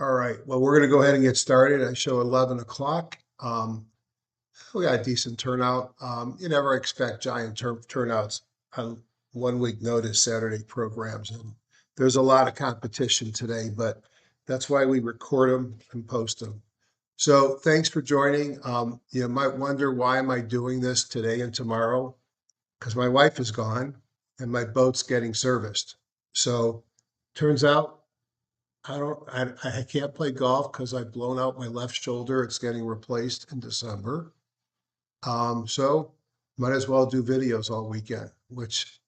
All right, well, we're going to go ahead and get started. I show 11 o'clock. We got a decent turnout. You never expect giant turnouts on 1 week notice Saturday programs. And there's a lot of competition today, but that's why we record them and post them. So thanks for joining. You might wonder, why am I doing this today and tomorrow? Because my wife is gone and my boat's getting serviced. So turns out I can't play golf because I've blown out my left shoulder. It's getting replaced in December. So might as well do videos all weekend, which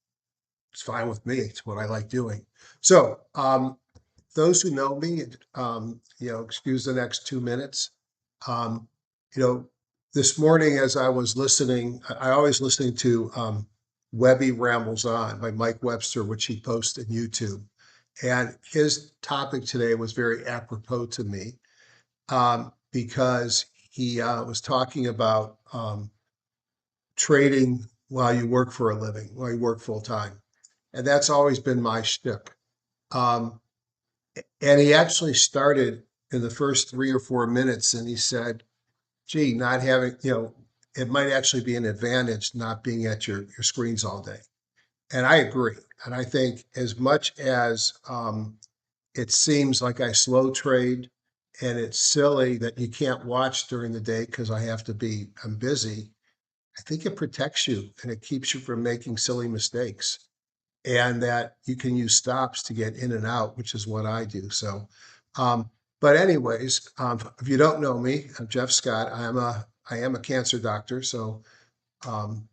is fine with me. It's what I like doing. So those who know me, excuse the next 2 minutes. Um, you know, this morning as I was listening, I always listening to Webby Rambles On by Mike Webster, which he posts in YouTube. And his topic today was very apropos to me because he was talking about trading while you work for a living, while you work full time. And that's always been my shtick. Um, and he actually started in the first 3 or 4 minutes and he said, gee, not having, it might actually be an advantage not being at your screens all day. And I agree. And I think as much as it seems like I slow trade and it's silly that you can't watch during the day because I'm busy. I think it protects you and it keeps you from making silly mistakes and that you can use stops to get in and out, which is what I do. So, but anyways, if you don't know me, I'm Jeff Scott. I am a cancer doctor. So, um,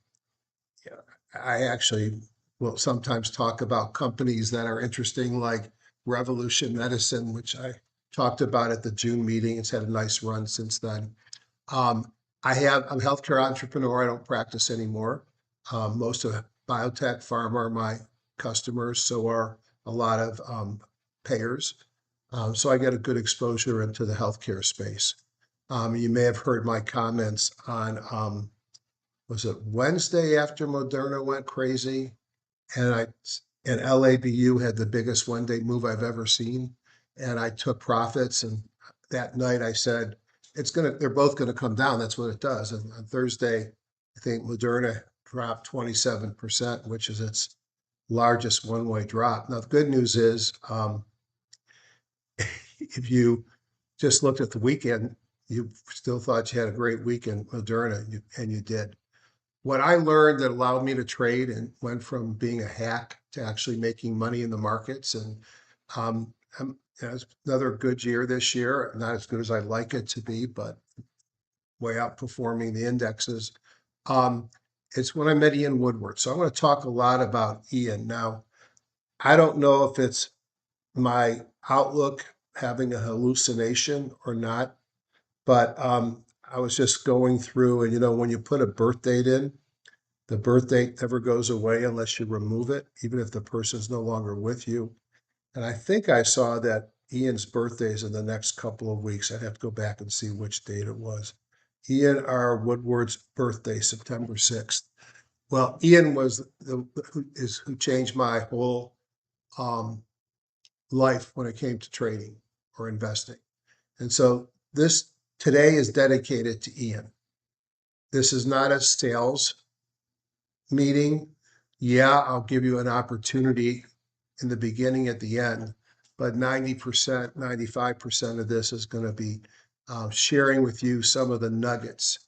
yeah, I actually will sometimes talk about companies that are interesting, like Revolution Medicine, which I talked about at the June meeting. It's had a nice run since then. Um, I'm a healthcare entrepreneur. I don't practice anymore. Most of biotech, pharma are my customers, so are a lot of payers. So I get a good exposure into the healthcare space. You may have heard my comments on was it Wednesday after Moderna went crazy, and LABU had the biggest one-day move I've ever seen, and I took profits. And that night I said, they're both gonna come down. That's what it does. And on Thursday, I think Moderna dropped 27%, which is its largest one-way drop. Now, the good news is, if you just looked at the weekend, you still thought you had a great weekend, Moderna, and you did. What I learned that allowed me to trade and went from being a hack to actually making money in the markets. And um, it's another good year this year, not as good as I'd like it to be, but way outperforming the indexes. Um, it's when I met Ian Woodward. So I'm going to talk a lot about Ian. Now, I don't know if it's my outlook having a hallucination or not, but I was just going through, and when you put a birth date in, the birth date never goes away unless you remove it, even if the person's no longer with you. And I think I saw that Ian's birthday is in the next couple of weeks. I'd have to go back and see which date it was. Ian R. Woodward's birthday, September 6th. Well, Ian was who changed my whole um, life when it came to trading or investing. And so this today is dedicated to Ian. This is not a sales meeting. Yeah, I'll give you an opportunity in the beginning, at the end, but 90%, 95% of this is going to be sharing with you some of the nuggets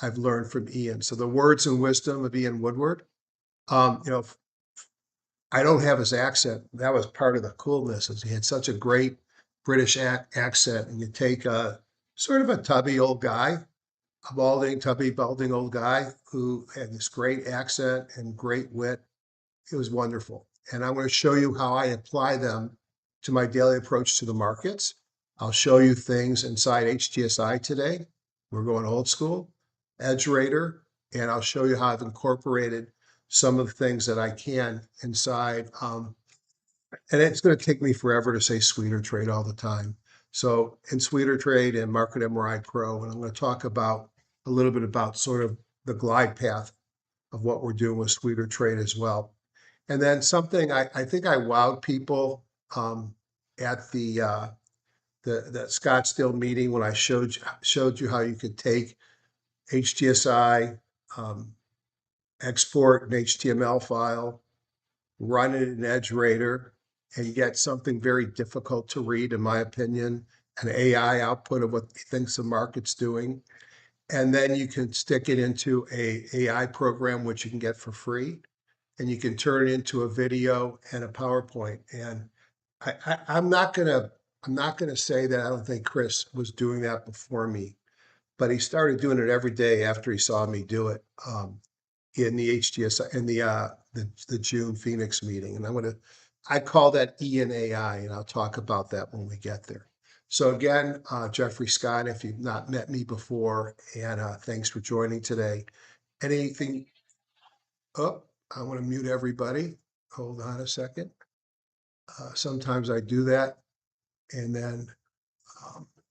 I've learned from Ian. So the words and wisdom of Ian Woodward. Um, you know, I don't have his accent. That was part of the coolness, is he had such a great British accent. And you take a sort of a tubby old guy, a tubby, balding old guy who had this great accent and great wit. It was wonderful. And I'm going to show you how I apply them to my daily approach to the markets. I'll show you things inside HTSI today. We're going old school, Edge Rater, and I'll show you how I've incorporated some of the things that I can inside. And it's going to take me forever to say Sweeter Trade all the time. So in Sweeter Trade and Market MRI Pro, and I'm going to talk about a little bit about sort of the glide path of what we're doing with Sweeter Trade as well. And then something I think I wowed people at the that Scottsdale meeting when I showed you how you could take HTSI, export an HTML file, run it in Edge Raider, and get something very difficult to read, in my opinion, an AI output of what he thinks the market's doing. And then you can stick it into a AI program, which you can get for free, and you can turn it into a video and a PowerPoint. And I'm not gonna say that I don't think Chris was doing that before me, but he started doing it every day after he saw me do it. In the HTS in the June Phoenix meeting. And I call that E and AI, and I'll talk about that when we get there. So again, Jeffrey Scott, if you've not met me before, and thanks for joining today. Anything, oh, I want to mute everybody. Hold on a second. Sometimes I do that. And then,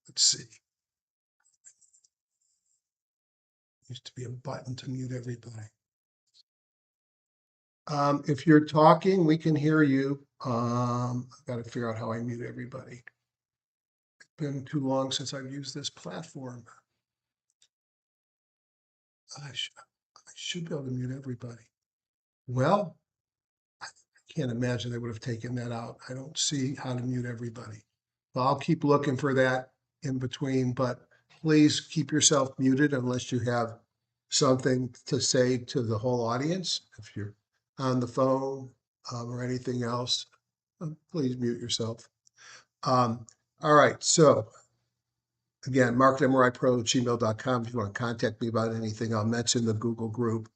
let's see, used to be a button to mute everybody. If you're talking, we can hear you. I've got to figure out how I mute everybody. It's been too long since I've used this platform. I should be able to mute everybody. Well, I can't imagine they would have taken that out. I don't see how to mute everybody. Well, I'll keep looking for that in between, but please keep yourself muted unless you have something to say to the whole audience. If you're on the phone or anything else, please mute yourself. All right, so again, marketmripro@gmail.com. If you want to contact me about anything, I'll mention the Google group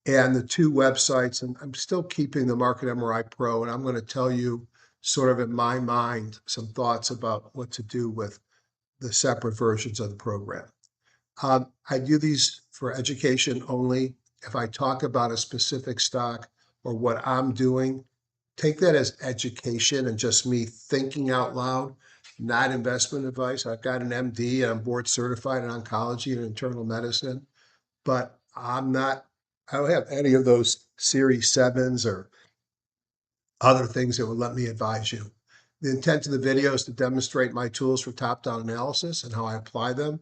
and the two websites. And I'm still keeping the Market MRI Pro, and I'm going to tell you sort of in my mind some thoughts about what to do with the separate versions of the program. I do these for education only. If I talk about a specific stock or what I'm doing, take that as education and just me thinking out loud, not investment advice. I've got an MD and I'm board certified in oncology and internal medicine, but I don't have any of those Series 7s or other things that would let me advise you. The intent of the video is to demonstrate my tools for top-down analysis and how I apply them.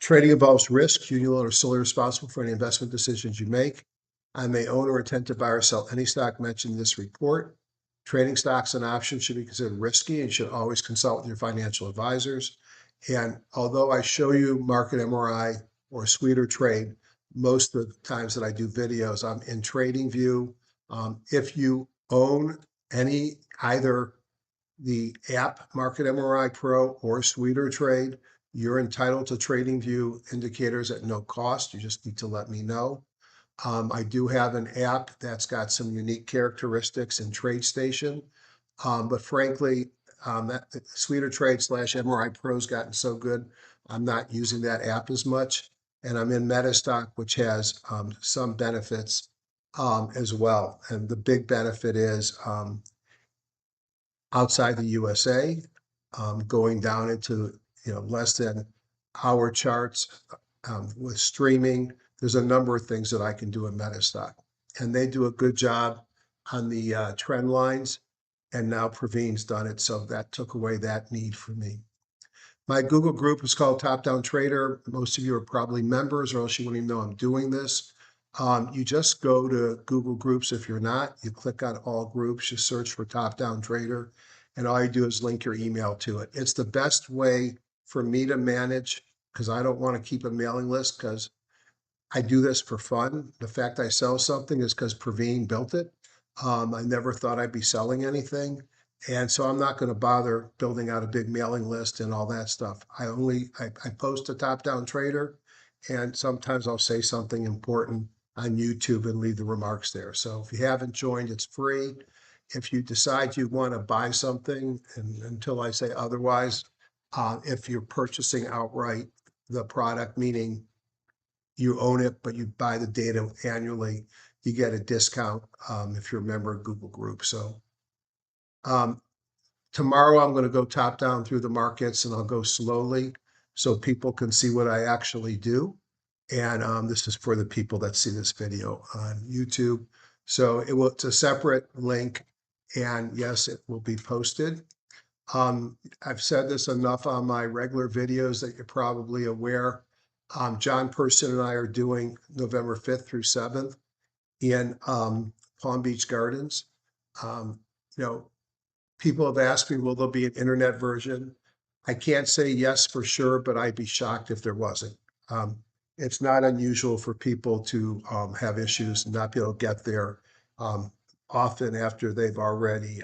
Trading involves risk. You are solely responsible for any investment decisions you make. I may own or intend to buy or sell any stock mentioned in this report. Trading stocks and options should be considered risky and should always consult with your financial advisors. And although I show you market MRI or Sweeter Trade, most of the times that I do videos, I'm in Trading View. If you own either the app Market MRI Pro or Sweeter Trade, you're entitled to Trading View indicators at no cost. You just need to let me know. I do have an app that's got some unique characteristics in TradeStation, but frankly, that Sweeter Trade / MRI Pro's gotten so good, I'm not using that app as much. And I'm in Metastock, which has some benefits as well. And the big benefit is outside the USA, going down into less than hour charts with streaming. There's a number of things that I can do in Metastock, and they do a good job on the trend lines. And now Praveen's done it, so that took away that need for me. My Google group is called Top Down Trader. Most of you are probably members, or else you wouldn't even know I'm doing this. You just go to Google Groups. If you're not, you click on all groups, you search for Top Down Trader, and all you do is link your email to it. It's the best way for me to manage because I don't want to keep a mailing list because I do this for fun. The fact I sell something is because Praveen built it. I never thought I'd be selling anything. And so I'm not going to bother building out a big mailing list and all that stuff. I post a top-down trader, and sometimes I'll say something important on YouTube and leave the remarks there. So if you haven't joined, it's free. If you decide you want to buy something, and until I say otherwise, if you're purchasing outright the product, meaning you own it, but you buy the data annually, you get a discount if you're a member of Google Group. So tomorrow I'm going to go top down through the markets, and I'll go slowly so people can see what I actually do. And this is for the people that see this video on YouTube. So it's a separate link, and yes, it will be posted. I've said this enough on my regular videos that you're probably aware. John Person and I are doing November 5th through 7th in Palm Beach Gardens. Um, you know, people have asked me, will there be an internet version? I can't say yes for sure, but I'd be shocked if there wasn't. Um, it's not unusual for people to have issues and not be able to get there um, often after they've already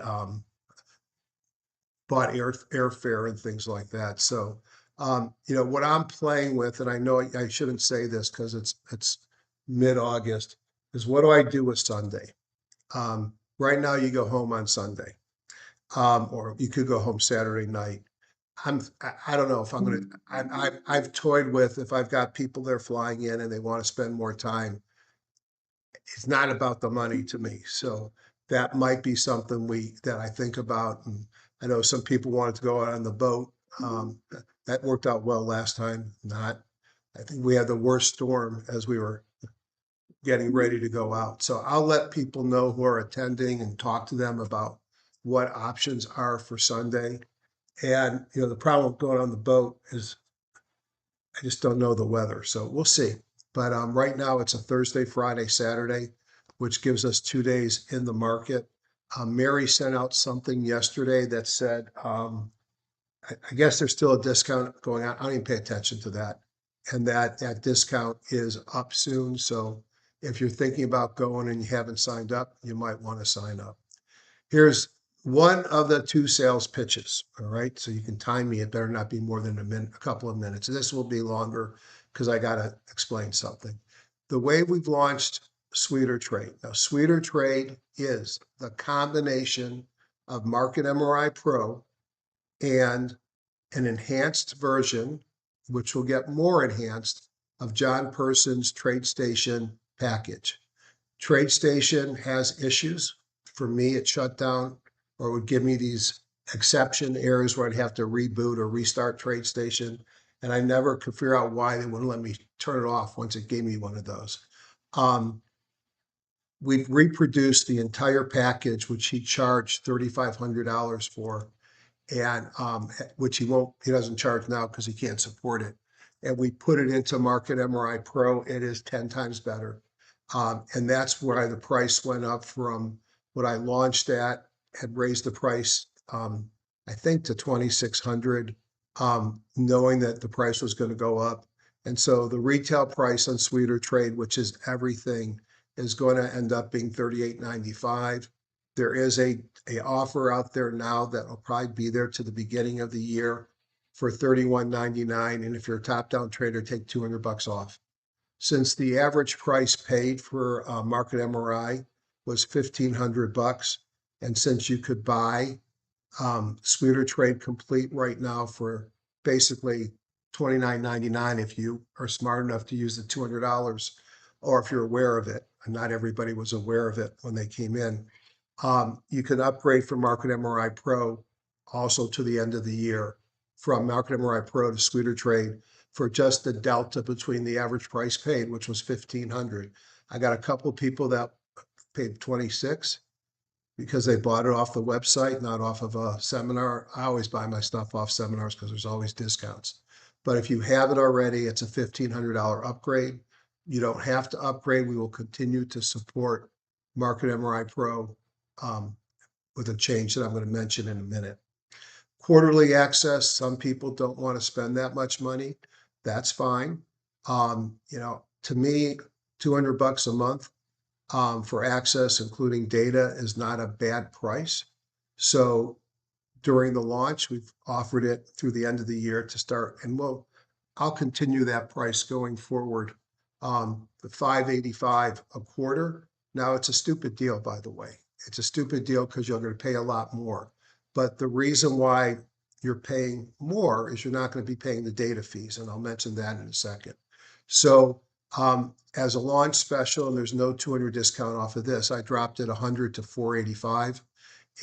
bought airfare and things like that. So, what I'm playing with, and I know I shouldn't say this because it's mid-August, is what do I do with Sunday? Right now, you go home on Sunday, or you could go home Saturday night. I don't know if I'm gonna. I've toyed with if I've got people there flying in and they want to spend more time. It's not about the money to me. So that might be something that I think about. And I know some people wanted to go out on the boat. That worked out well last time. Not. I think we had the worst storm as we were getting ready to go out. So I'll let people know who are attending and talk to them about what options are for Sunday. And the problem with going on the boat is I just don't know the weather, so we'll see. But right now it's a Thursday, Friday, Saturday, which gives us 2 days in the market. Mary sent out something yesterday that said, I guess there's still a discount going on. I don't even pay attention to that. And that discount is up soon. So if you're thinking about going and you haven't signed up, you might want to sign up. Here's one of the two sales pitches. All right. So you can time me. It better not be more than a couple of minutes. This will be longer because I got to explain something. The way we've launched Sweeter Trade. Now, Sweeter Trade is the combination of Market MRI Pro and an enhanced version, which will get more enhanced, of John Person's TradeStation package. TradeStation has issues. For me, it shut down or would give me these exception errors where I'd have to reboot or restart TradeStation. And I never could figure out why they wouldn't let me turn it off once it gave me one of those. We've reproduced the entire package, which he charged $3,500 for, and which he doesn't charge now because he can't support it. And we put it into Market MRI Pro. It is 10 times better. And that's why the price went up from what I launched at, had raised the price, I think, to 2,600, knowing that the price was going to go up. And so the retail price on Sweeter Trade, which is everything, is going to end up being $38.95. There is a offer out there now that will probably be there to the beginning of the year for $31.99. And if you're a top-down trader, take $200 off. Since the average price paid for Market MRI was $1,500, and since you could buy Sweeter Trade Complete right now for basically $29.99 if you are smart enough to use the $200, or if you're aware of it, and not everybody was aware of it when they came in. You can upgrade from Market MRI Pro also to the end of the year, from Market MRI Pro to Sweeter Trade, for just the delta between the average price paid, which was $1,500. I got a couple of people that paid 26 because they bought it off the website, not off of a seminar. I always buy my stuff off seminars because there's always discounts. But if you have it already, it's a $1,500 upgrade. You don't have to upgrade. We will continue to support Market MRI Pro with a change that I'm going to mention in a minute. Quarterly access, some people don't want to spend that much money. That's fine. To me, $200 a month for access, including data, is not a bad price. So during the launch, we've offered it through the end of the year to start, and I'll continue that price going forward. The $585 a quarter. Now it's a stupid deal, by the way. It's a stupid deal because you're going to pay a lot more. But the reason why you're paying more is you're not going to be paying the data fees, and I'll mention that in a second. So as a launch special, and there's no 200 discount off of this, I dropped it 100 to 485.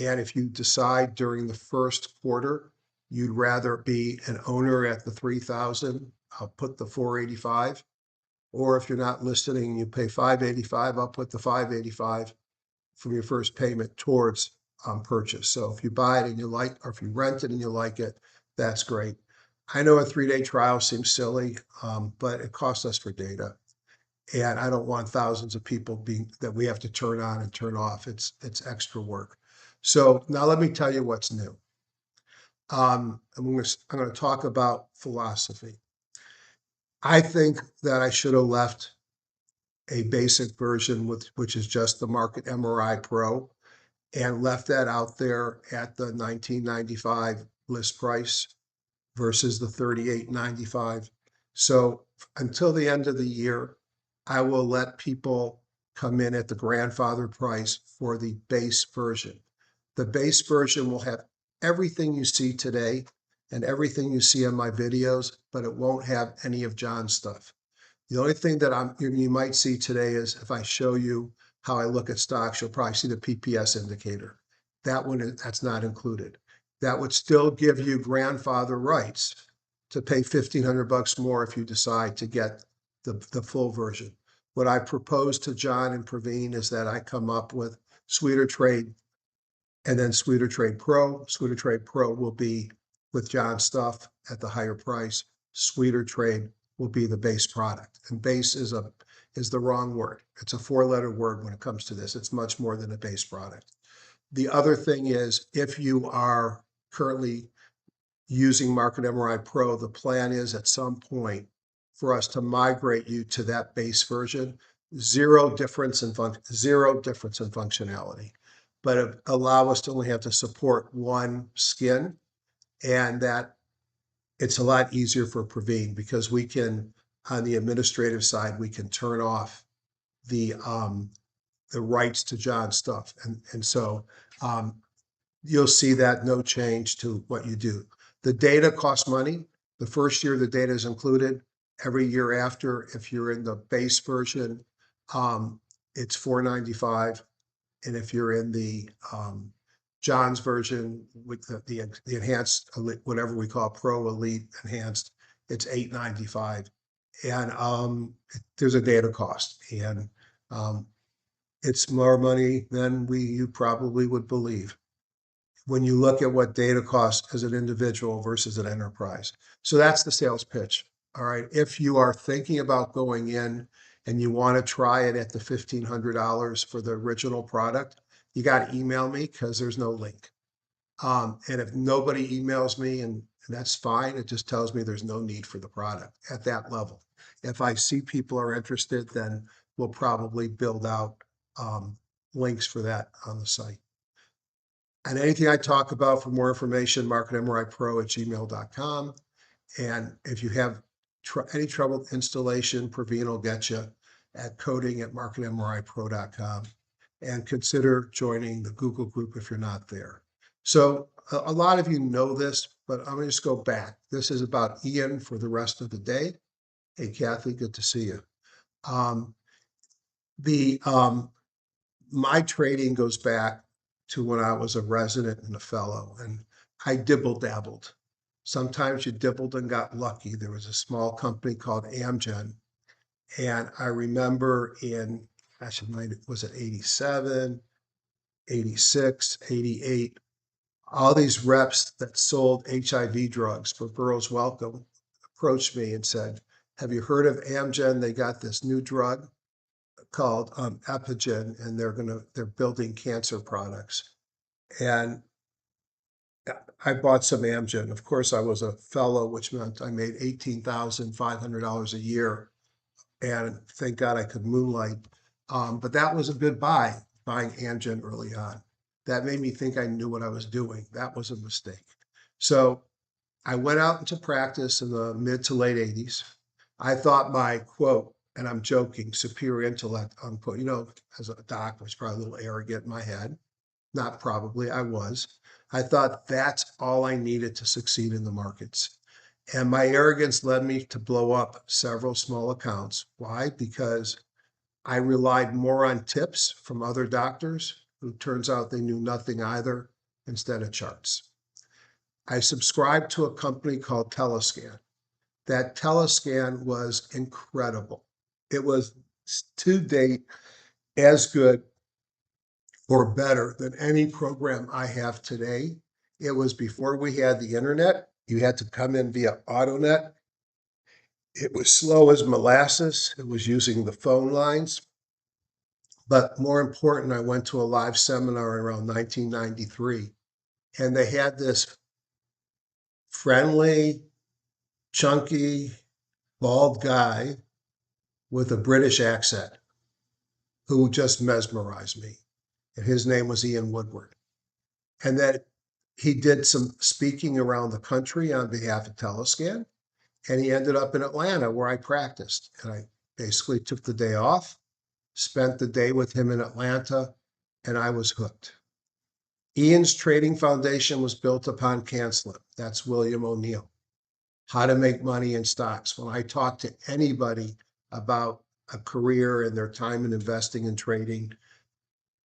And if you decide during the first quarter you'd rather be an owner at the 3,000, I'll put the 485. Or if you're not listening and you pay 585, I'll put the 585 from your first payment towards purchase. So if you buy it and you like, or if you rent it and you like it, that's great. I know a 3-day trial seems silly, but it costs us for data. And I don't want thousands of people that we have to turn on and turn off. It's extra work. So now let me tell you what's new. I'm going to talk about philosophy. I think that I should have left a basic version which is just the Market MRI Pro, and left that out there at the $19.95 list price versus the $38.95. So until the end of the year, I will let people come in at the grandfather price for the base version. The base version will have everything you see today and everything you see on my videos, but it won't have any of John's stuff. The only thing that you might see today is if I show you how I look at stocks, you'll probably see the PPS indicator. That's not included. That would still give you grandfather rights to pay $1,500 more if you decide to get the full version. What I propose to John and Praveen is that I come up with Sweeter Trade and then Sweeter Trade Pro. Sweeter Trade Pro will be with John's stuff at the higher price. Sweeter Trade will be the base product. And base is the wrong word. It's a 4-letter word when it comes to this. It's much more than a base product. The other thing is, if you are currently using Market MRI Pro, the plan is at some point for us to migrate you to that base version. Zero difference in functionality, but allow us to only have to support one skin, and that it's a lot easier for Praveen because we can, on the administrative side, we can turn off the rights to John's stuff, and so you'll see that no change to what you do. The data costs money. The first year the data is included. Every year after, if you're in the base version, it's $495, and if you're in the John's version with the enhanced, whatever we call Pro Elite Enhanced, it's $895, and there's a data cost, and it's more money than you probably would believe when you look at what data costs as an individual versus an enterprise. So that's the sales pitch. All right. If you are thinking about going in and you want to try it at the $1,500 for the original product, you got to email me because there's no link. And if nobody emails me, and that's fine, it just tells me there's no need for the product at that level. If I see people are interested, then we'll probably build out links for that on the site. And anything I talk about for more information, marketmripro@gmail.com. And if you have any trouble with installation, Praveen will get you at coding@marketmripro.com. And consider joining the Google group if you're not there. So a lot of you know this, but I'm going to just go back. This is about Ian for the rest of the day. Hey, Kathy, good to see you. My trading goes back to when I was a resident and a fellow, and I dibble-dabbled. Sometimes you dibbled and got lucky. There was a small company called Amgen, and I remember was it 87, 86, 88, all these reps that sold HIV drugs for Girls Welcome approached me and said, have you heard of Amgen? They got this new drug called Epigen, and they're building cancer products. And I bought some Amgen. Of course, I was a fellow, which meant I made $18,500 a year, and thank God I could moonlight. But that was a good buying Amgen early on. That made me think I knew what I was doing. That was a mistake. So I went out into practice in the mid to late 80s. I thought my quote, and I'm joking, superior intellect, unquote, as a doc, was probably a little arrogant in my head. Not probably, I was. I thought that's all I needed to succeed in the markets. And my arrogance led me to blow up several small accounts. Why? Because I relied more on tips from other doctors who turns out they knew nothing either, instead of charts. I subscribed to a company called Telescan. That Telescan was incredible. It was to date as good or better than any program I have today. It was before we had the internet. You had to come in via AutoNet. It was slow as molasses. It was using the phone lines. But more important, I went to a live seminar around 1993, and they had this friendly, chunky, bald guy with a British accent who just mesmerized me. And his name was Ian Woodward. And that he did some speaking around the country on behalf of Telescan. And he ended up in Atlanta where I practiced. And I basically took the day off, spent the day with him in Atlanta, and I was hooked. Ian's trading foundation was built upon canceling. That's William O'Neill. How to make money in stocks. When I talk to anybody about a career and their time in investing and trading,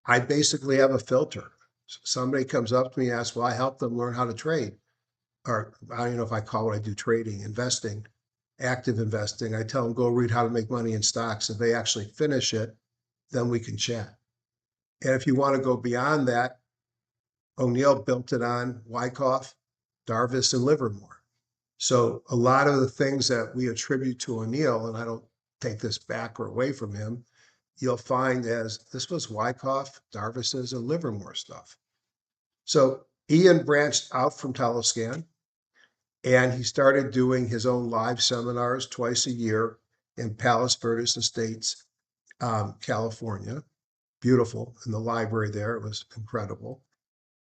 I basically have a filter. Somebody comes up to me and asks, well, I help them learn how to trade. Or I don't even know if I call what I do trading, investing, active investing. I tell them, go read How to Make Money in Stocks. If they actually finish it, then we can chat. And if you want to go beyond that, O'Neill built it on Wyckoff, Darvis, and Livermore. So a lot of the things that we attribute to O'Neill, and I don't take this back or away from him, you'll find as this was Wyckoff, Darvis's, and Livermore stuff. So Ian branched out from Telescan, and he started doing his own live seminars twice a year in Palos Verdes Estates, California. Beautiful in the library there. It was incredible.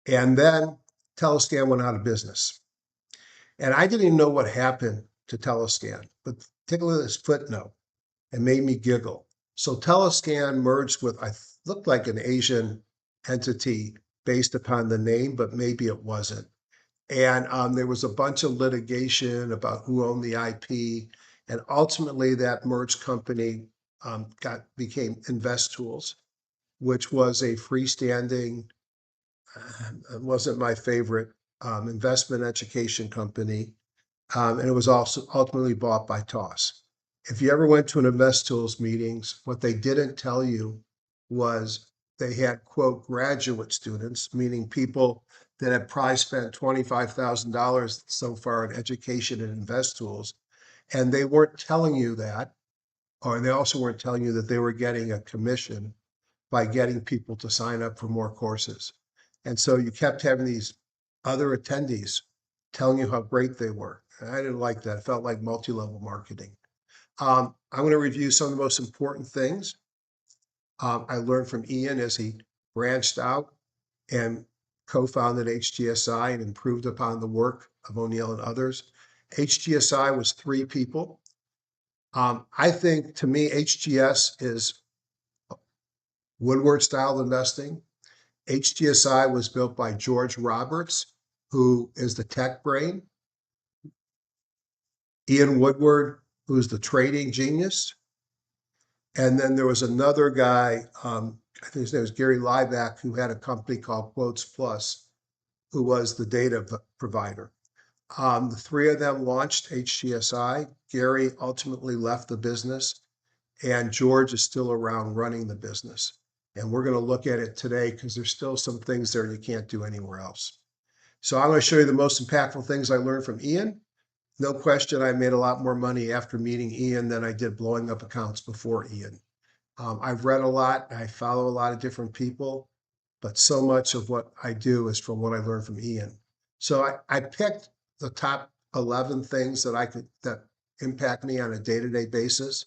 And then Telescan went out of business. And I didn't even know what happened to Telescan, but take a look at this footnote. It made me giggle. So Telescan merged with, I looked like an Asian entity based upon the name, but maybe it wasn't. And there was a bunch of litigation about who owned the IP. And ultimately that merged company became InvestTools, which was a freestanding, it wasn't my favorite, investment education company. And it was also ultimately bought by TOS. If you ever went to an InvestTools meetings, what they didn't tell you was they had, quote, graduate students, meaning people that had probably spent $25,000 so far in education and InvestTools, and they weren't telling you that, or they also weren't telling you that they were getting a commission by getting people to sign up for more courses. And so you kept having these other attendees telling you how great they were. And I didn't like that. It felt like multi-level marketing. I'm going to review some of the most important things I learned from Ian as he branched out and co-founded HGSI and improved upon the work of O'Neill and others. HGSI was 3 people. I think, to me, HGS is Woodward style investing. HGSI was built by George Roberts, who is the tech brain. Ian Woodward, who's the trading genius. And then there was another guy, I think his name was Gary Lieback, who had a company called Quotes Plus, who was the data provider. The 3 of them launched HGSI. Gary ultimately left the business, and George is still around running the business. And we're going to look at it today because there's still some things there you can't do anywhere else. So I'm going to show you the most impactful things I learned from Ian. No question, I made a lot more money after meeting Ian than I did blowing up accounts before Ian. I've read a lot, I follow a lot of different people, but so much of what I do is from what I learned from Ian. So I picked the top 11 things that impact me on a day-to-day basis.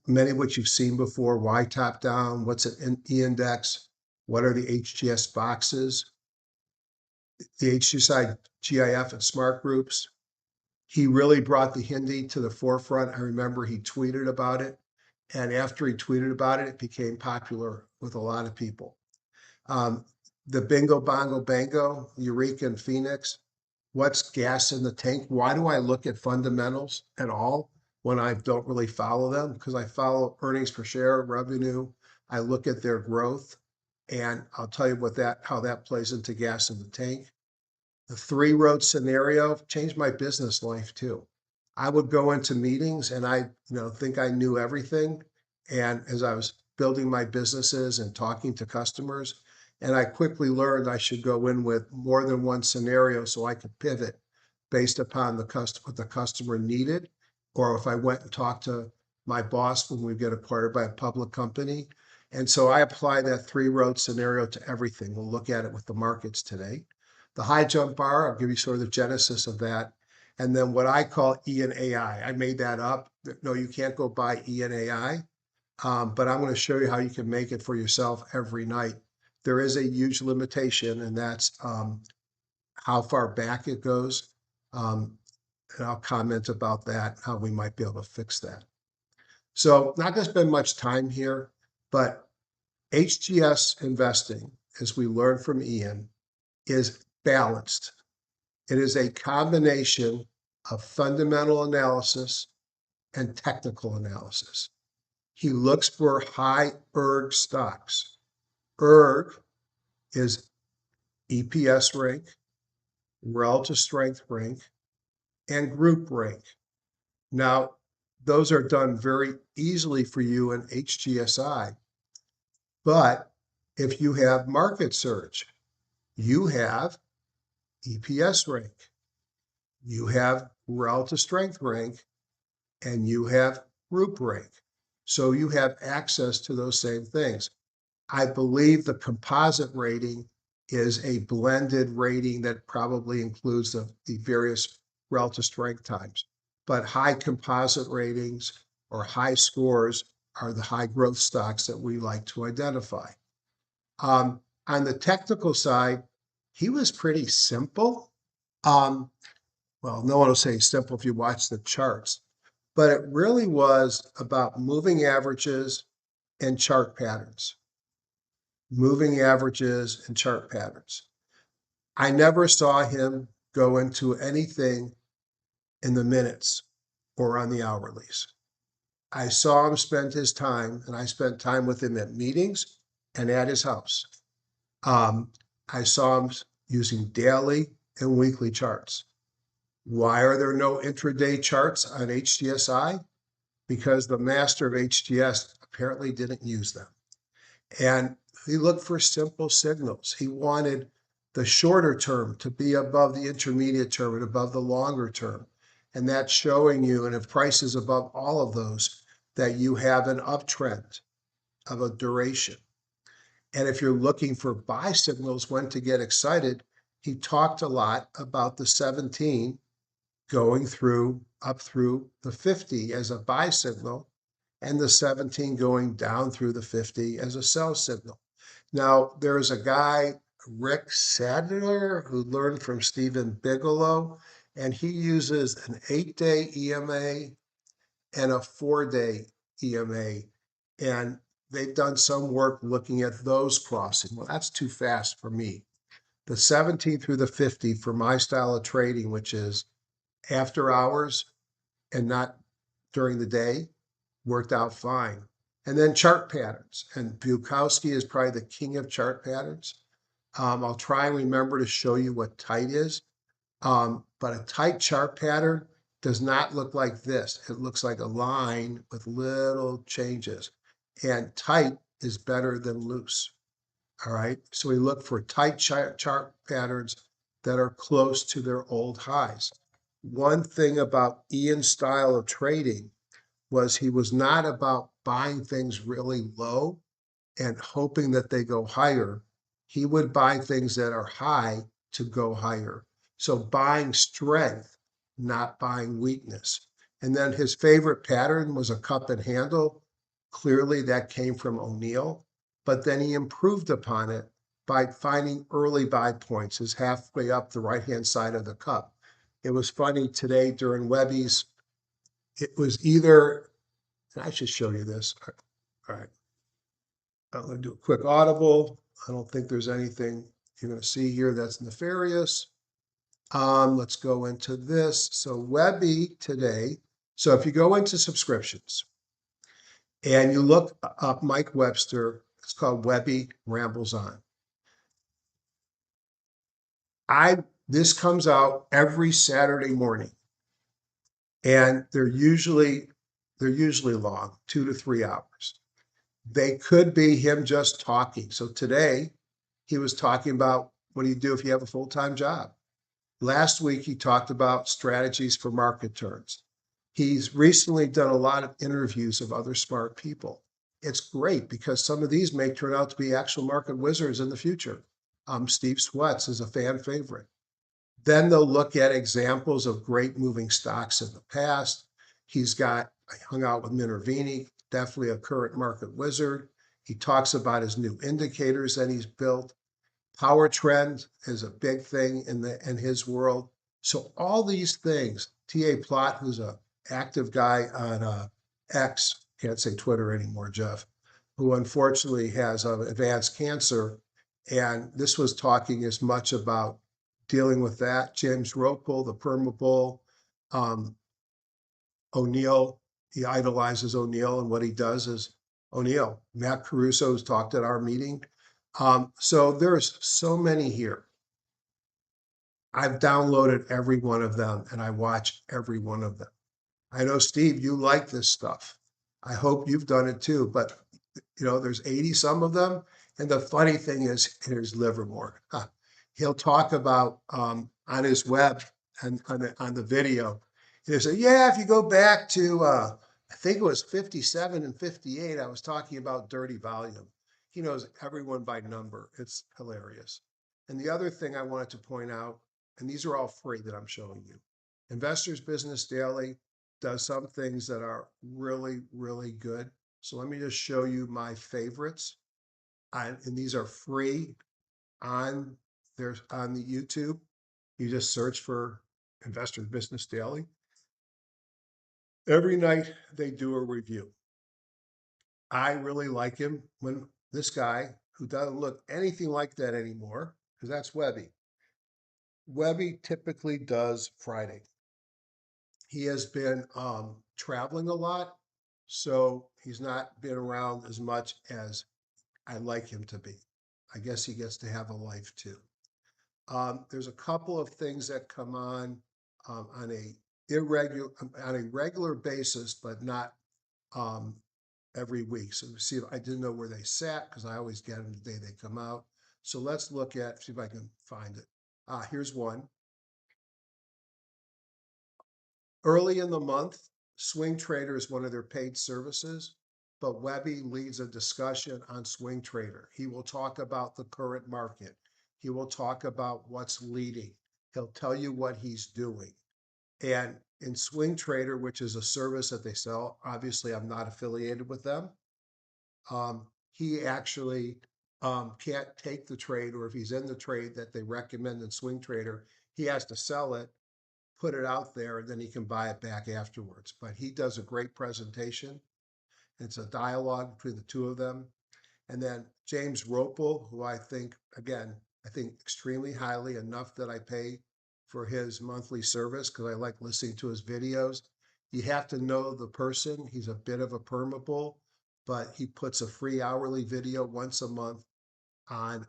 Many of which you've seen before. Why top down? What's an E-index? What are the HGS boxes? The HGSI GIF and smart groups. He really brought the Hindi to the forefront. I remember he tweeted about it. And after he tweeted about it, it became popular with a lot of people. The bingo, bongo, bango, Eureka and Phoenix. What's gas in the tank? Why do I look at fundamentals at all when I don't really follow them? Because I follow earnings per share, revenue. I look at their growth, and I'll tell you how that plays into gas in the tank. The 3-road scenario changed my business life too. I would go into meetings and I think I knew everything. And as I was building my businesses and talking to customers. And I quickly learned I should go in with more than one scenario so I could pivot based upon what the customer needed, or if I went and talked to my boss when we get acquired by a public company. And so I apply that three-road scenario to everything. We'll look at it with the markets today. The high jump bar, I'll give you sort of the genesis of that. And then what I call E and AI. I made that up. No, you can't go buy E and AI, but I'm going to show you how you can make it for yourself every night. There is a huge limitation, and that's how far back it goes. And I'll comment about that, how we might be able to fix that. So not going to spend much time here, but HGS investing, as we learned from Ian, is balanced. It is a combination of fundamental analysis and technical analysis. He looks for high ERG stocks. ERG is EPS rank, relative strength rank, and group rank. Now, those are done very easily for you in HGSI. But if you have market search, you have EPS rank, you have relative strength rank, and you have group rank. So you have access to those same things. I believe the composite rating is a blended rating that probably includes the various relative strength types. But high composite ratings or high scores are the high growth stocks that we like to identify. On the technical side, he was pretty simple. Well, no one will say simple if you watch the charts, but it really was about moving averages and chart patterns. Moving averages and chart patterns. I never saw him go into anything in the minutes or on the hourlies. I saw him spend his time, and I spent time with him at meetings and at his house. I saw him using daily and weekly charts. Why are there no intraday charts on HGSI? Because the master of HGS apparently didn't use them. And he looked for simple signals. He wanted the shorter term to be above the intermediate term and above the longer term. And that's showing you, and if price is above all of those, that you have an uptrend of a duration. And if you're looking for buy signals, when to get excited, he talked a lot about the 17 going through up through the 50 as a buy signal, and the 17 going down through the 50 as a sell signal. Now, there's a guy, Rick Sadler, who learned from Stephen Bigelow, and he uses an 8-day EMA and a 4-day EMA. And they've done some work looking at those crossing. Well, that's too fast for me. The 17 through the 50 for my style of trading, which is after hours and not during the day, worked out fine. And then chart patterns. And Bukowski is probably the king of chart patterns. I'll try and remember to show you what tight is. But a tight chart pattern does not look like this. It looks like a line with little changes. And tight is better than loose. All right. So we look for tight chart patterns that are close to their old highs. One thing about Ian's style of trading was he was not about buying things really low and hoping that they go higher. He would buy things that are high to go higher. So buying strength, not buying weakness. And then his favorite pattern was a cup and handle. Clearly that came from O'Neill, but then he improved upon it by finding early buy points is halfway up the right-hand side of the cup. It was funny today during Webby's, it was either, and I should show you this. All right. I'm going to do a quick audible. I don't think there's anything you're going to see here that's nefarious. Let's go into this. So Webby today. So if you go into subscriptions and you look up Mike Webster, it's called Webby Rambles On. This comes out every Saturday morning, and they're usually long, 2 to 3 hours. They could be him just talking. So today he was talking about what do you do if you have a full-time job? Last week he talked about strategies for market turns. He's recently done a lot of interviews of other smart people. It's great because some of these may turn out to be actual market wizards in the future. Steve Sweats is a fan favorite. Then they'll look at examples of great moving stocks in the past. I hung out with Minervini, definitely a current market wizard. He talks about his new indicators that he's built. Power trend is a big thing in his world. So all these things, T.A. Plott, who's a active guy on X, can't say Twitter anymore, Jeff, who unfortunately has advanced cancer. And this was talking as much about dealing with that. James Ropel, the perma bull, um, O'Neill, he idolizes O'Neill, and what he does is O'Neill. Matt Caruso has talked at our meeting. So there's so many here. I've downloaded every one of them and I watch every one of them. I know, Steve, you like this stuff. I hope you've done it too, but there's 80 some of them. And the funny thing is, here's Livermore. He'll talk about on his web and on the video. He'll say, yeah, if you go back to, I think it was 57 and 58, I was talking about dirty volume. He knows everyone by number. It's hilarious. And the other thing I wanted to point out, and these are all free that I'm showing you. Investors Business Daily does some things that are really, really good. So let me just show you my favorites. And these are free on on the YouTube. You just search for Investors Business Daily. Every night they do a review. I really like him when this guy who doesn't look anything like that anymore, because that's Webby. Webby typically does Friday. He has been traveling a lot, so he's not been around as much as I like him to be. I guess he gets to have a life too. There's a couple of things that come on a regular basis, but not um, every week. So see if I didn't know where they sat because I always get them the day they come out. So let's see if I can find it. Here's one. Early in the month, Swing Trader is one of their paid services, but Webby leads a discussion on Swing Trader. He will talk about the current market. He will talk about what's leading. He'll tell you what he's doing. And in Swing Trader, which is a service that they sell, obviously I'm not affiliated with them. He actually can't take the trade, or if he's in the trade that they recommend in Swing Trader, he has to sell it, put it out there, and then he can buy it back afterwards. But he does a great presentation. It's a dialogue between the two of them. And then James Ropel, who I think extremely highly, enough that I pay for his monthly service because I like listening to his videos. You have to know the person. He's a bit of a permabull, but he puts a free hourly video once a month on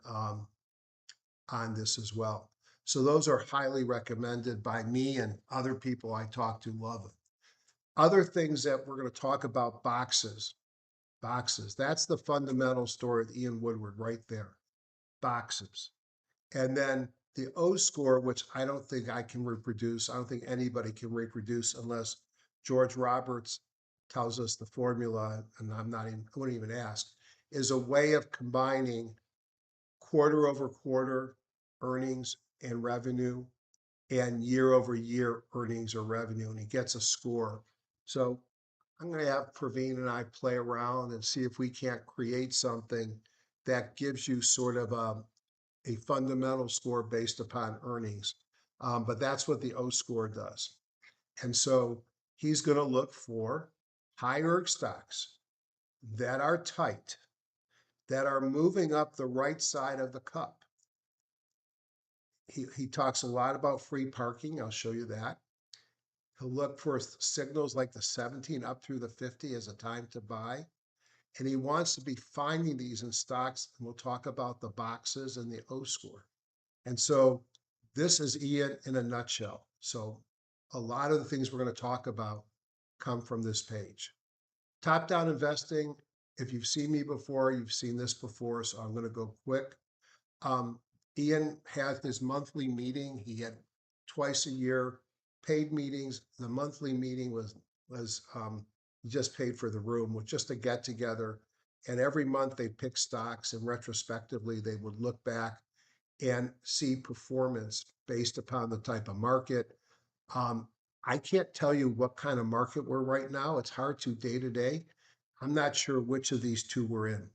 this as well. So those are highly recommended by me, and other people I talk to love it. Other things that we're going to talk about, boxes. Boxes. That's the fundamental story of Ian Woodward right there. Boxes. And then the O score, which I don't think I can reproduce. I don't think anybody can reproduce unless George Roberts tells us the formula, and I wouldn't even ask, is a way of combining quarter over quarter earnings and revenue and year over year earnings or revenue, and he gets a score. So I'm going to have Praveen and I play around and see if we can't create something that gives you sort of a fundamental score based upon earnings. But that's what the O score does. And so he's going to look for high ERG stocks that are tight, that are moving up the right side of the cup. He talks a lot about free parking. I'll show you that. He'll look for signals like the 17 up through the 50 as a time to buy. And he wants to be finding these in stocks. And we'll talk about the boxes and the O score. And so this is Ian in a nutshell. So a lot of the things we're going to talk about come from this page. Top-down investing if you've seen me before, you've seen this before, so I'm going to go quick. Um, Ian had his monthly meeting. He had twice a year paid meetings. The monthly meeting was he just paid for the room, was just a get together. And every month they pick stocks, and retrospectively they would look back and see performance based upon the type of market. Um, I can't tell you what kind of market we're right now. It's hard to day to day. I'm not sure which of these two we're in.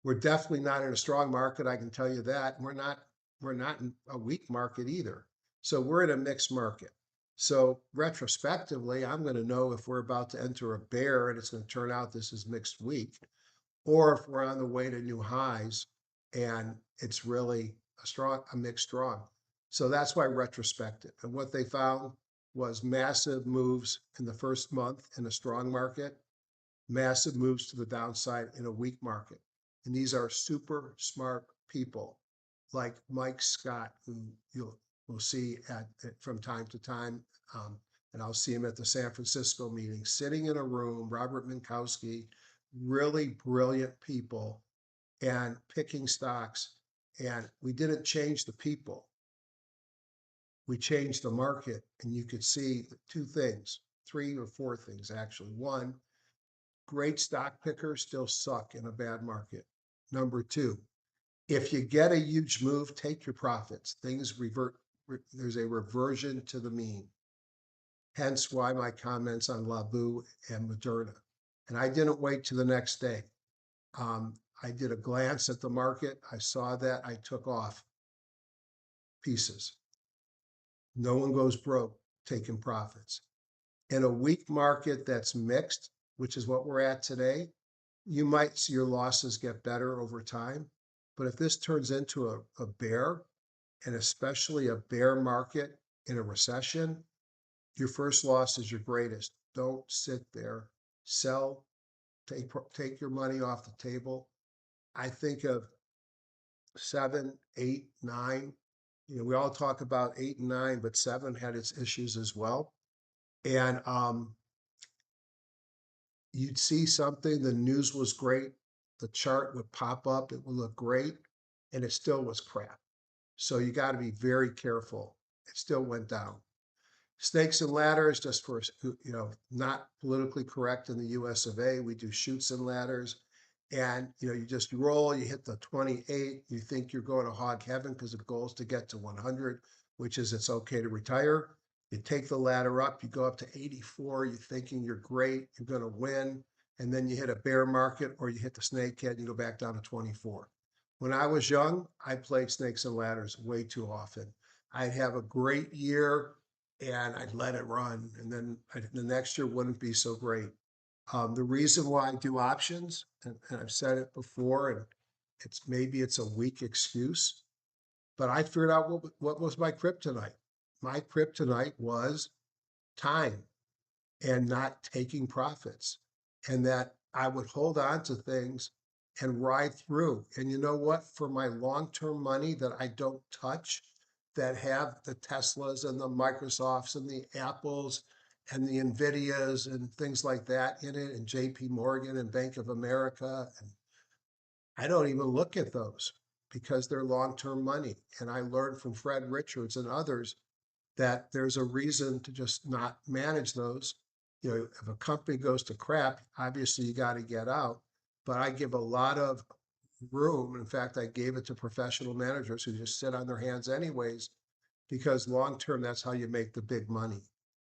We're definitely not in a strong market, I can tell you that. We're not in a weak market either. So we're in a mixed market. So retrospectively, I'm going to know if we're about to enter a bear and it's going to turn out this is mixed weak, or if we're on the way to new highs and it's really a mixed strong. So that's why retrospective. And what they found was massive moves in the first month in a strong market, massive moves to the downside in a weak market. And these are super smart people like Mike Scott, who you'll will see from time to time. Um, and I'll see him at the San Francisco meeting, sitting in a room, Robert Minkowski, really brilliant people, and picking stocks. And we didn't change the people, we changed the market. And you could see two things, three or four things actually. One, great stock pickers still suck in a bad market. Number two, if you get a huge move, take your profits. Things revert, there's a reversion to the mean. Hence why my comments on Labu and Moderna. And I didn't wait to the next day. I did a glance at the market. I saw that. I took off pieces. No one goes broke taking profits. In a weak market that's mixed, which is what we're at today, you might see your losses get better over time. But if this turns into a bear, and especially a bear market in a recession, your first loss is your greatest. Don't sit there. Sell, take your money off the table. I think of 7, 8, 9. We all talk about 8 and 9, but 7 had its issues as well. And you'd see something, the news was great, the chart would pop up, it would look great, and it still was crap. So you got to be very careful. It still went down. Snakes and ladders, just for not politically correct in the US of A. We do chutes and ladders. And you just roll, you hit the 28, you think you're going to hog heaven because the goal is to get to 100, which is it's okay to retire. You take the ladder up, you go up to 84, you're thinking you're great, you're going to win, and then you hit a bear market or you hit the snake head and you go back down to 24. When I was young, I played snakes and ladders way too often. I'd have a great year and I'd let it run, and then the next year wouldn't be so great. The reason why I do options, and I've said it before, and maybe it's a weak excuse, but I figured out what was my kryptonite. My kryptonite was time and not taking profits, and that I would hold on to things and ride through. And you know what? For my long-term money that I don't touch, that have the Teslas and the Microsofts and the Apples and the Nvidias and things like that in it, and JP Morgan and Bank of America, and I don't even look at those because they're long-term money. And I learned from Fred Richards and others that there's a reason to just not manage those. If a company goes to crap, obviously you got to get out. But I give a lot of room. In fact, I gave it to professional managers who just sit on their hands anyways, because long term, that's how you make the big money.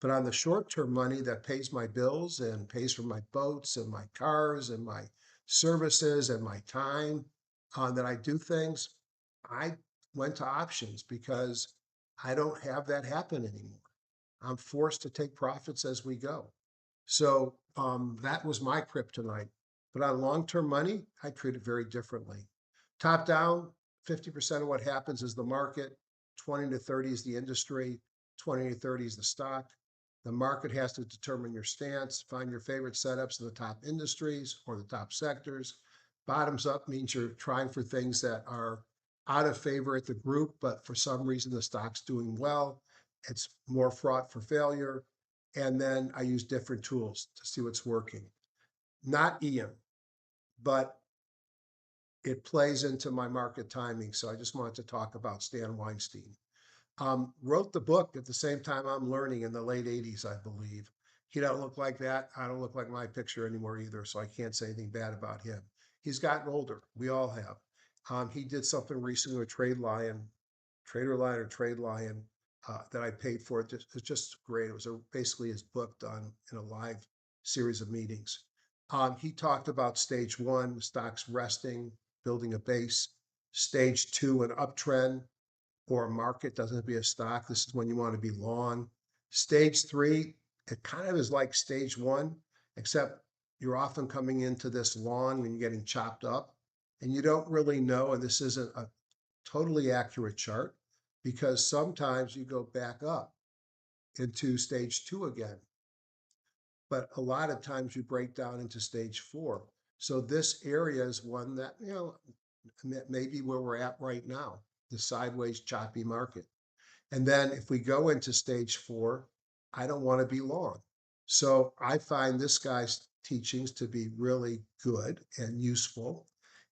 But on the short term money that pays my bills and pays for my boats and my cars and my services and my time that I do things, I went to options because I don't have that happen anymore. I'm forced to take profits as we go. So that was my kryptonite. But on long-term money, I treat it very differently. Top down, 50% of what happens is the market, 20 to 30 is the industry, 20 to 30 is the stock. The market has to determine your stance, find your favorite setups in the top industries or the top sectors. Bottoms up means you're trying for things that are out of favor at the group, but for some reason the stock's doing well. It's more fraught for failure. And then I use different tools to see what's working. Not Ian. but it plays into my market timing. So I just wanted to talk about Stan Weinstein. Wrote the book at the same time I'm learning in the late 80s, I believe. He don't look like that. I don't look like my picture anymore either, so I can't say anything bad about him. He's gotten older. We all have. He did something recently with Trader Lion or Trade Lion, that I paid for. It's just great. It was basically his book done in a live series of meetings. He talked about stage one, stocks resting, building a base. Stage two, an uptrend or a market, doesn't have to be a stock. This is when you want to be long. Stage three, it kind of is like stage one, except you're often coming into this long and you're getting chopped up and you don't really know. And this isn't a totally accurate chart because sometimes you go back up into stage two again, but a lot of times you break down into stage four. So this area is one that, maybe where we're at right now, the sideways choppy market. And then if we go into stage four, I don't want to be long. So I find this guy's teachings to be really good and useful.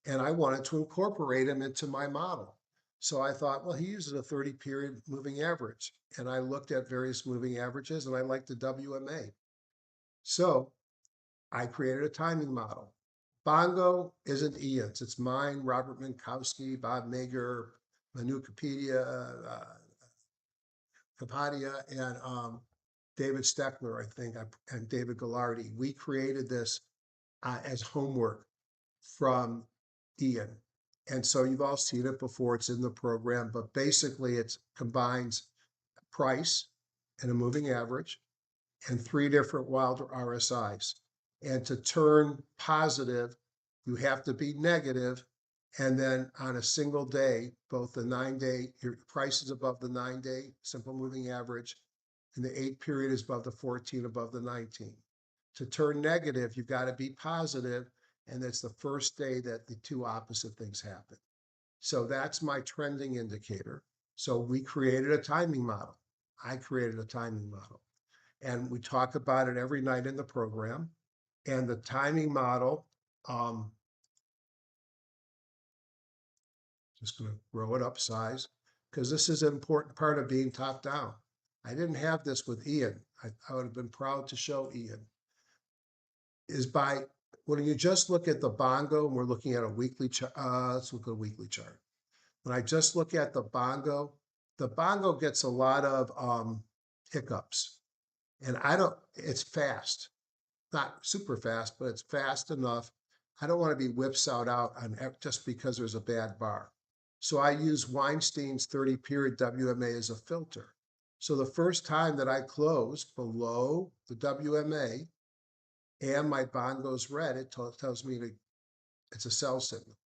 And I wanted to incorporate him into my model. So I thought, well, he uses a 30 period moving average. And I looked at various moving averages and I liked the WMA. So I created a timing model. Bongo isn't Ian's, it's mine, Robert Minkowski, Bob Mager, Manukapedia, Kapadia, and David Steckler, I think, and David Gallardi. We created this as homework from Ian. And so you've all seen it before, it's in the program, but basically it combines price and a moving average and three different Wilder RSIs. And to turn positive, you have to be negative. And then on a single day, both the 9-day, your price is above the 9-day simple moving average, and the 8 period is above the 14, above the 19. To turn negative, you've got to be positive, and it's the first day that the two opposite things happen. So that's my trending indicator. So we created a timing model. I created a timing model. And we talk about it every night in the program. And the timing model, just going to grow it up size because this is an important part of being top down. I didn't have this with Ian. I would have been proud to show Ian. Is by when you just look at the bongo and we're looking at a weekly chart. Let's look at a weekly chart. When I just look at the bongo gets a lot of hiccups. And it's fast, not super fast, but it's fast enough. I don't want to be whipsawed out on just because there's a bad bar. So I use Weinstein's 30 period WMA as a filter. So the first time that I close below the WMA and my bond goes red, it tells me it's a sell signal.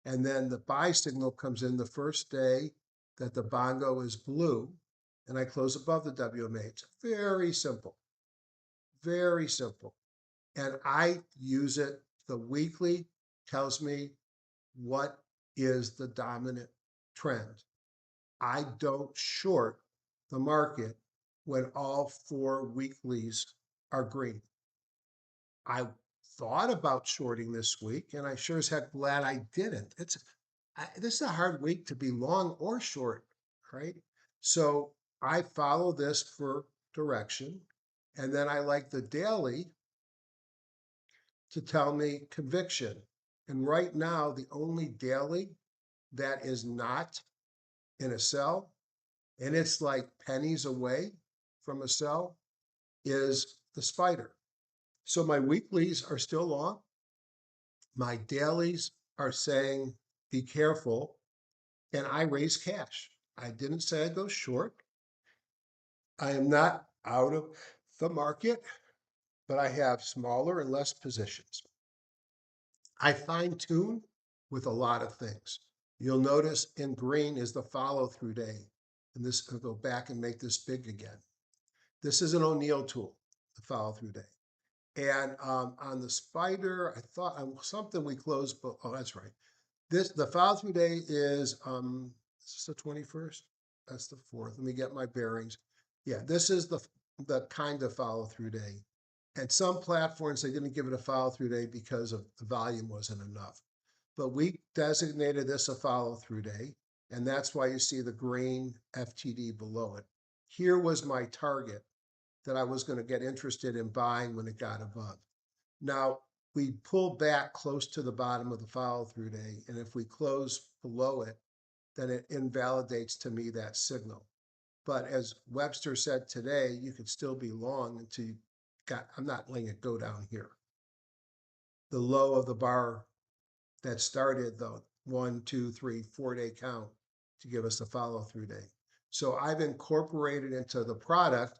And then the buy signal comes in the first day that the bongo is blue and I close above the WMA. It's very simple, very simple. And I use it. The weekly tells me what is the dominant trend. I don't short the market when all four weeklies are green. I thought about shorting this week, and I sure as heck glad I didn't. This is a hard week to be long or short, right? So I follow this for direction, and then I like the daily to tell me conviction. And right now, the only daily that is not in a sell, and it's like pennies away from a sell, is the spider. So my weeklies are still long. My dailies are saying, be careful. And I raise cash. I didn't say I go short. I am not out of the market, but I have smaller and less positions. I fine tune with a lot of things. You'll notice in green is the follow through day. And this will go back and make this big again. This is an O'Neill tool, the follow through day. And on the spider, I thought something we closed, but oh, that's right. The follow through day is this is the 21st. That's the 4th. Let me get my bearings. Yeah, this is the kind of follow through day. At some platforms, they didn't give it a follow-through day because of the volume wasn't enough. But we designated this a follow-through day, and that's why you see the green FTD below it. Here was my target that I was going to get interested in buying when it got above. Now, we pull back close to the bottom of the follow-through day, and if we close below it, then it invalidates to me that signal. But as Webster said today, you could still be long until you got, I'm not letting it go down here. The low of the bar that started the 1, 2, 3, 4 day count to give us the follow through day. So I've incorporated into the product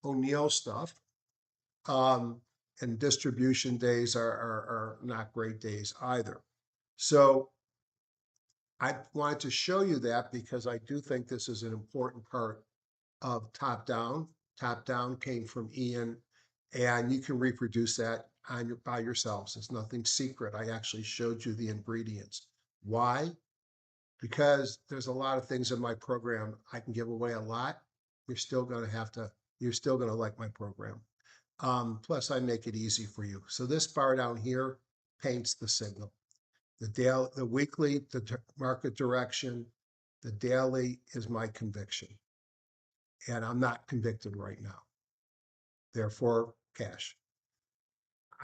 O'Neill stuff. And distribution days are not great days either. So I wanted to show you that because I do think this is an important part of top down. Top down came from Ian, and you can reproduce that by yourselves. It's nothing secret. I actually showed you the ingredients. Why? Because there's a lot of things in my program. I can give away a lot. You're still going to like my program. Plus, I make it easy for you. So this bar down here paints the signal. The weekly, the market direction, the daily is my conviction. And I'm not convicted right now. Therefore, cash.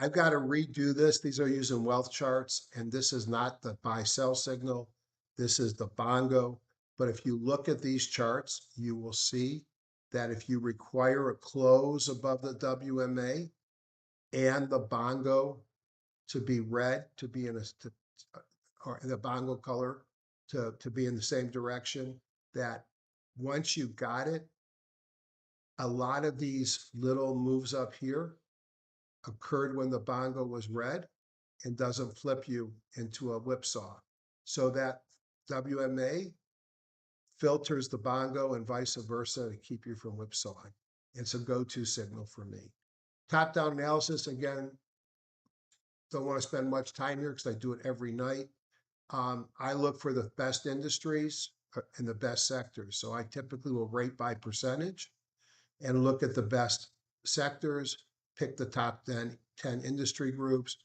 I've got to redo this. These are using wealth charts, and this is not the buy-sell signal. This is the bongo. But if you look at these charts, you will see that if you require a close above the WMA and the bongo to be red, to be in or the bongo color to be in the same direction, that once you got it, a lot of these little moves up here occurred when the bongo was red and doesn't flip you into a whipsaw. So that WMA filters the bongo and vice versa to keep you from whipsawing. It's a go-to signal for me. Top-down analysis, again, don't want to spend much time here because I do it every night. I look for the best industries and the best sectors. So I typically will rate by percentage and look at the best sectors, pick the top 10 industry groups.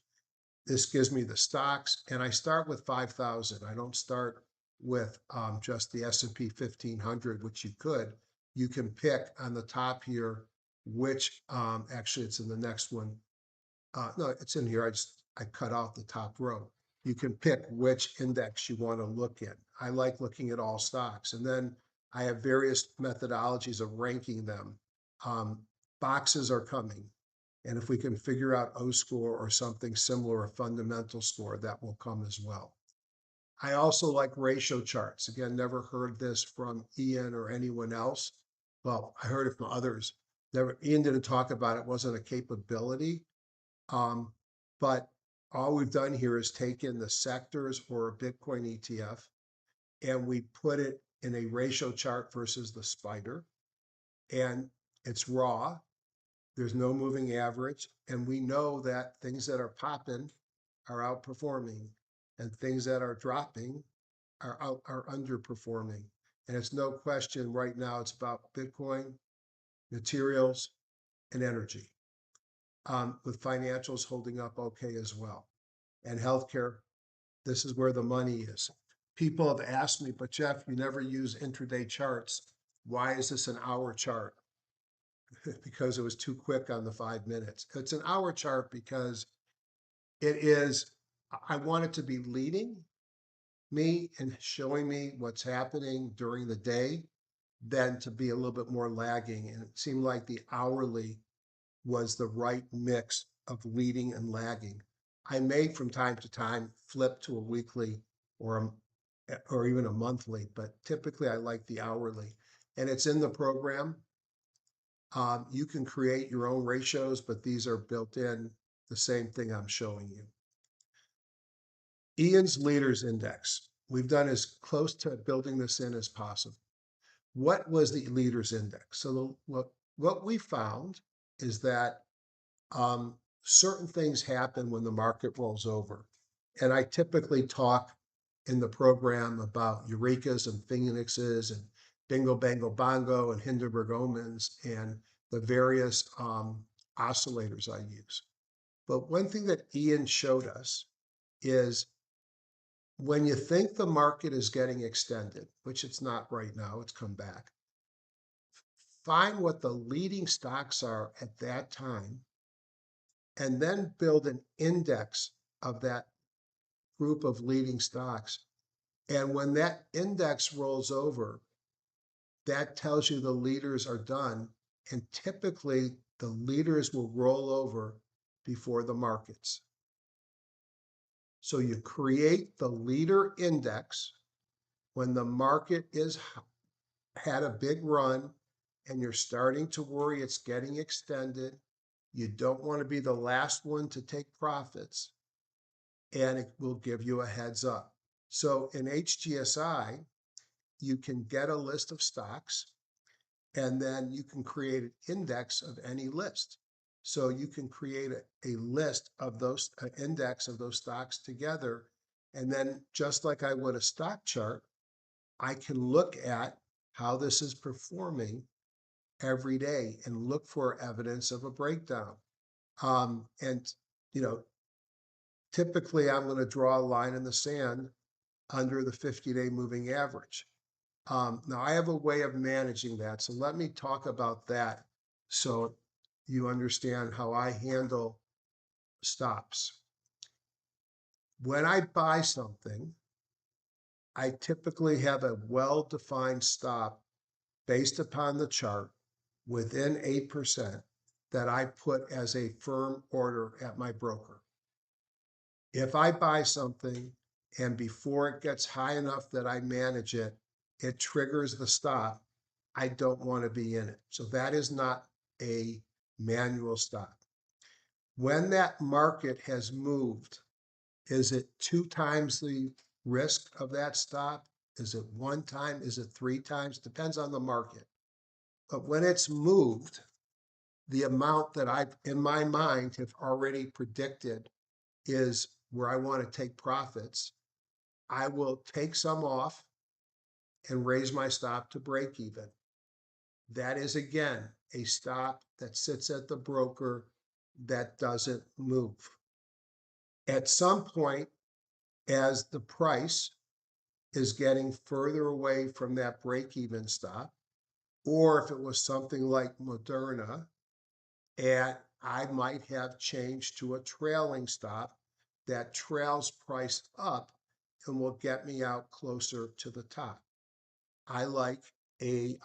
This gives me the stocks, and I start with 5,000. I don't start with just the S&P 1500, which you could. You can pick on the top here, which actually it's in the next one. No, it's in here. I cut out the top row. You can pick which index you want to look in. I like looking at all stocks. And then I have various methodologies of ranking them. Boxes are coming. And if we can figure out O-score or something similar, a fundamental score, that will come as well. I also like ratio charts. Again, never heard this from Ian or anyone else. Well, I heard it from others. Ian didn't talk about it. It wasn't a capability. But all we've done here is taken the sectors or a Bitcoin ETF, and we put it in a ratio chart versus the spider. And it's raw. There's no moving average. And we know that things that are popping are outperforming, and things that are dropping are underperforming. And it's no question right now it's about Bitcoin, materials, and energy. With financials holding up okay as well. And healthcare, this is where the money is. People have asked me, but Jeff, you never use intraday charts. Why is this an hour chart? Because it was too quick on the 5 minutes. It's an hour chart because I want it to be leading me and showing me what's happening during the day than to be a little bit more lagging. And it seemed like the hourly was the right mix of leading and lagging. I may from time to time flip to a weekly or even a monthly, but typically I like the hourly. And it's in the program. You can create your own ratios, but these are built in, the same thing I'm showing you. Ian's Leaders Index. We've done as close to building this in as possible. What was the Leaders Index? So what we found is that certain things happen when the market rolls over. And I typically talk in the program about Eurekas and Phoenixes and Bingo Bango Bongo and Hindenburg Omens and the various oscillators I use. But one thing that Ian showed us is when you think the market is getting extended, which it's not right now, it's come back, find what the leading stocks are at that time, and then build an index of that group of leading stocks. And when that index rolls over, that tells you the leaders are done. And typically, the leaders will roll over before the markets. So you create the leader index when the market is had a big run and you're starting to worry it's getting extended. You don't want to be the last one to take profits, and it will give you a heads up. So in HGSI, you can get a list of stocks, and then you can create an index of any list. So you can create a list of those, an index of those stocks together. And then just like I would a stock chart, I can look at how this is performing every day and look for evidence of a breakdown. And, you know, typically I'm going to draw a line in the sand under the 50-day moving average. Now I have a way of managing that. So let me talk about that so you understand how I handle stops. When I buy something, I typically have a well-defined stop based upon the chart within 8% that I put as a firm order at my broker. If I buy something and before it gets high enough that I manage it, it triggers the stop, I don't want to be in it. So that is not a manual stop. When that market has moved, is it 2 times the risk of that stop? Is it 1 time? Is it 3 times? Depends on the market. But when it's moved, the amount that I, in my mind, have already predicted is where I want to take profits, I will take some off and raise my stop to break even. That is, again, a stop that sits at the broker that doesn't move. At some point, as the price is getting further away from that break-even stop, or if it was something like Moderna, and I might have changed to a trailing stop that trails price up and will get me out closer to the top. I like a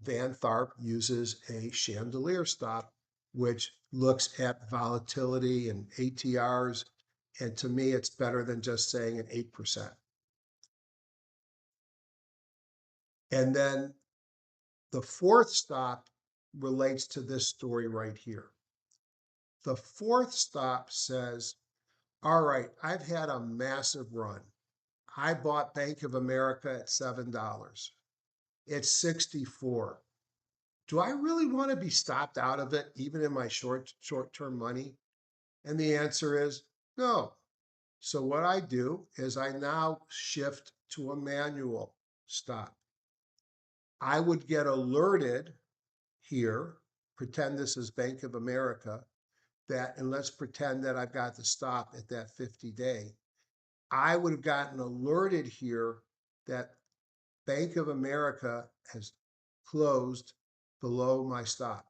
Van Tharp uses a chandelier stop, which looks at volatility and ATRs. And to me, it's better than just saying an 8%. And then the fourth stop relates to this story right here. The fourth stop says, all right, I've had a massive run. I bought Bank of America at $7. It's 64. Do I really want to be stopped out of it, even in my short-term money? And the answer is no. So what I do is I now shift to a manual stop. I would get alerted here, pretend this is Bank of America, that, and let's pretend that I've got the stop at that 50-day. I would have gotten alerted here that Bank of America has closed below my stop.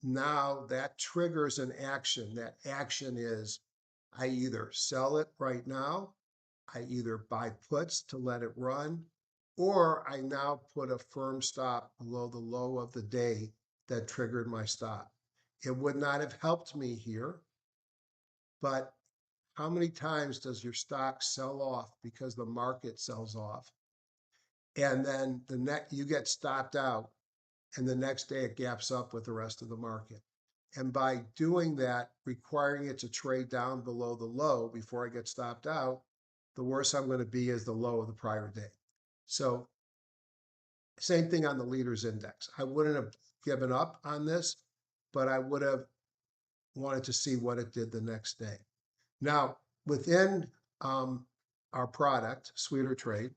Now that triggers an action. That action is I either sell it right now, I either buy puts to let it run, or I now put a firm stop below the low of the day that triggered my stop. It would not have helped me here, but how many times does your stock sell off because the market sells off? And then you get stopped out, and the next day it gaps up with the rest of the market. And by doing that, requiring it to trade down below the low before I get stopped out, the worse I'm going to be is the low of the prior day. So same thing on the leaders index. I wouldn't have given up on this, but I would have wanted to see what it did the next day. Now, within our product, Sweeter Trade,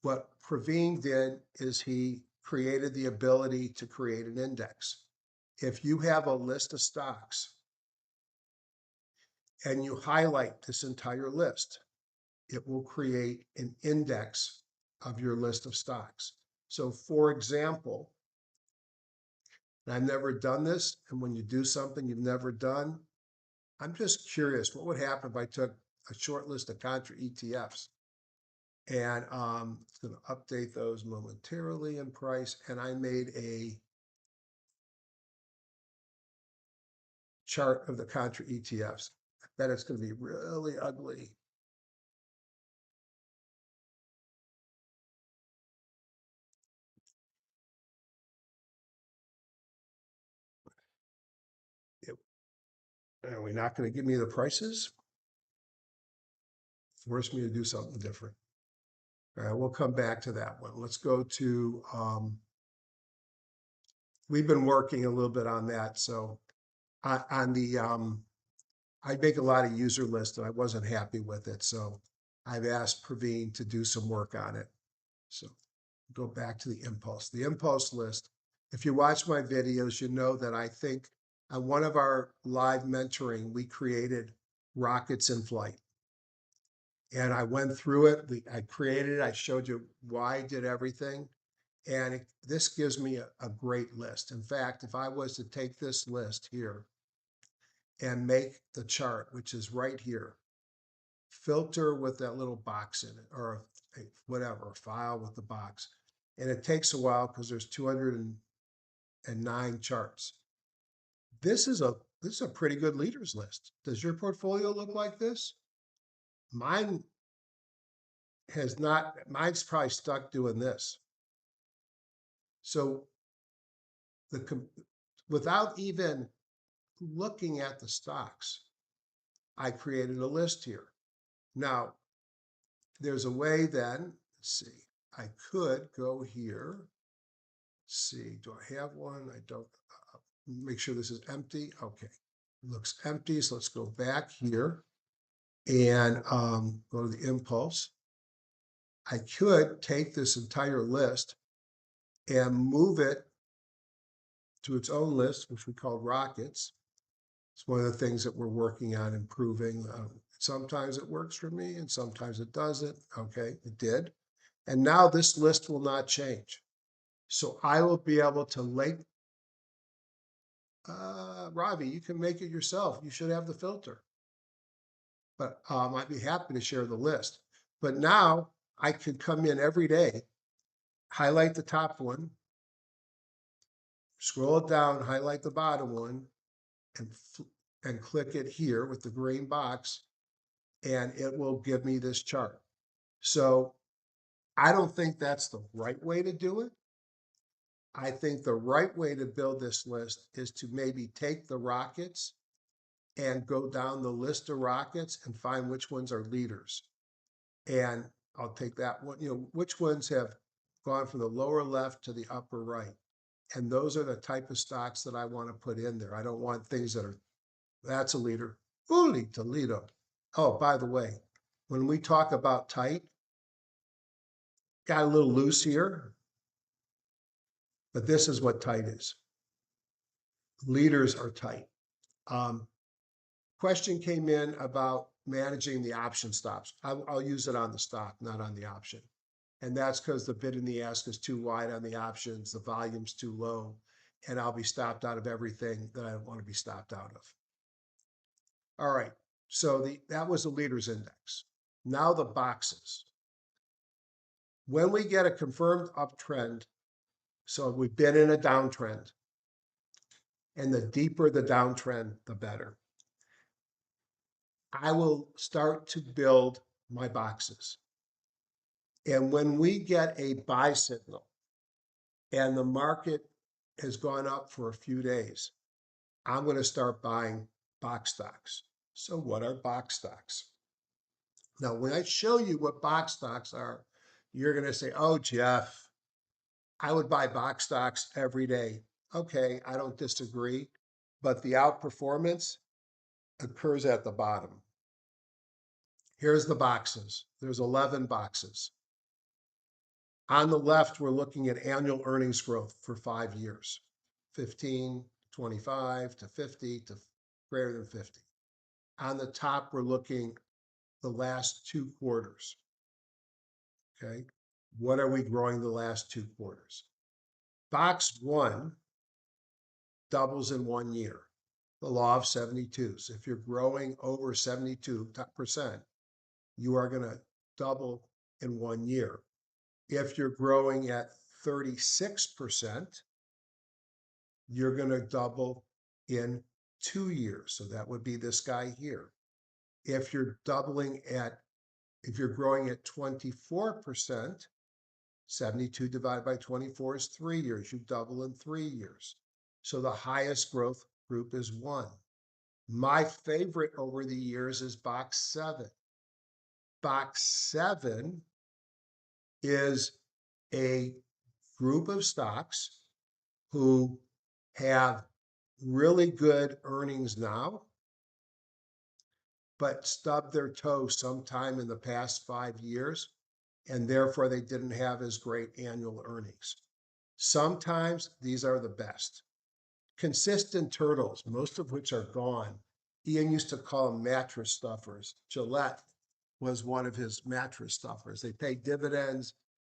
what Praveen did is he created the ability to create an index. If you have a list of stocks and you highlight this entire list, it will create an index of your list of stocks. So for example, and I've never done this, and when you do something you've never done, I'm just curious, what would happen if I took a short list of contra ETFs and it's going to update those momentarily in price, and I made a chart of the contra ETFs. I bet it's going to be really ugly. Are we not going to give me the prices? Force me to do something different. All right, we'll come back to that one. Let's go to, we've been working a little bit on that. So on the, I make a lot of user lists and I wasn't happy with it. So I've asked Praveen to do some work on it. So go back to the impulse list. If you watch my videos, you know that I think on one of our live mentoring, we created rockets in flight. And I went through it. I created it. I showed you why I did everything. And this gives me a great list. In fact, if I was to take this list here and make the chart, which is right here, filter with that little box in it, or whatever, a file with the box. And it takes a while because there's 209 charts. This is a pretty good leaders list. Does your portfolio look like this? Mine has not, mine's probably stuck doing this. So without even looking at the stocks, I created a list here. Now, there's a way then, let's see, I could go here. See, do I have one? I don't. Make sure this is empty. Okay, it looks empty. So let's go back here and go to the impulse. I could take this entire list and move it to its own list, which we call rockets. It's one of the things that we're working on improving. Sometimes it works for me and sometimes it doesn't. Okay, it did. And now this list will not change. So I will be able to link, Ravi, you can make it yourself. You should have the filter. But I'd be happy to share the list. But now I could come in every day, highlight the top one, scroll it down, highlight the bottom one, and click it here with the green box, and it will give me this chart. So I don't think that's the right way to do it. I think the right way to build this list is to maybe take the rockets and go down the list of rockets and find which ones are leaders. And I'll take that one, which ones have gone from the lower left to the upper right. And those are the type of stocks that I want to put in there. I don't want things that are, that's a leader. Fully Toledo. Oh, by the way, when we talk about tight, got a little loose here, but this is what tight is. Leaders are tight. Question came in about managing the option stops. I'll use it on the stock, not on the option. And that's because the bid and the ask is too wide on the options, the volume's too low, and I'll be stopped out of everything that I don't want to be stopped out of. All right, so that was the leaders index. Now the boxes. When we get a confirmed uptrend, so we've been in a downtrend, and the deeper the downtrend, the better. I will start to build my boxes. And when we get a buy signal and the market has gone up for a few days, I'm going to start buying box stocks. So what are box stocks? Now, when I show you what box stocks are, you're going to say, oh, Jeff, I would buy box stocks every day. Okay, I don't disagree, but the outperformance occurs at the bottom. Here's the boxes. There's 11 boxes. On the left, we're looking at annual earnings growth for 5 years, 15, 25 to 50 to greater than 50. On the top, we're looking the last 2 quarters. Okay. What are we growing the last 2 quarters? Box one doubles in 1 year. The law of 72. So if you're growing over 72%, you are going to double in 1 year. If you're growing at 36%, you're going to double in 2 years. So that would be this guy here. If you're growing at 24%, 72 divided by 24 is 3 years. You double in 3 years. So the highest growth group is 1. My favorite over the years is box 7. Box 7 is a group of stocks who have really good earnings now, but stubbed their toe sometime in the past 5 years, and therefore they didn't have as great annual earnings. Sometimes these are the best. Consistent turtles, most of which are gone. Ian used to call them mattress stuffers. Gillette was one of his mattress stuffers. They pay dividends,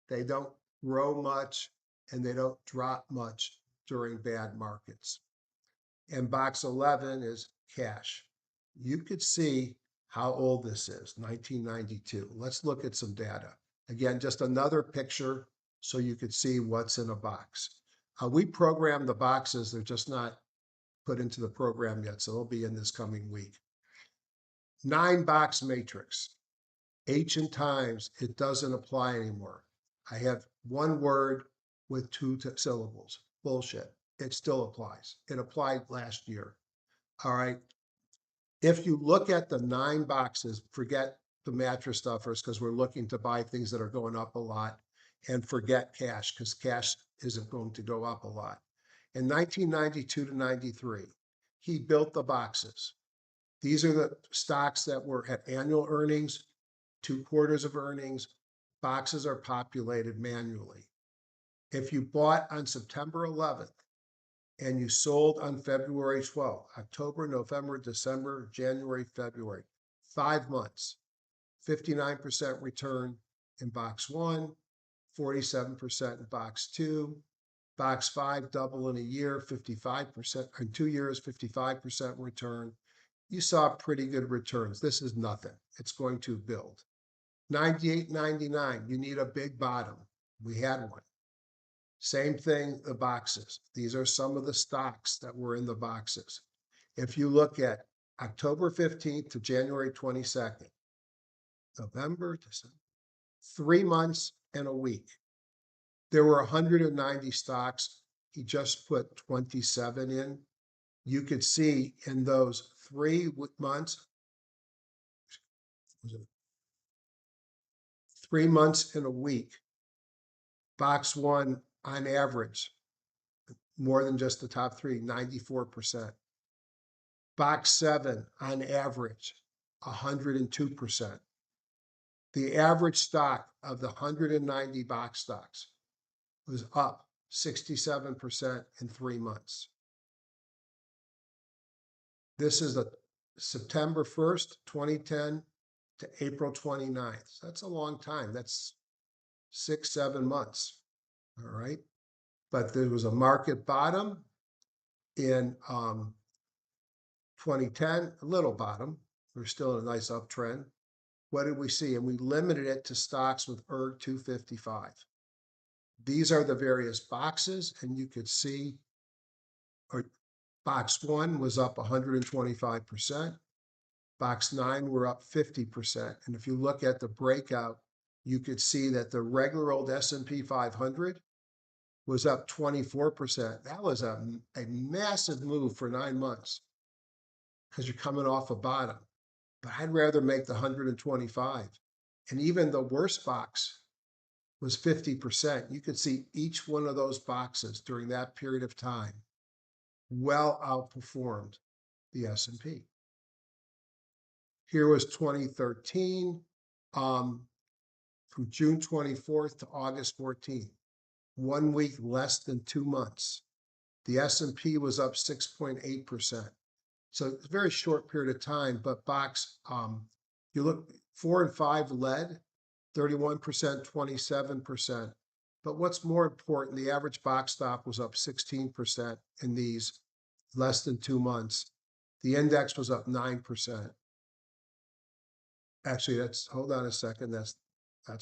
they don't grow much, and they don't drop much during bad markets. And box 11 is cash. You could see how old this is, 1992. Let's look at some data. Again, just another picture so you could see what's in a box. We program the boxes, they're just not put into the program yet, so they'll be in this coming week. 9-box matrix. Ancient times, it doesn't apply anymore. I have one word with 2 syllables. Bullshit. It still applies. It applied last year. All right. If you look at the 9 boxes, forget the mattress stuffers because we're looking to buy things that are going up a lot, and forget cash because cash isn't going to go up a lot. In 1992 to 93, he built the boxes. These are the stocks that had annual earnings, 2 quarters of earnings. Boxes are populated manually. If you bought on September 11th and you sold on February 12th, October, November, December, January, February, 5 months, 59% return in box 1, 47% in box 2, box 5 double in a year, 55%, in 2 years, 55% return. You saw pretty good returns. This is nothing. It's going to build. 98, 99, you need a big bottom. We had one. Same thing, the boxes. These are some of the stocks that were in the boxes. If you look at October 15th to January 22nd, November, December, 3 months and a week. There were 190 stocks. He just put 27 in. You could see in those 3 months, 3 months and a week, box 1 on average, more than just the top 3, 94%. Box 7 on average, 102%. The average stock of the 190 box stocks was up 67% in 3 months. This is a September 1st, 2010 to April 29th. That's a long time. That's 6, 7 months. All right. But there was a market bottom in 2010, a little bottom. We're still in a nice uptrend. What did we see? And we limited it to stocks with ERG 255. These are the various boxes, and you could see box 1 was up 125%. Box 9 were up 50%. And if you look at the breakout, you could see that the regular old S&P 500 was up 24%. That was a massive move for 9 months because you're coming off a bottom. But I'd rather make the 125. And even the worst box was 50%. You could see each one of those boxes during that period of time well outperformed the S&P. Here was 2013, from June 24th to August 14th. 1 week, less than 2 months. The S&P was up 6.8%. So it's a very short period of time, but box, you look 4 and 5 led, 31%, 27%. But what's more important, the average box stop was up 16% in these less than 2 months. The index was up 9%. Actually, hold on a second, that's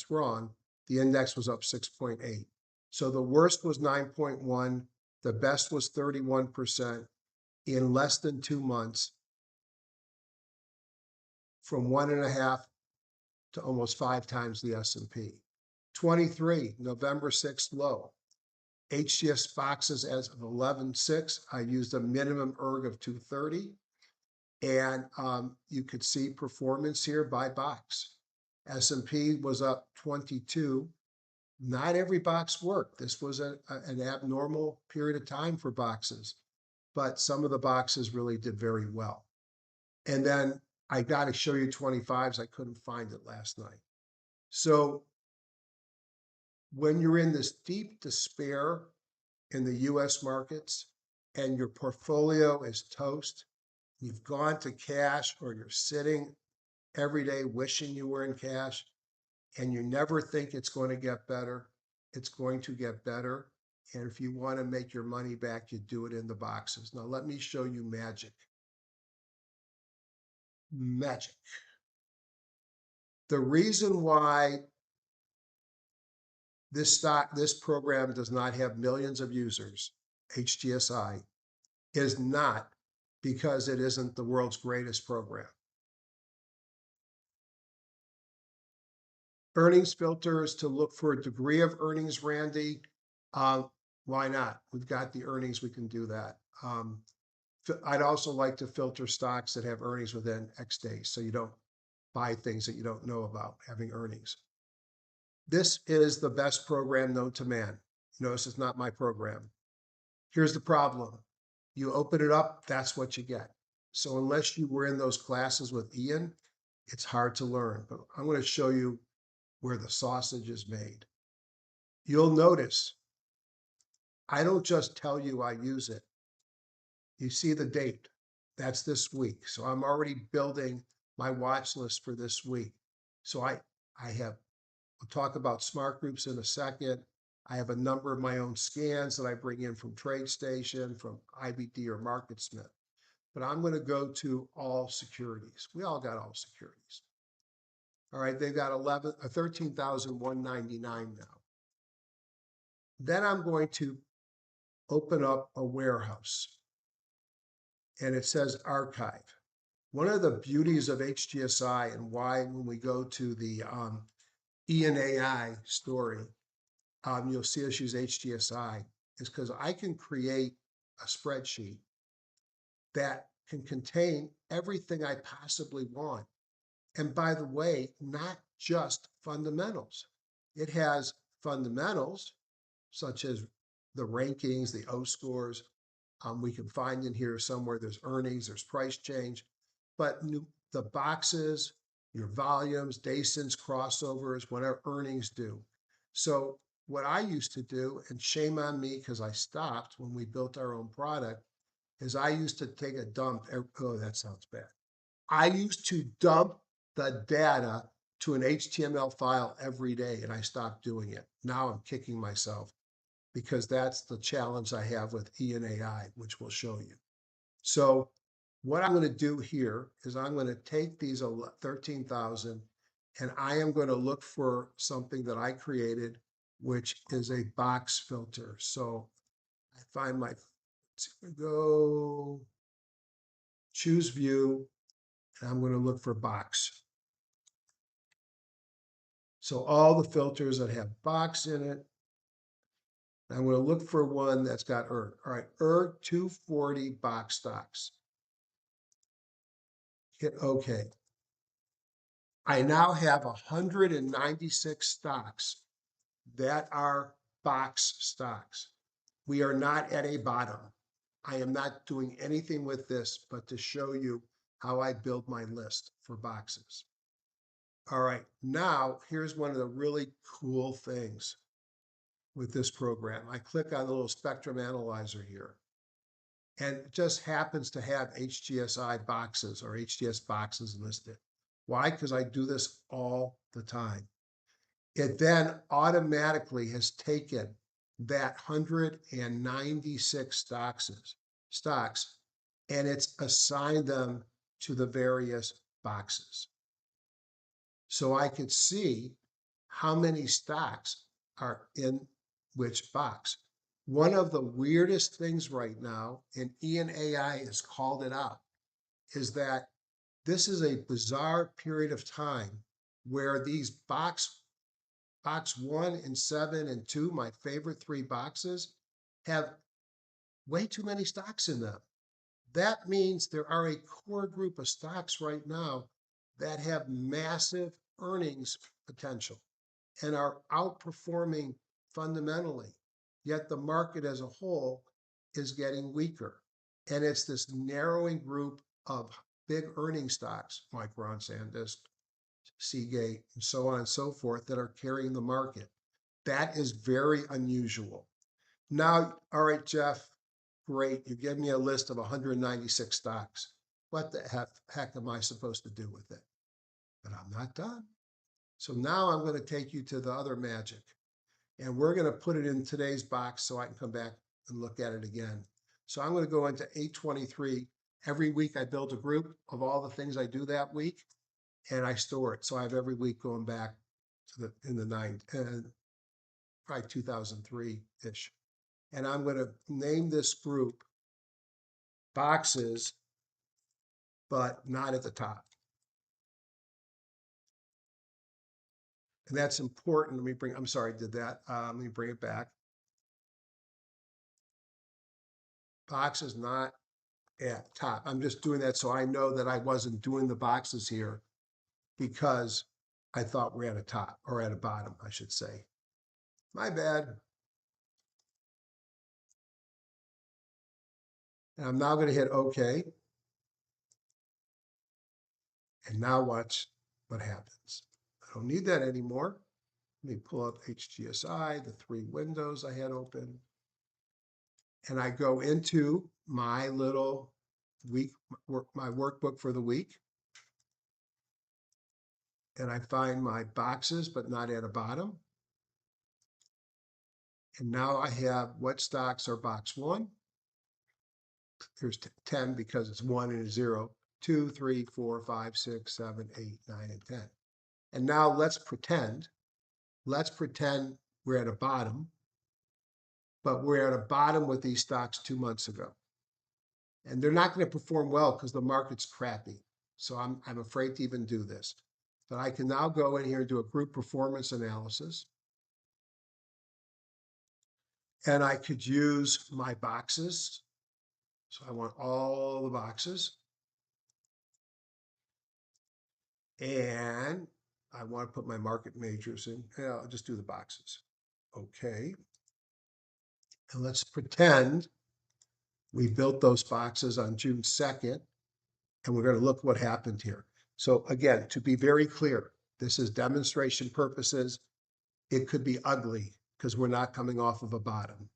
wrong. The index was up 6.8. So the worst was 9.1, the best was 31% in less than 2 months, from 1.5 to almost 5 times the S&P. 23, November 6th low. HGS boxes as of 11.6. I used a minimum ERG of 230. And you could see performance here by box. S&P was up 22. Not every box worked. This was an abnormal period of time for boxes, but some of the boxes really did very well. And then I got to show you 25s. I couldn't find it last night. So when you're in this deep despair in the US markets and your portfolio is toast, you've gone to cash or you're sitting every day wishing you were in cash, and you never think it's going to get better, it's going to get better. And if you want to make your money back, you do it in the boxes. Now, let me show you magic. Magic. The reason why this program does not have millions of users, HGSI, is not because it isn't the world's greatest program. Earnings filters to look for a degree of earnings, Randy. Why not? We've got the earnings, we can do that. I'd also like to filter stocks that have earnings within X days, so you don't buy things that you don't know about having earnings. This is the best program known to man. Notice it's not my program. Here's the problem. You open it up, that's what you get. So unless you were in those classes with Ian, it's hard to learn. But I'm going to show you where the sausage is made. You'll notice I don't just tell you I use it. You see the date. That's this week. So I'm already building my watch list for this week. So I have, we'll talk about smart groups in a second. I have a number of my own scans that I bring in from TradeStation, from IBD or MarketSmith. But I'm going to go to all securities. We all got all securities. All right, they've got 13,199 now. Then I'm going to open up a warehouse, and it says archive. One of the beauties of HGSI and why when we go to the E&AI story, you'll see us use HGSI, is because I can create a spreadsheet that can contain everything I possibly want. And by the way, not just fundamentals. It has fundamentals such as the rankings, the O scores. We can find in here somewhere there's earnings, there's price change, but the boxes, your volumes, DASINs, crossovers, whatever earnings do. So what I used to do, and shame on me because I stopped when we built our own product, is I used to take a dump. Oh, that sounds bad. I used to dump the data to an HTML file every day, and I stopped doing it. Now I'm kicking myself because that's the challenge I have with E&AI, which we'll show you. So what I'm going to do here is I'm going to take these 13,000 and I am going to look for something that I created, which is a box filter. So I find my, go choose view, and I'm going to look for box. So all the filters that have box in it, I'm going to look for one that's got ERG. All right, ERG 240 box stocks. Hit OK. I now have 196 stocks that are box stocks. We are not at a bottom. I am not doing anything with this but to show you how I build my list for boxes. All right, now here's one of the really cool things with this program. I click on the little spectrum analyzer here. and it just happens to have HGSI boxes or HGS boxes listed. Why? Because I do this all the time. It then automatically has taken that 196 stocks, and it's assigned them to the various boxes. So I could see how many stocks are in which box. One of the weirdest things right now, and ENAI has called it out, is that this is a bizarre period of time where these box 1 and 7 and 2, my favorite three boxes, have way too many stocks in them. That means there are a core group of stocks right now that have massive earnings potential and are outperforming fundamentally. Yet the market as a whole is getting weaker. And it's this narrowing group of big earning stocks, Micron, SanDisk, Seagate, and so on and so forth, that are carrying the market. That is very unusual. Now, all right, Jeff, great. You give me a list of 196 stocks. What the heck am I supposed to do with it? But I'm not done. So now I'm going to take you to the other magic. And we're going to put it in today's box so I can come back and look at it again. So I'm going to go into 823. Every week I build a group of all the things I do that week, and I store it. So I have every week going back to in the probably 2003-ish. And I'm going to name this group boxes, but not at the top. And that's important. I'm sorry, I did that. Let me bring it back. Boxes not at top. I'm just doing that so I know that I wasn't doing the boxes here because I thought we're at a top, or at a bottom, I should say. My bad. And I'm now going to hit OK. And now watch what happens. I don't need that anymore. Let me pull up HGSI, the three windows I had open. And I go into my little my workbook for the week. And I find my boxes, but not at a bottom. And now I have what stocks are box 1. There's 10 because it's 1 and a 0. 2, 3, 4, 5, 6, 7, 8, 9, and 10. And now let's pretend we're at a bottom, but we're at a bottom with these stocks 2 months ago. And they're not going to perform well because the market's crappy. So I'm afraid to even do this. But I can now go in here and do a group performance analysis. And I could use my boxes. So I want all the boxes. And I want to put my market majors in. Yeah, I'll just do the boxes. Okay. And let's pretend we built those boxes on June 2nd, and we're going to look what happened here. So again, to be very clear, this is demonstration purposes. It could be ugly because we're not coming off of a bottom.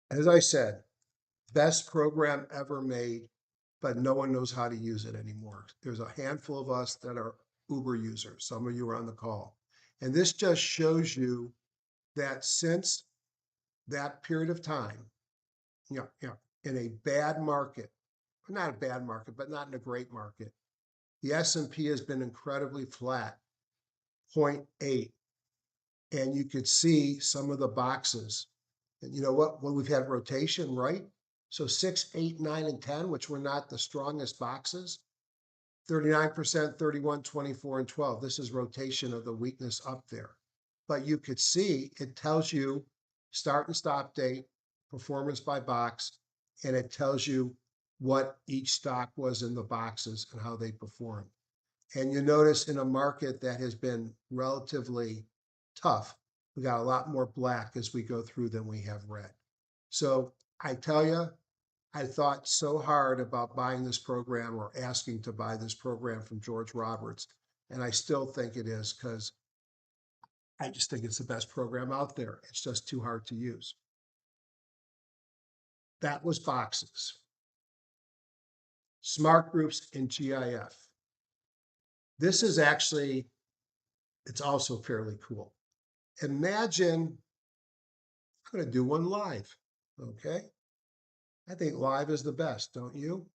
As I said, best program ever made, but no one knows how to use it anymore. There's a handful of us that are Uber users. Some of you are on the call. And this just shows you that since that period of time, in a bad market, not a bad market, but not in a great market, the S&P has been incredibly flat, 0.8. And you could see some of the boxes. And you know what? Well, we've had rotation, right? So 6, 8, 9, and 10, which were not the strongest boxes, 39%, 31, 24, and 12. This is rotation of the weakness up there. But you could see it tells you start and stop date, performance by box, and it tells you what each stock was in the boxes and how they performed. And you notice in a market that has been relatively tough, we got a lot more black as we go through than we have red. So I tell you, I thought so hard about buying this program or asking to buy this program from George Roberts. And I still think it is because I just think it's the best program out there. It's just too hard to use. That was boxes. Smart groups in GIF. This is actually, it's also fairly cool. Imagine, I'm going to do one live. Okay. I think live is the best, don't you?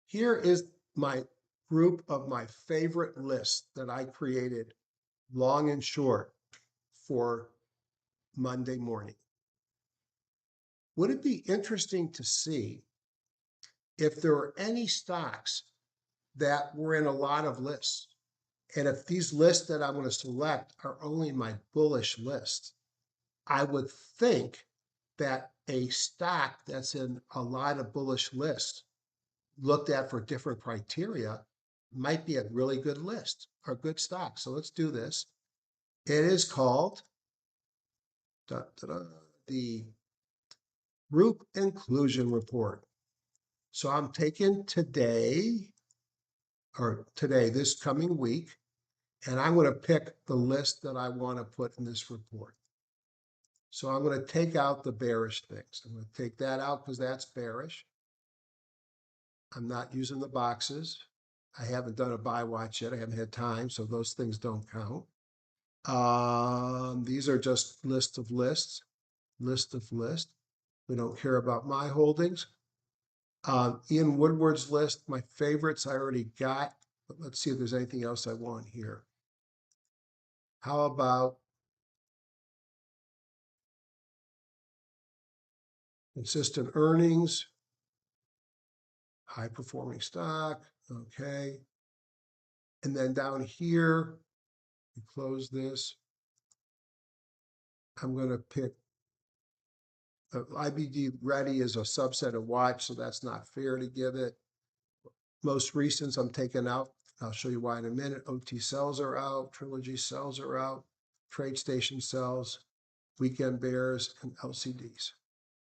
Here is my group of my favorite lists that I created, long and short, for Monday morning. Would it be interesting to see if there were any stocks that were in a lot of lists? And if these lists that I'm going to select are only my bullish list, I would think that a stock that's in a lot of bullish lists looked at for different criteria might be a really good list or good stock. So let's do this. It is called the Group Inclusion Report. So I'm taking today, this coming week, and I'm going to pick the list that I want to put in this report. So I'm going to take out the bearish things. I'm going to take that out because that's bearish. I'm not using the boxes. I haven't done a buy watch yet. I haven't had time, so those things don't count. These are just list of lists. We don't care about my holdings. Ian Woodward's list, my favorites I already got, but let's see if there's anything else I want here. How about consistent earnings, high performing stock, okay. And then down here, we close this. I'm going to pick IBD ready is a subset of watch, so that's not fair to give it. Most recents I'm taking out. I'll show you why in a minute. OT cells are out, Trilogy cells are out, trade station cells, weekend bears, and LCDs.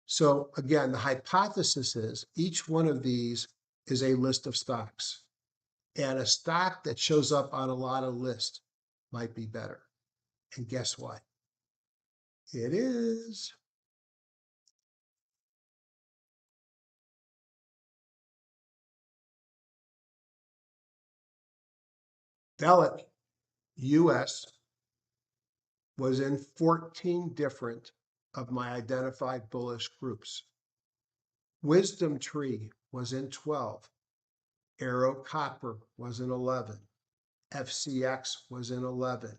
So again, the hypothesis is each one of these is a list of stocks. And a stock that shows up on a lot of lists might be better. And guess what? It is. Delic US was in 14 different of my identified bullish groups. Wisdom Tree was in 12. Arrow Copper was in 11. FCX was in 11.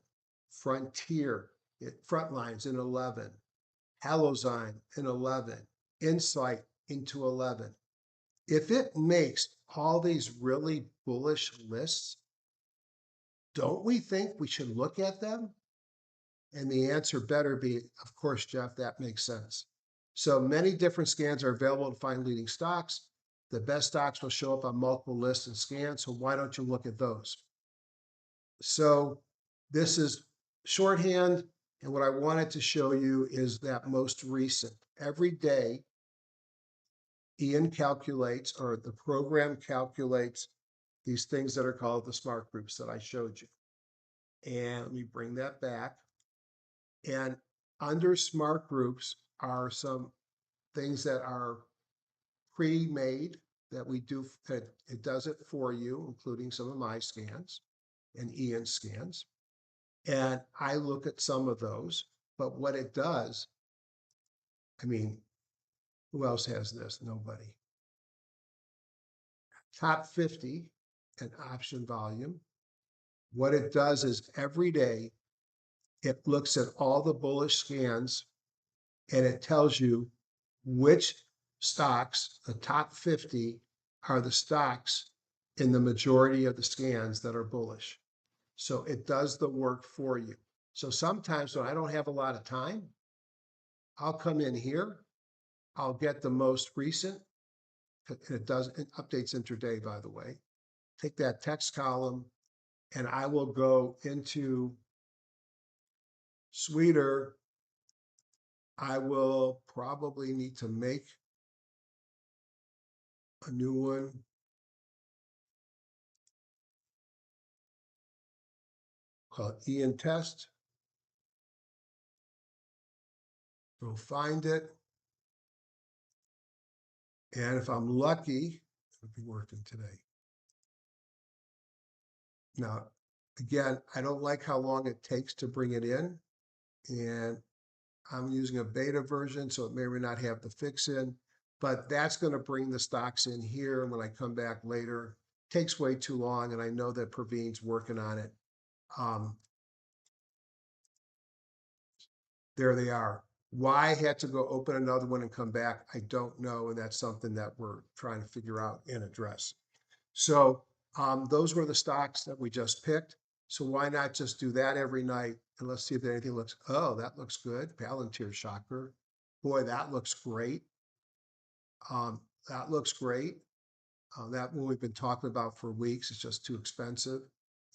Frontlines in 11. Halozyme in 11. Insight into 11. If it makes all these really bullish lists, don't we think we should look at them? And the answer better be, of course, Jeff, that makes sense. So many different scans are available to find leading stocks. The best stocks will show up on multiple lists and scans. So why don't you look at those? So this is shorthand. And what I wanted to show you is that most recent. Every day, Ian calculates, or the program calculates, these things that are called the smart groups that I showed you. And let me bring that back. And under smart groups are some things that are pre-made that we do, that it does it for you, including some of my scans and Ian's scans. And I look at some of those, but what it does, I mean, who else has this? Nobody. Top 50 and option volume. What it does is every day it looks at all the bullish scans and it tells you which stocks, the top 50, are the stocks in the majority of the scans that are bullish. So it does the work for you. So sometimes when I don't have a lot of time, I'll come in here, I'll get the most recent, it updates intraday, by the way, take that text column, and I will go into Sweeter. I will probably need to make a new one. call it Ian test. Go find it. And if I'm lucky, it'll be working today. Now, again, I don't like how long it takes to bring it in. And I'm using a beta version, so it may or may not have the fix in, but that's going to bring the stocks in here. When I come back later, it takes way too long, and I know that Praveen's working on it. There they are. Why I had to go open another one and come back, I don't know, and that's something that we're trying to figure out and address. So those were the stocks that we just picked. So why not just do that every night? And let's see if anything looks, oh, that looks good. Palantir shocker. Boy, that looks great. That looks great. That one we've been talking about for weeks. It's just too expensive.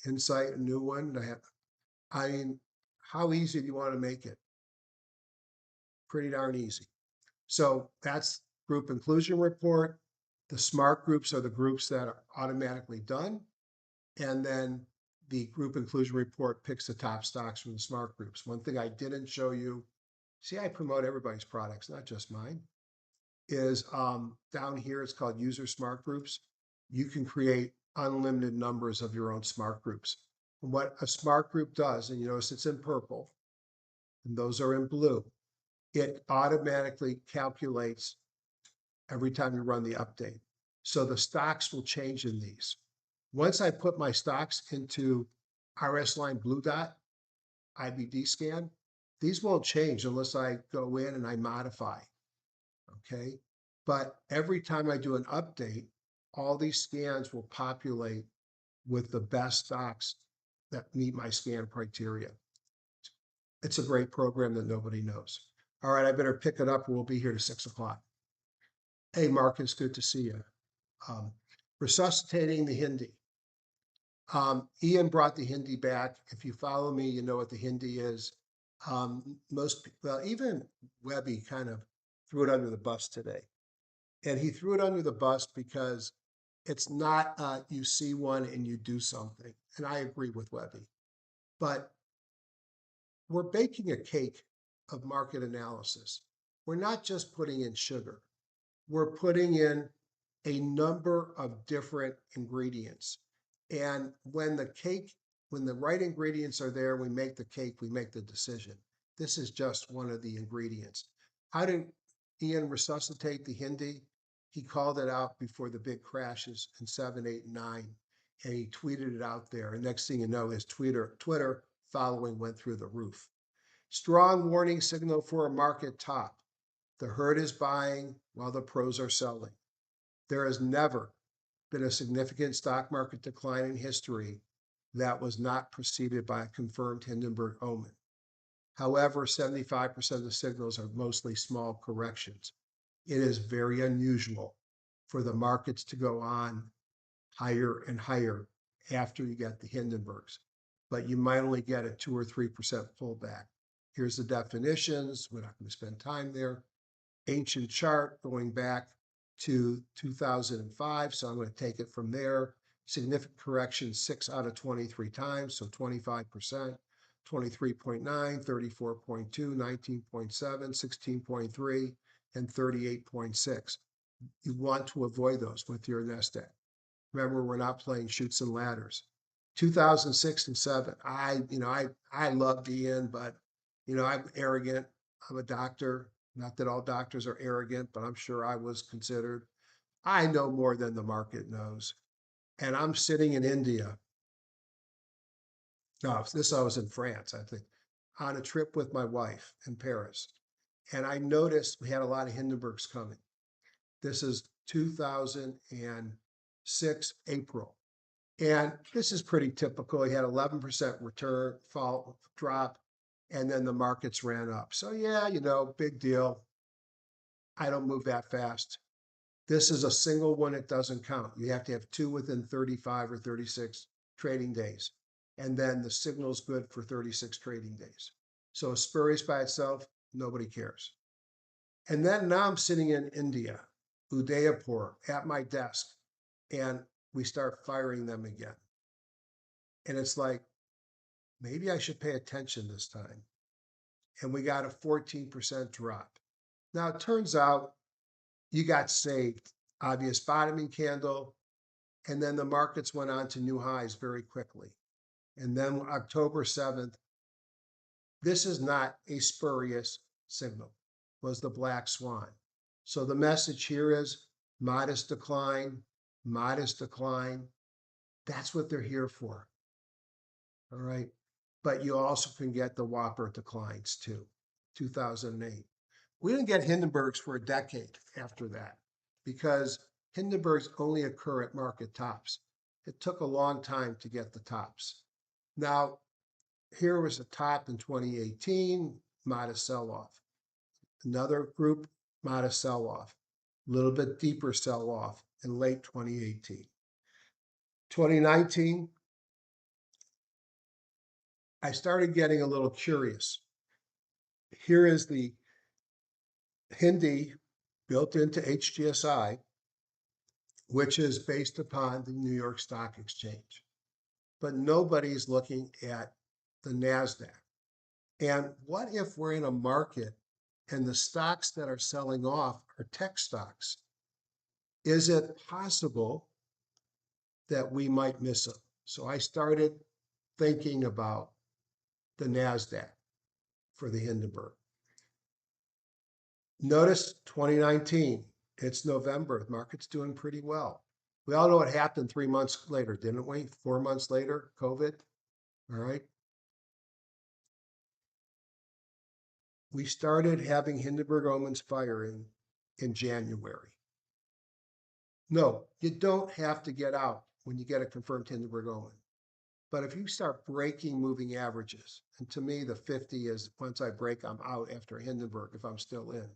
Insight, a new one. I mean, how easy do you want to make it? Pretty darn easy. So that's group inclusion report. The smart groups are the groups that are automatically done. And then the group inclusion report picks the top stocks from the smart groups. One thing I didn't show you, see, I promote everybody's products, not just mine, is down here, it's called user smart groups. You can create unlimited numbers of your own smart groups. And what a smart group does, and you notice it's in purple, and those are in blue, it automatically calculates every time you run the update. So the stocks will change in these. Once I put my stocks into RS Line Blue Dot IBD scan, these won't change unless I go in and I modify, okay? But every time I do an update, all these scans will populate with the best stocks that meet my scan criteria. It's a great program that nobody knows. All right, I better pick it up. We'll be here to 6 o'clock. Hey, Marcus, good to see you. Resuscitating the Hindi. Ian brought the Hindi back. If you follow me, you know what the Hindi is. Well, even Webby kind of threw it under the bus today. And he threw it under the bus because it's not you see one and you do something. And I agree with Webby. But we're baking a cake of market analysis. We're not just putting in sugar. We're putting in a number of different ingredients. And when the right ingredients are there, we make the cake, we make the decision. This is just one of the ingredients. How did Ian resuscitate the Hindi? He called it out before the big crashes in 7, 8, and 9, and he tweeted it out there. And next thing you know, his Twitter following went through the roof. Strong warning signal for a market top. The herd is buying while the pros are selling. There has never been a significant stock market decline in history that was not preceded by a confirmed Hindenburg omen. However, 75% of the signals are mostly small corrections. It is very unusual for the markets to go on higher and higher after you get the Hindenburgs, but you might only get a 2 or 3% pullback. Here's the definitions. We're not going to spend time there. Ancient chart going back to 2005. So I'm going to take it from there. Significant correction 6 out of 23 times. So 25%, 23.9, 34.2, 19.7, 16.3, and 38.6. You want to avoid those with your nest egg. Remember, we're not playing chutes and ladders. 2006 and 7. I loved Ian, but I'm arrogant. I'm a doctor. Not that all doctors are arrogant, but I'm sure I was considered. I know more than the market knows. And I'm sitting in India. No, I was in France, I think, on a trip with my wife in Paris. And I noticed we had a lot of Hindenburgs coming. This is 2006, April. And this is pretty typical. He had 11% return, fall, drop, and then the markets ran up. So yeah, big deal. I don't move that fast. This is a single one, it doesn't count. You have to have 2 within 35 or 36 trading days. And then the signal's good for 36 trading days. So spurious by itself, nobody cares. And then now I'm sitting in India, Udaipur, at my desk, and we start firing them again. And it's like, maybe I should pay attention this time. And we got a 14% drop. Now it turns out you got saved. Obvious bottoming candle, and then the markets went on to new highs very quickly. And then October 7th, this is not a spurious signal, was the black swan. So the message here is modest decline, modest decline. That's what they're here for. All right. But you also can get the whopper declines too, 2008. We didn't get Hindenburgs for a decade after that because Hindenburgs only occur at market tops. It took a long time to get the tops. Now, here was a top in 2018, modest sell off. Another group, modest sell off. A little bit deeper sell off in late 2018. 2019, I started getting a little curious. Here is the Hindi built into HGSI, which is based upon the New York Stock Exchange. But nobody's looking at the NASDAQ. And what if we're in a market and the stocks that are selling off are tech stocks? Is it possible that we might miss them? So I started thinking about the NASDAQ for the Hindenburg. Notice 2019, it's November, the market's doing pretty well. We all know what happened 3 months later, didn't we? 4 months later, COVID, all right? We started having Hindenburg omens firing in January. No, you don't have to get out when you get a confirmed Hindenburg omen. But if you start breaking moving averages, and to me, the 50 is once I break, I'm out after Hindenburg if I'm still in.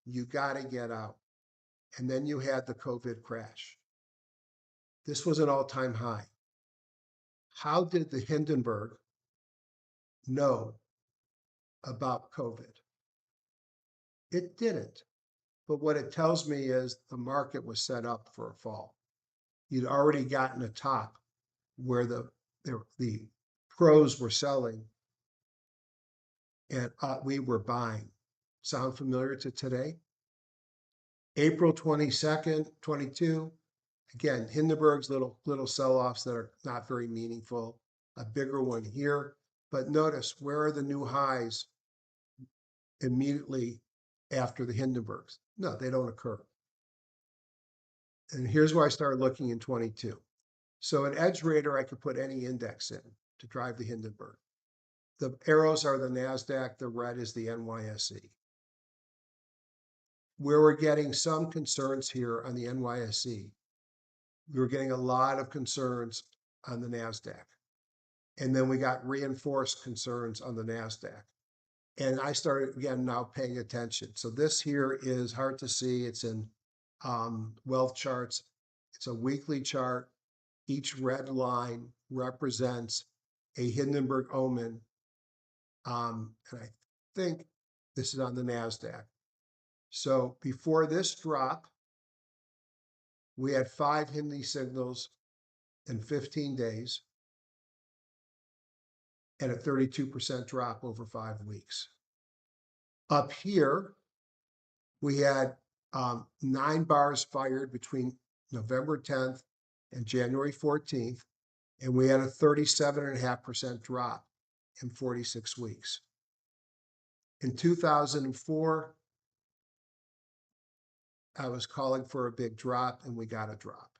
You got to get out. And then you had the COVID crash. This was an all-time high. How did the Hindenburg know about COVID? It didn't. But what it tells me is the market was set up for a fall. You'd already gotten a top where the pros were selling and we were buying. Sound familiar to today? April 22nd, 22. Again, Hindenburg's little sell-offs that are not very meaningful. A bigger one here. But notice, where are the new highs immediately after the Hindenburgs? No, they don't occur. And here's where I started looking in 22. So an edge rater, I could put any index in to drive the Hindenburg. The arrows are the NASDAQ, the red is the NYSE. Where we're getting some concerns here on the NYSE, we were getting a lot of concerns on the NASDAQ. And then we got reinforced concerns on the NASDAQ. And I started, again, now paying attention. So this here is hard to see. It's in wealth charts. It's a weekly chart. Each red line represents a Hindenburg omen. And I think this is on the NASDAQ. So before this drop, we had 5 Hindi signals in 15 days and a 32% drop over 5 weeks. Up here, we had 9 bars fired between November 10th and January 14th, and we had a 37.5% drop in 46 weeks. In 2004, I was calling for a big drop, and we got a drop.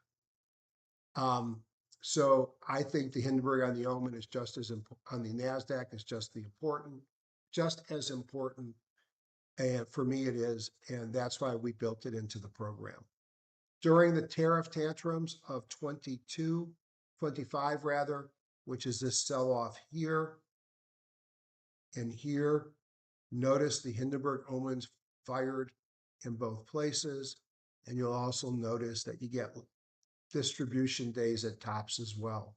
So I think the Hindenburg on the omen is just as on the NASDAQ is just as important. And for me, it is. And that's why we built it into the program. During the tariff tantrums of 25 rather, which is this sell-off here and here, notice the Hindenburg omens fired in both places. And you'll also notice that you get distribution days at tops as well.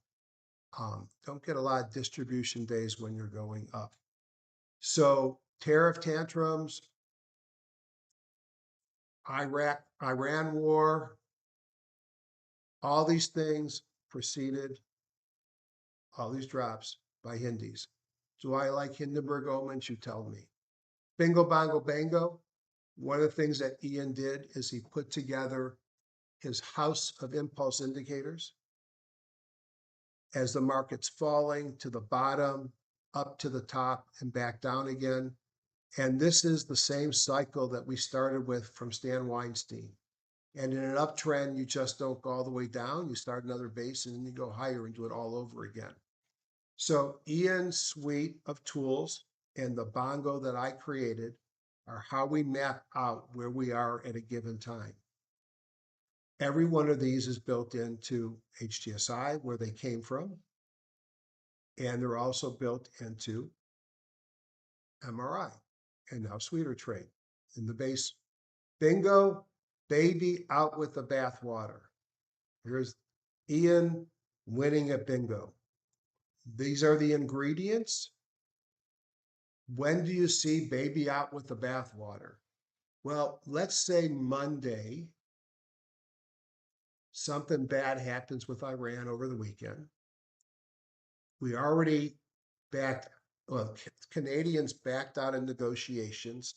Don't get a lot of distribution days when you're going up. So tariff tantrums, Iran war, all these things preceded all these drops by Hindis. Do I like Hindenburg omens? You tell me. Bingo, bongo, bango. One of the things that Ian did is he put together his house of impulse indicators as the market's falling to the bottom, up to the top, and back down again. And this is the same cycle that we started with from Stan Weinstein. And in an uptrend, you just don't go all the way down. You start another base and then you go higher and do it all over again. So Ian's suite of tools and the bongo that I created are how we map out where we are at a given time. Every one of these is built into HTSI, where they came from, and they're also built into MRI and now Sweeter Trade in the base. Bingo, baby out with the bathwater. Here's Ian winning at bingo. These are the ingredients. When do you see baby out with the bathwater? Well, let's say Monday, something bad happens with Iran over the weekend. We already backed, well, Canadians backed out of negotiations.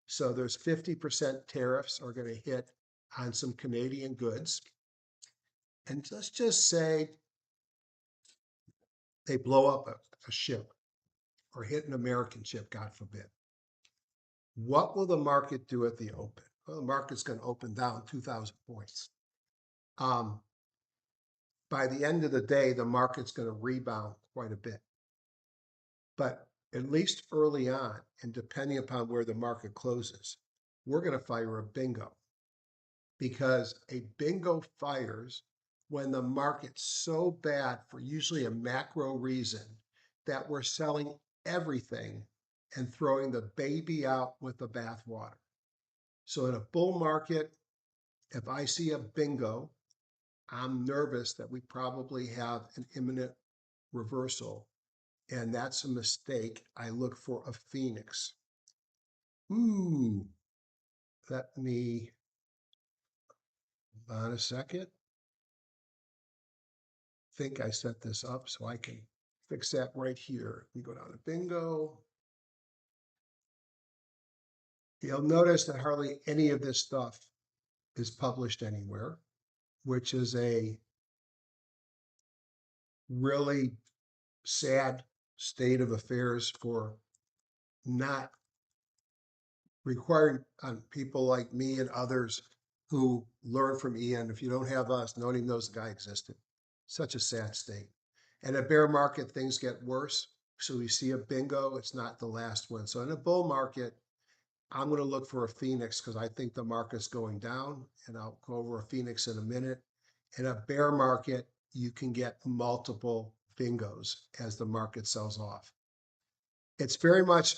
So there's 50% tariffs are going to hit on some Canadian goods. And let's just say they blow up a ship or hit an American ship, God forbid. What will the market do at the open? Well, the market's going to open down 2,000 points. By the end of the day, the market's going to rebound quite a bit. But at least early on, and depending upon where the market closes, we're going to fire a bingo, because a bingo fires when the market's so bad for usually a macro reason that we're selling everything and throwing the baby out with the bathwater. So in a bull market, if I see a bingo, I'm nervous that we probably have an imminent reversal, and that's a mistake. I look for a phoenix. Let me, hold on a second. I think I set this up so I can fix that right here. We go down to bingo. You'll notice that hardly any of this stuff is published anywhere, which is a really sad state of affairs for not requiring on people like me and others who learn from Ian. If you don't have us, no one even knows the guy existed. Such a sad state. And a bear market, things get worse. So we see a bingo, it's not the last one. So in a bull market, I'm going to look for a phoenix because I think the market's going down, and I'll go over a phoenix in a minute. In a bear market, you can get multiple bingos as the market sells off. It's very much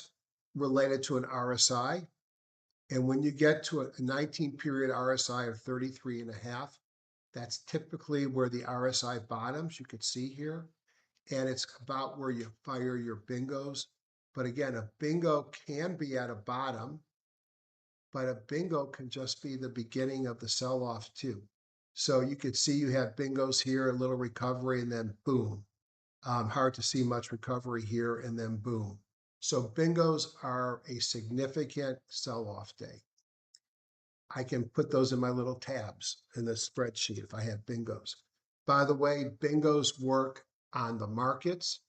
related to an RSI. And when you get to a 19-period RSI of 33.5, that's typically where the RSI bottoms, you could see here. And it's about where you fire your bingos. But again, a bingo can be at a bottom, but a bingo can just be the beginning of the sell-off too. So you could see you have bingos here, a little recovery, and then boom. Hard to see much recovery here, and then boom. So bingos are a significant sell-off day. I can put those in my little tabs in the spreadsheet if I have bingos. By the way, bingos work on the markets.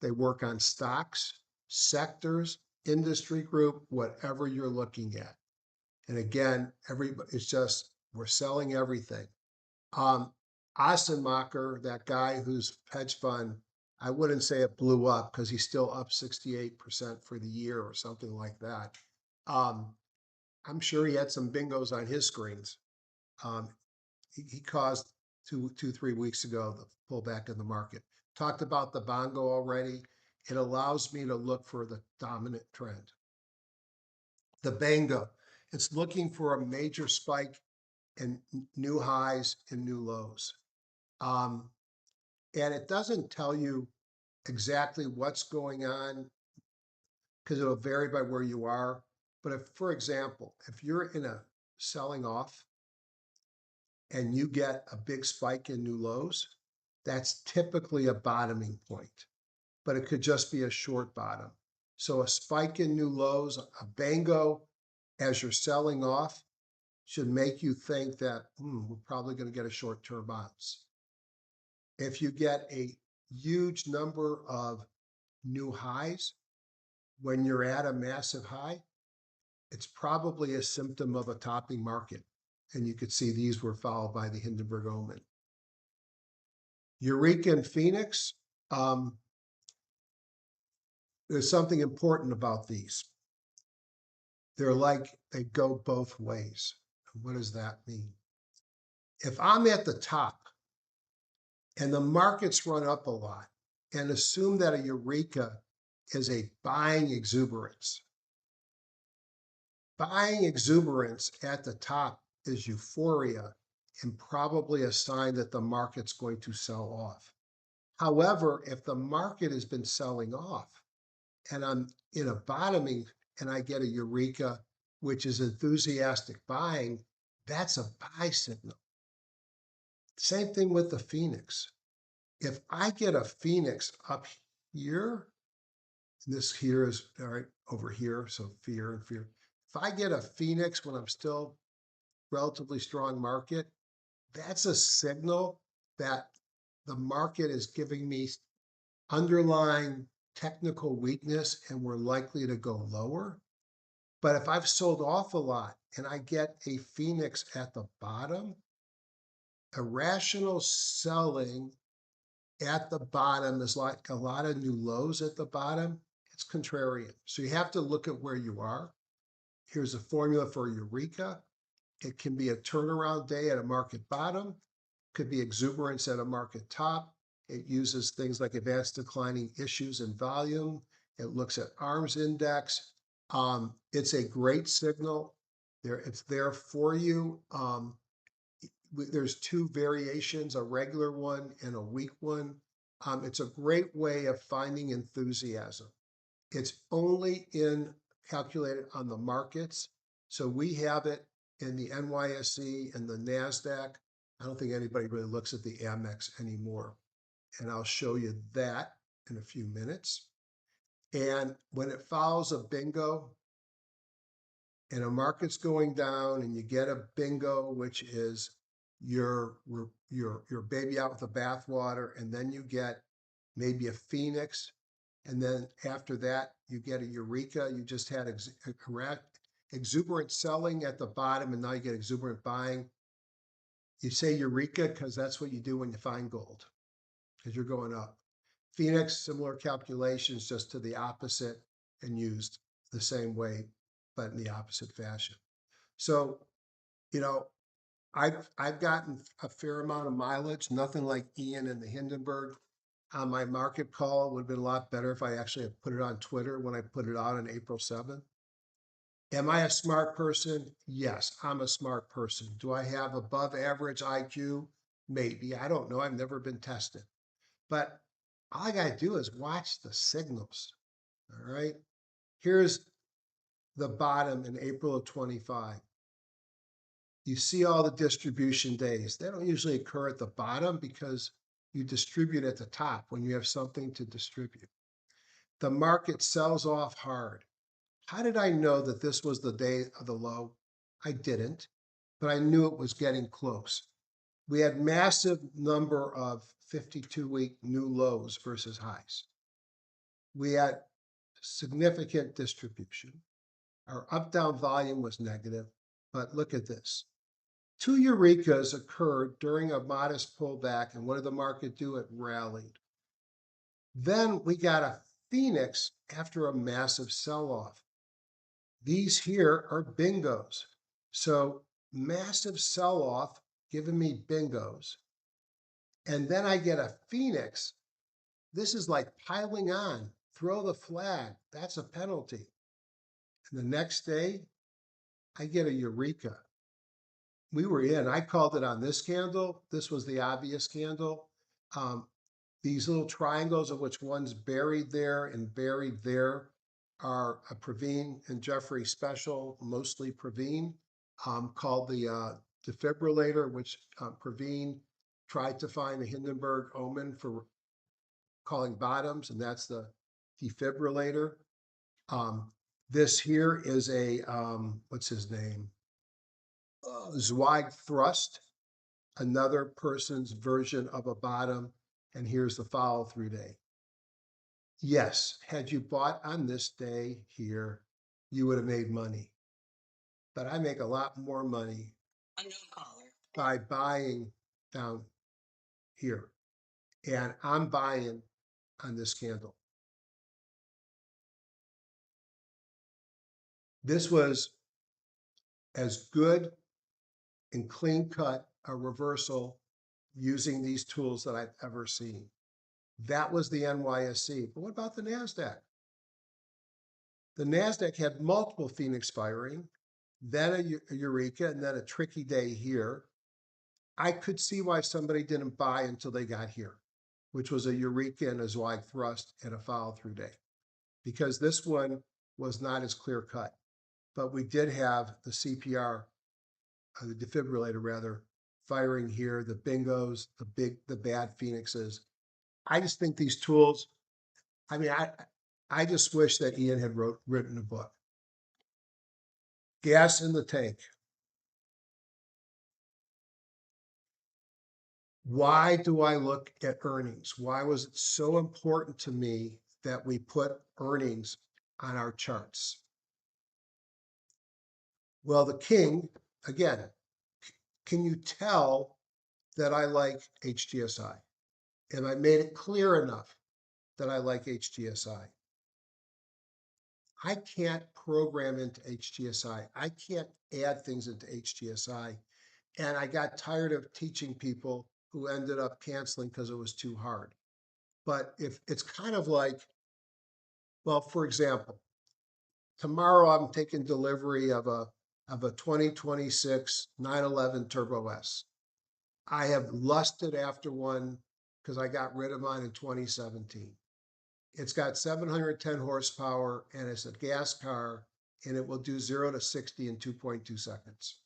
They work on stocks, sectors, industry group, whatever you're looking at. And again, it's just, we're selling everything. Assenmacher, that guy whose hedge fund, I wouldn't say it blew up because he's still up 68% for the year or something like that. I'm sure he had some bingos on his screens. He caused 3 weeks ago the pullback in the market. Talked about the bongo already. It allows me to look for the dominant trend. The bango, it's looking for a major spike and new highs and new lows. And it doesn't tell you exactly what's going on because it'll vary by where you are. But if, for example, if you're in a selling off and you get a big spike in new lows, that's typically a bottoming point. but it could just be a short bottom. So a spike in new lows, a bango as you're selling off should make you think that we're probably going to get a short-term bounce. If you get a huge number of new highs when you're at a massive high, it's probably a symptom of a topping market. And you could see these were followed by the Hindenburg Omen. Eureka and Phoenix, there's something important about these. They're like they go both ways. What does that mean? If I'm at the top and the markets run up a lot, and assume that a Eureka is a buying exuberance. Buying exuberance at the top is euphoria and probably a sign that the market's going to sell off. However, if the market has been selling off and I'm in a bottoming and I get a Eureka, which is enthusiastic buying, that's a buy signal. Same thing with the Phoenix. If I get a Phoenix up here, and this here is all right over here, so fear and fear. If I get a Phoenix when I'm still relatively strong market, that's a signal that the market is giving me underlying technical weakness and we're likely to go lower. But if I've sold off a lot and I get a Phoenix at the bottom, irrational selling at the bottom is like a lot of new lows at the bottom. It's contrarian. So you have to look at where you are. Here's a formula for Eureka. It can be a turnaround day at a market bottom, could be exuberance at a market top. It uses things like advanced declining issues and volume. It looks at arms index. It's a great signal. It's there for you. There's two variations, a regular one and a weak one. It's a great way of finding enthusiasm. It's only calculated on the markets. So we have it in the NYSE and the NASDAQ. I don't think anybody really looks at the Amex anymore. And I'll show you that in a few minutes. And when it follows a bingo and a market's going down and you get a bingo, which is your baby out with the bathwater, and then you get maybe a Phoenix, and then after that you get a Eureka. You just had exuberant selling at the bottom, and now you get exuberant buying. You say Eureka because that's what you do when you find gold, because you're going up. Phoenix, similar calculations, just to the opposite and used the same way, but in the opposite fashion. So, I've gotten a fair amount of mileage, nothing like Ian and the Hindenburg. On my market call, it would have been a lot better if I actually had put it on Twitter when I put it out on April 7th. Am I a smart person? Yes, I'm a smart person. Do I have above average IQ? Maybe. I don't know. I've never been tested. But all I got to do is watch the signals. All right. Here's the bottom in April of 25. You see all the distribution days. They don't usually occur at the bottom because you distribute at the top when you have something to distribute. The market sells off hard. How did I know that this was the day of the low? I didn't, but I knew it was getting close. We had massive number of 52-week new lows versus highs. We had significant distribution. Our up-down volume was negative, but look at this. Two Eurekas occurred during a modest pullback, and what did the market do? It rallied. Then we got a Phoenix after a massive sell-off. These here are bingos. So massive sell-off giving me bingos. And then I get a Phoenix. This is like piling on. Throw the flag. That's a penalty. And the next day, I get a Eureka. We were in. I called it on this candle. This was the obvious candle. These little triangles, of which one's buried there and buried there, are a Praveen and Jeffrey special, mostly Praveen, called the defibrillator, which Praveen tried to find a Hindenburg omen for calling bottoms, and that's the defibrillator. This here is a, what's his name? Zweig thrust, another person's version of a bottom, and here's the follow through day. Yes, had you bought on this day here, you would have made money. But I make a lot more money by buying down here. And I'm buying on this candle. This was as good and clean cut a reversal using these tools that I've ever seen. That was the NYSE. But what about the NASDAQ? The NASDAQ had multiple Phoenix firing, then a Eureka, and then a tricky day here. I could see why somebody didn't buy until they got here, which was a Eureka and a Zweig thrust and a follow through day, because this one was not as clear cut. But we did have the CPR, the defibrillator rather, firing here, the bingos, the bad phoenixes. I just think these tools, I mean, I just wish that Ian had written a book. Gas in the tank. Why do I look at earnings? Why was it so important to me that we put earnings on our charts? Well, the king, again, can you tell that I like HGSI? And I made it clear enough that I like HGSI. I can't program into HGSI. I can't add things into HGSI. And I got tired of teaching people who ended up canceling because it was too hard. But if it's kind of like, well, for example, tomorrow I'm taking delivery of a 2026 911 Turbo S. I have lusted after one because I got rid of mine in 2017. It's got 710 horsepower and it's a gas car, and it will do 0 to 60 in 2.2 seconds.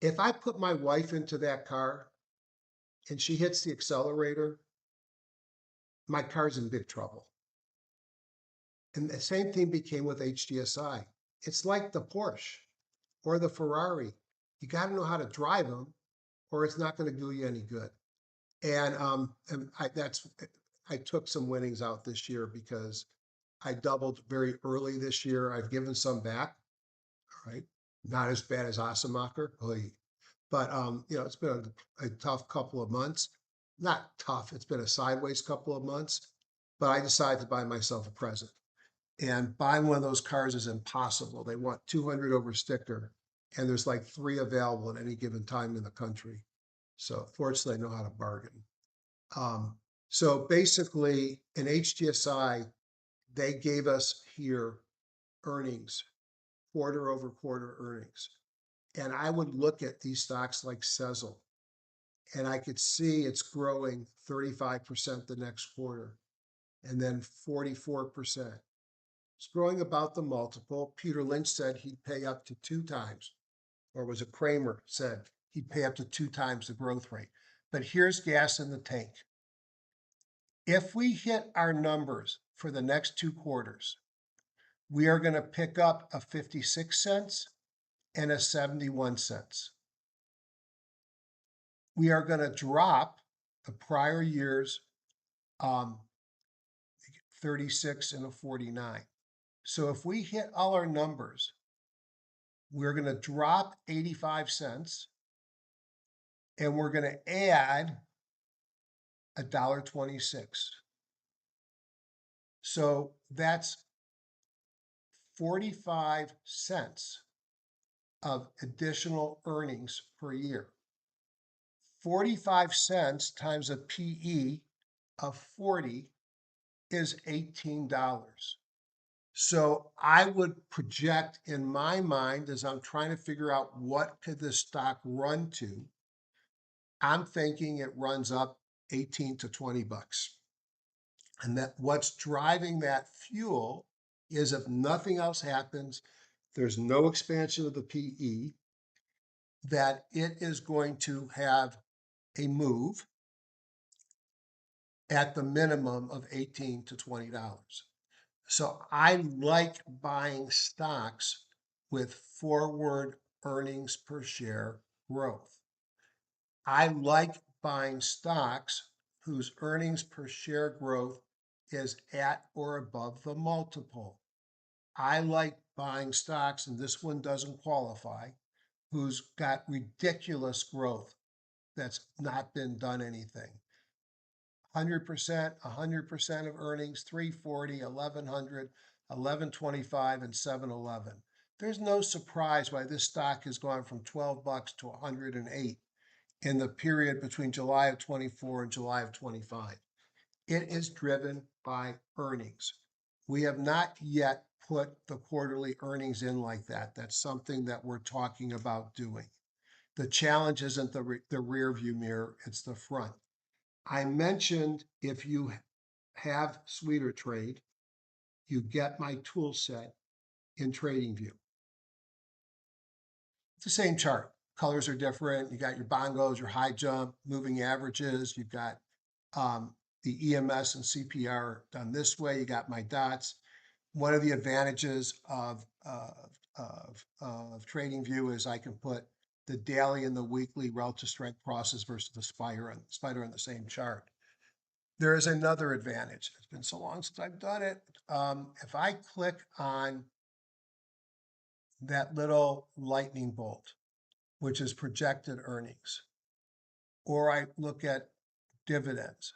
If I put my wife into that car and she hits the accelerator, my car's in big trouble. And the same thing became with HDSI. It's like the Porsche or the Ferrari. You got to know how to drive them, or it's not going to do you any good. And I took some winnings out this year because I doubled very early this year. I've given some back. All right, not as bad as Asamacher, but it's been a tough couple of months. Not tough. It's been a sideways couple of months, but I decided to buy myself a present. And buying one of those cars is impossible. They want 200 over sticker, and there's like 3 available at any given time in the country. So fortunately, I know how to bargain. So basically, in HGSI, they gave us here earnings, quarter over quarter earnings. And I would look at these stocks like Sezzle, and I could see it's growing 35% the next quarter, and then 44%. It's growing about the multiple. Peter Lynch said he'd pay up to 2 times, or was it Kramer said he'd pay up to 2 times the growth rate. But here's gas in the tank. If we hit our numbers for the next 2 quarters, we are going to pick up a 56 cents and a 71 cents. We are going to drop the prior year's 36 and a 49. So if we hit all our numbers, we're going to drop 85 cents and we're going to add $1.26. So that's 45 cents of additional earnings per year. 45 cents times a PE of 40 is $18. So I would project in my mind, as I'm trying to figure out what could this stock run to, I'm thinking it runs up 18 to 20 bucks. And that what's driving that fuel is, if nothing else happens, there's no expansion of the PE, that it is going to have a move at the minimum of $18 to $20. So I like buying stocks with forward earnings per share growth. I like buying stocks whose earnings per share growth is at or above the multiple. I like buying stocks, and this one doesn't qualify, who's got ridiculous growth that's not been done anything. 100%, 100% of earnings, 340, 1100, 1125, and 711. There's no surprise why this stock has gone from 12 bucks to 108 in the period between July of 24 and July of 25. It is driven by earnings. We have not yet put the quarterly earnings in like that. That's something that we're talking about doing. The challenge isn't the rear view mirror, it's the front. I mentioned if you have Sweeter Trade, you get my tool set in TradingView. It's the same chart. Colors are different. You got your bongos, your high jump, moving averages. You've got the EMS and CPR done this way. You got my dots. One of the advantages of TradingView is I can put the daily and the weekly relative strength crosses versus the spider on the same chart. There is another advantage. It's been so long since I've done it. If I click on that little lightning bolt, which is projected earnings, or I look at dividends,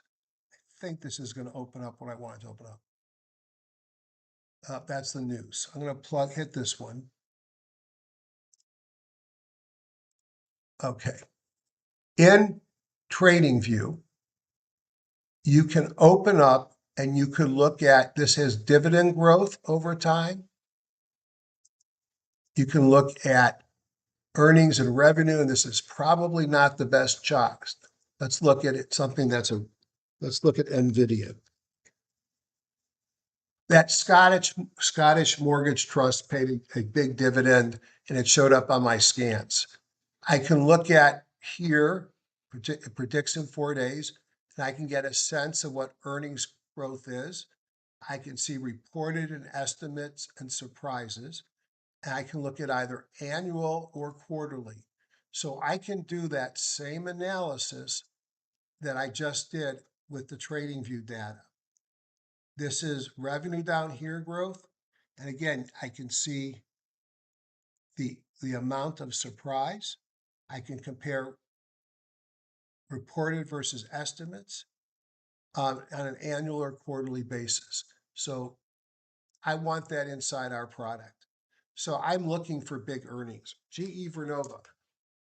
I think this is going to open up what I want it to open up. That's the news. I'm going to hit this one. Okay. In TradingView, you can open up and you could look at, this has dividend growth over time. You can look at earnings and revenue, and this is probably not the best chart. Let's look at it, let's look at NVIDIA. That Scottish Mortgage Trust paid a big dividend, and it showed up on my scans. I can look at here, it predicts in 4 days, and I can get a sense of what earnings growth is. I can see reported and estimates and surprises, and I can look at either annual or quarterly. So I can do that same analysis that I just did with the TradingView data. This is revenue down here growth. And again, I can see the amount of surprise. I can compare reported versus estimates on an annual or quarterly basis. So I want that inside our product. So I'm looking for big earnings. GE Vernova.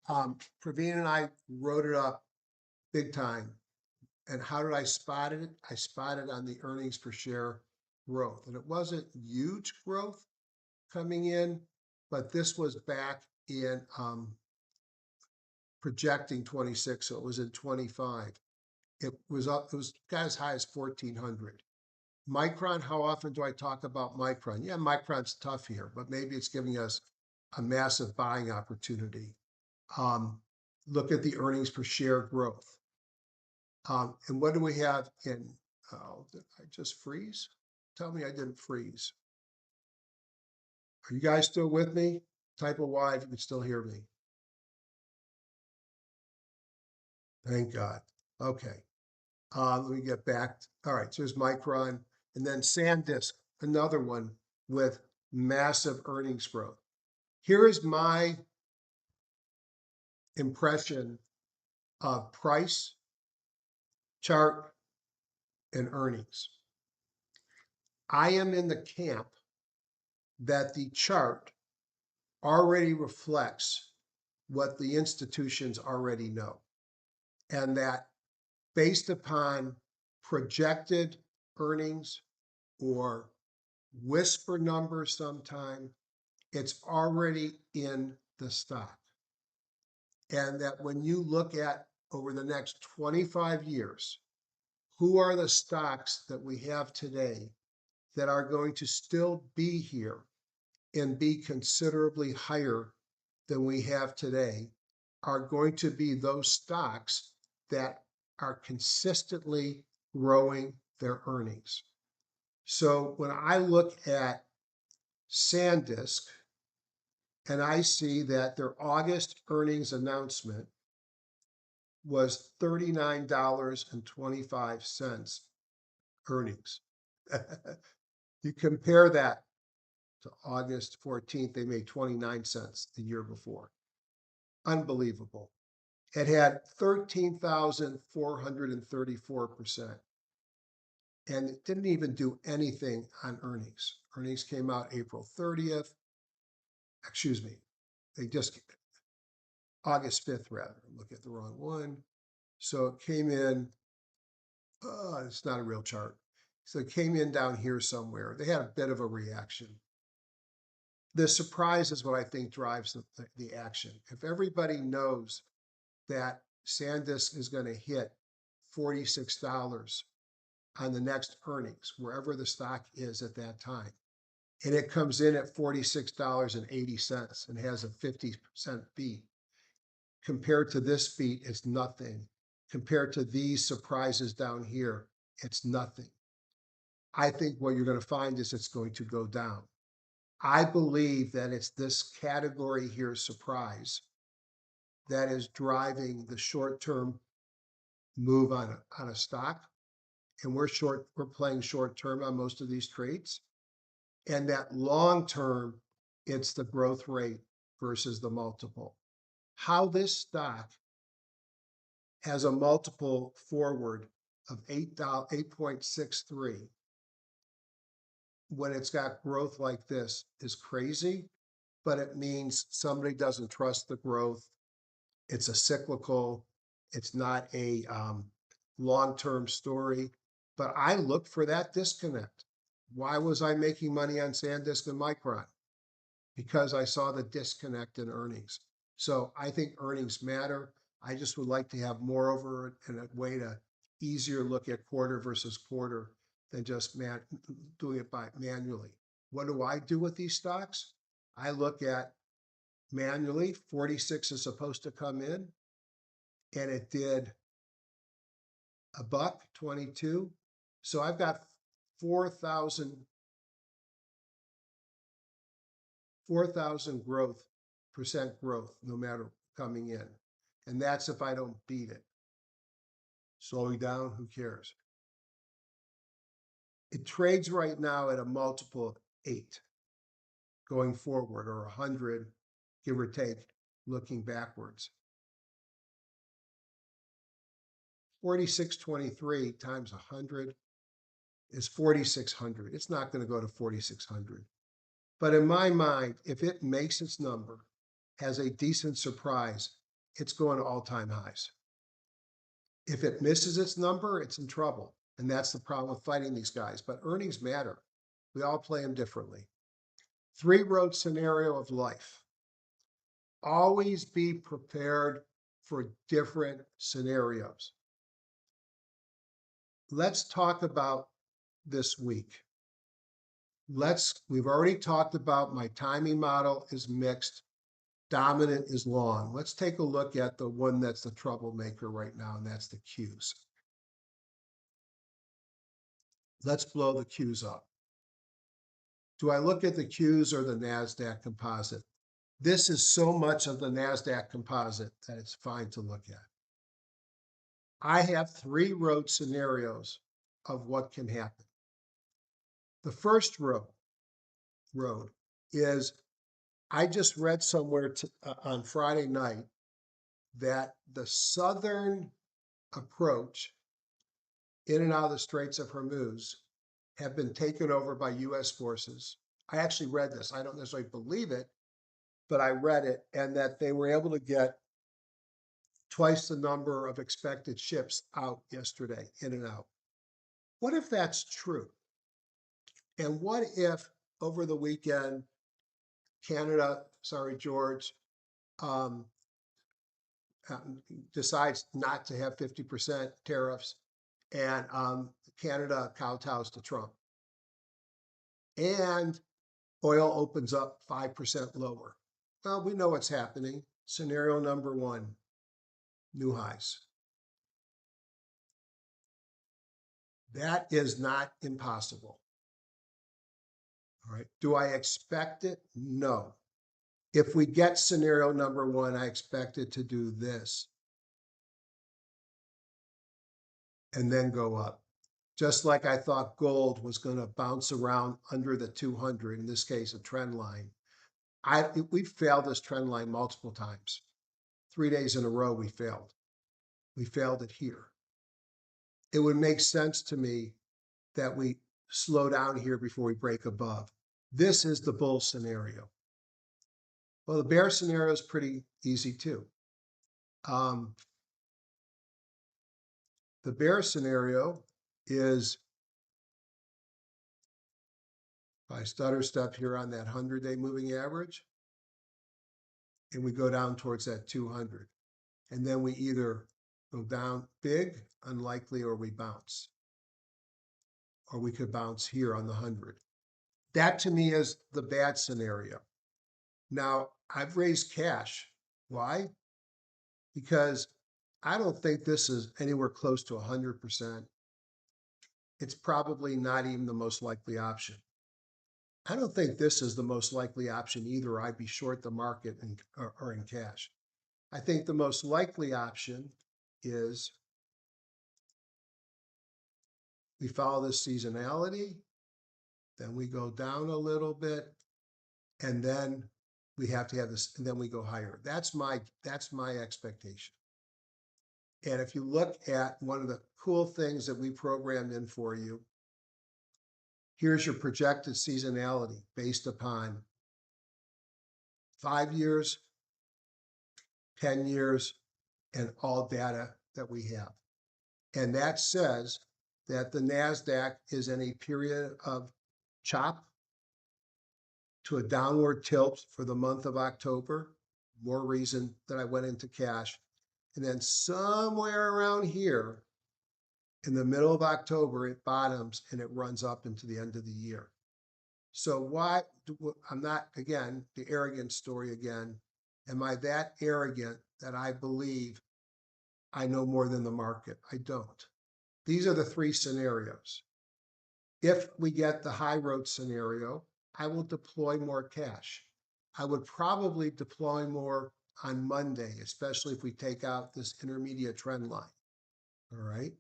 Praveen and I wrote it up big time. And how did I spot it? I spotted on the earnings per share growth. And it wasn't huge growth coming in, but this was back in projecting 26, so it was in 25. It was got as high as 1400. Micron, how often do I talk about Micron? Yeah, Micron's tough here, but maybe it's giving us a massive buying opportunity. Look at the earnings per share growth. And what do we have in, did I just freeze? Tell me I didn't freeze. Are you guys still with me? Type a Y if you can still hear me. Thank God. Okay. Let me get back. All right, so there's Micron. And then SanDisk, another one with massive earnings growth. Here is my impression of price, chart, and earnings. I am in the camp that the chart already reflects what the institutions already know. And that based upon projected earnings or whisper numbers sometime, it's already in the stock. And that when you look at over the next 25 years, who are the stocks that we have today that are going to still be here and be considerably higher than we have today, are going to be those stocks that are consistently growing their earnings. So when I look at SanDisk and I see that their August earnings announcement was $39.25 earnings. You compare that to August 14th, they made 29 cents the year before. Unbelievable. It had 13,434%. And it didn't even do anything on earnings. Earnings came out April 30th. Excuse me. They just, August 5th, rather. Look at the wrong one. So it came in, it's not a real chart. So it came in down here somewhere. They had a bit of a reaction. The surprise is what I think drives the action. If everybody knows that SanDisk is going to hit $46 on the next earnings, wherever the stock is at that time, and it comes in at $46.80 and has a 50% beat, compared to this beat, it's nothing. Compared to these surprises down here, it's nothing. I think what you're going to find is it's going to go down. I believe that it's this category here, surprise, that is driving the short-term move on a stock. And we're playing short-term on most of these trades. And that long-term, it's the growth rate versus the multiple. How this stock has a multiple forward of 8.63 when it's got growth like this is crazy, but it means somebody doesn't trust the growth. It's a cyclical, it's not a long-term story, but I look for that disconnect. Why was I making money on SanDisk and Micron? Because I saw the disconnect in earnings. So I think earnings matter. I just would like to have more over it and a way to easier look at quarter versus quarter than just doing it by manually. What do I do with these stocks? I look at manually, 46 is supposed to come in, and it did $1.22. So I've got 4,000 percent growth, no matter coming in. And that's if I don't beat it. Slowing down, who cares? It trades right now at a multiple of 8 going forward, or 100, give or take, looking backwards. 4623 times 100 is 4,600. It's not going to go to 4,600. But in my mind, if it makes its number, has a decent surprise, it's going to all-time highs. If it misses its number, it's in trouble. And that's the problem with fighting these guys. But earnings matter. We all play them differently. 3-road scenario of life. Always be prepared for different scenarios. Let's talk about this week. We've already talked about my timing model is mixed, dominant is long. Let's take a look at the one that's the troublemaker right now, and that's the Qs. Let's blow the Qs up. Do I look at the Qs or the NASDAQ composite? This is so much of the NASDAQ composite that it's fine to look at. I have 3-road scenarios of what can happen. The first road is, I just read somewhere on Friday night that the southern approach in and out of the Straits of Hormuz have been taken over by U.S. forces. I actually read this. I don't necessarily believe it, but I read it, and that they were able to get twice the number of expected ships out yesterday, in and out. What if that's true? And what if over the weekend, Canada, sorry, George, um, decides not to have 50% tariffs, and Canada kowtows to Trump, and oil opens up 5% lower? Well, we know what's happening. Scenario number 1, new highs. That is not impossible. All right. Do I expect it? No. If we get scenario number one, I expect it to do this and then go up. Just like I thought gold was going to bounce around under the 200, in this case, a trend line. We failed this trend line multiple times. 3 days in a row, we failed. We failed it here. It would make sense to me that we slow down here before we break above. This is the bull scenario. Well, the bear scenario is pretty easy too. The bear scenario is, if I stutter step here on that 100-day moving average, and we go down towards that 200. And then we either go down big, unlikely, or we bounce. Or we could bounce here on the 100. That to me is the bad scenario. Now, I've raised cash. Why? Because I don't think this is anywhere close to 100%. It's probably not even the most likely option. I don't think this is the most likely option either. I'd be short the market or in cash. I think the most likely option is we follow this seasonality, then we go down a little bit, and then we have to have this, and then we go higher. That's my expectation. And if you look at one of the cool things that we programmed in for you, here's your projected seasonality based upon 5 years, 10 years, and all data that we have. And that says that the NASDAQ is in a period of chop to a downward tilt for the month of October. More reason that I went into cash. And then somewhere around here, in the middle of October, it bottoms and it runs up into the end of the year. So why, I'm not, again, the arrogant story again. Am I that arrogant that I believe I know more than the market? I don't. These are the three scenarios. If we get the high road scenario, I will deploy more cash. I would probably deploy more on Monday, especially if we take out this intermediate trend line. All right.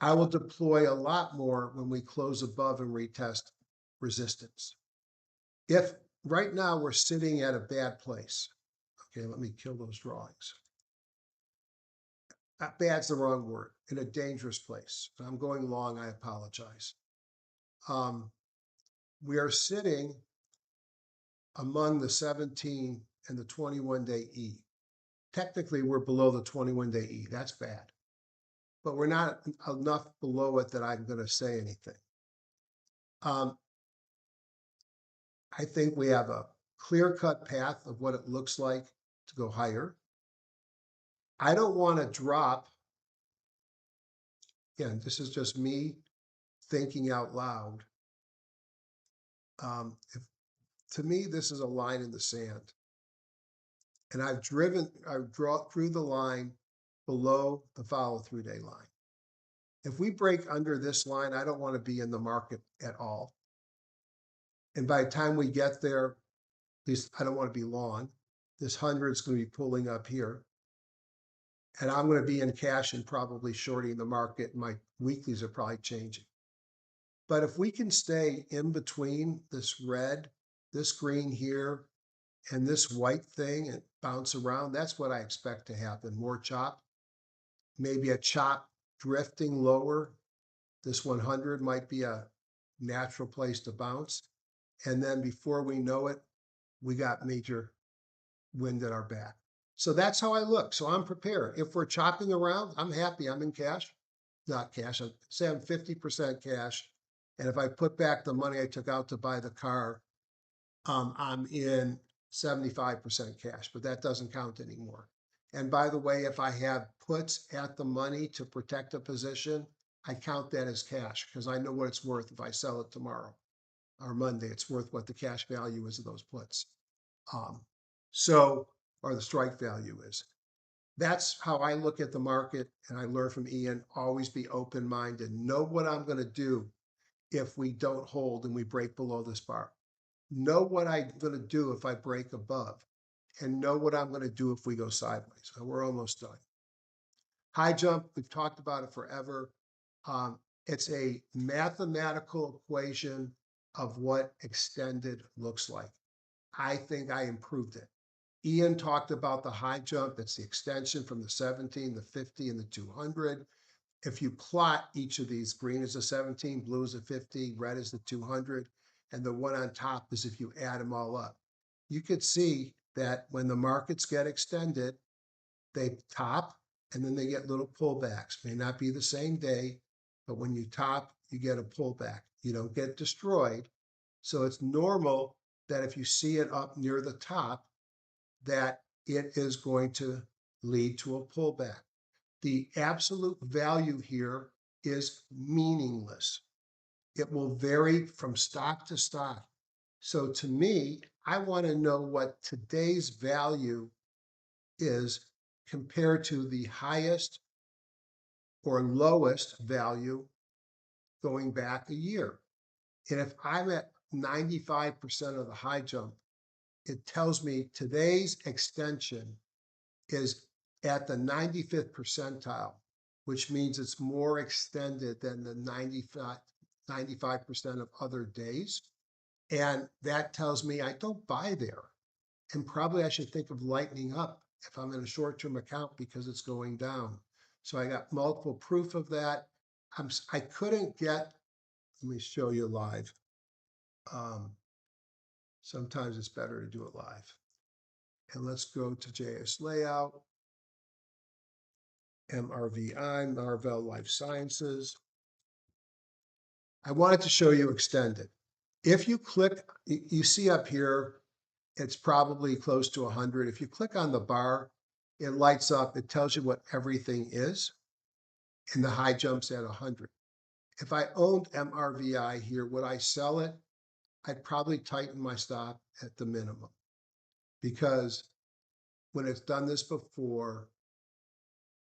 I will deploy a lot more when we close above and retest resistance. If right now we're sitting at a bad place, okay, let me kill those drawings. Bad's the wrong word, in a dangerous place. If I'm going long, I apologize. We are sitting among the 17 and the 21-day E. Technically, we're below the 21-day E. That's bad. But we're not enough below it that I'm going to say anything. I think we have a clear-cut path of what it looks like to go higher. I don't want to drop. Again, this is just me thinking out loud. To me, this is a line in the sand. And I've drew the line below the follow-through day line. If we break under this line, I don't want to be in the market at all. And by the time we get there, at least I don't want to be long. This 100 is going to be pulling up here. And I'm going to be in cash and probably shorting the market. My weeklies are probably changing. But if we can stay in between this red, this green here, and this white thing and bounce around, that's what I expect to happen. More chop, maybe a chop drifting lower. This 100 might be a natural place to bounce. And then before we know it, we got major wind at our back. So that's how I look. So I'm prepared. If we're chopping around, I'm happy. I'm in cash. Not cash. I'd say I'm 50% cash. And if I put back the money I took out to buy the car, I'm in 75% cash, but that doesn't count anymore. And by the way, if I have puts at the money to protect a position, I count that as cash because I know what it's worth if I sell it tomorrow or Monday. It's worth what the cash value is of those puts. Or the strike value is. That's how I look at the market, and I learn from Ian, always be open-minded, know what I'm going to do if we don't hold and we break below this bar. Know what I'm going to do if I break above, and know what I'm going to do if we go sideways. So we're almost done. High jump, we've talked about it forever. It's a mathematical equation of what extended looks like. I think I improved it. Ian talked about the high jump. It's the extension from the 17, the 50, and the 200. If you plot each of these, green is the 17, blue is the 50, red is the 200, and the one on top is if you add them all up. You could see that when the markets get extended, they top and then they get little pullbacks. May not be the same day, but when you top, you get a pullback. You don't get destroyed. So it's normal that if you see it up near the top, that it is going to lead to a pullback. The absolute value here is meaningless. It will vary from stock to stock. So to me, I want to know what today's value is compared to the highest or lowest value going back a year. And if I'm at 95% of the high jump, it tells me today's extension is at the 95th percentile, which means it's more extended than the 95% of other days. And that tells me I don't buy there. And probably I should think of lightening up if I'm in a short-term account because it's going down. So I got multiple proof of that. I couldn't get, let me show you live. Sometimes it's better to do it live. And let's go to JS Layout, MRVI, Marvell Life Sciences. I wanted to show you extended. If you click, you see up here, it's probably close to 100. If you click on the bar, it lights up. It tells you what everything is, and the high jumps at 100. If I owned MRVI here, would I sell it? I'd probably tighten my stop at the minimum because when it's done this before,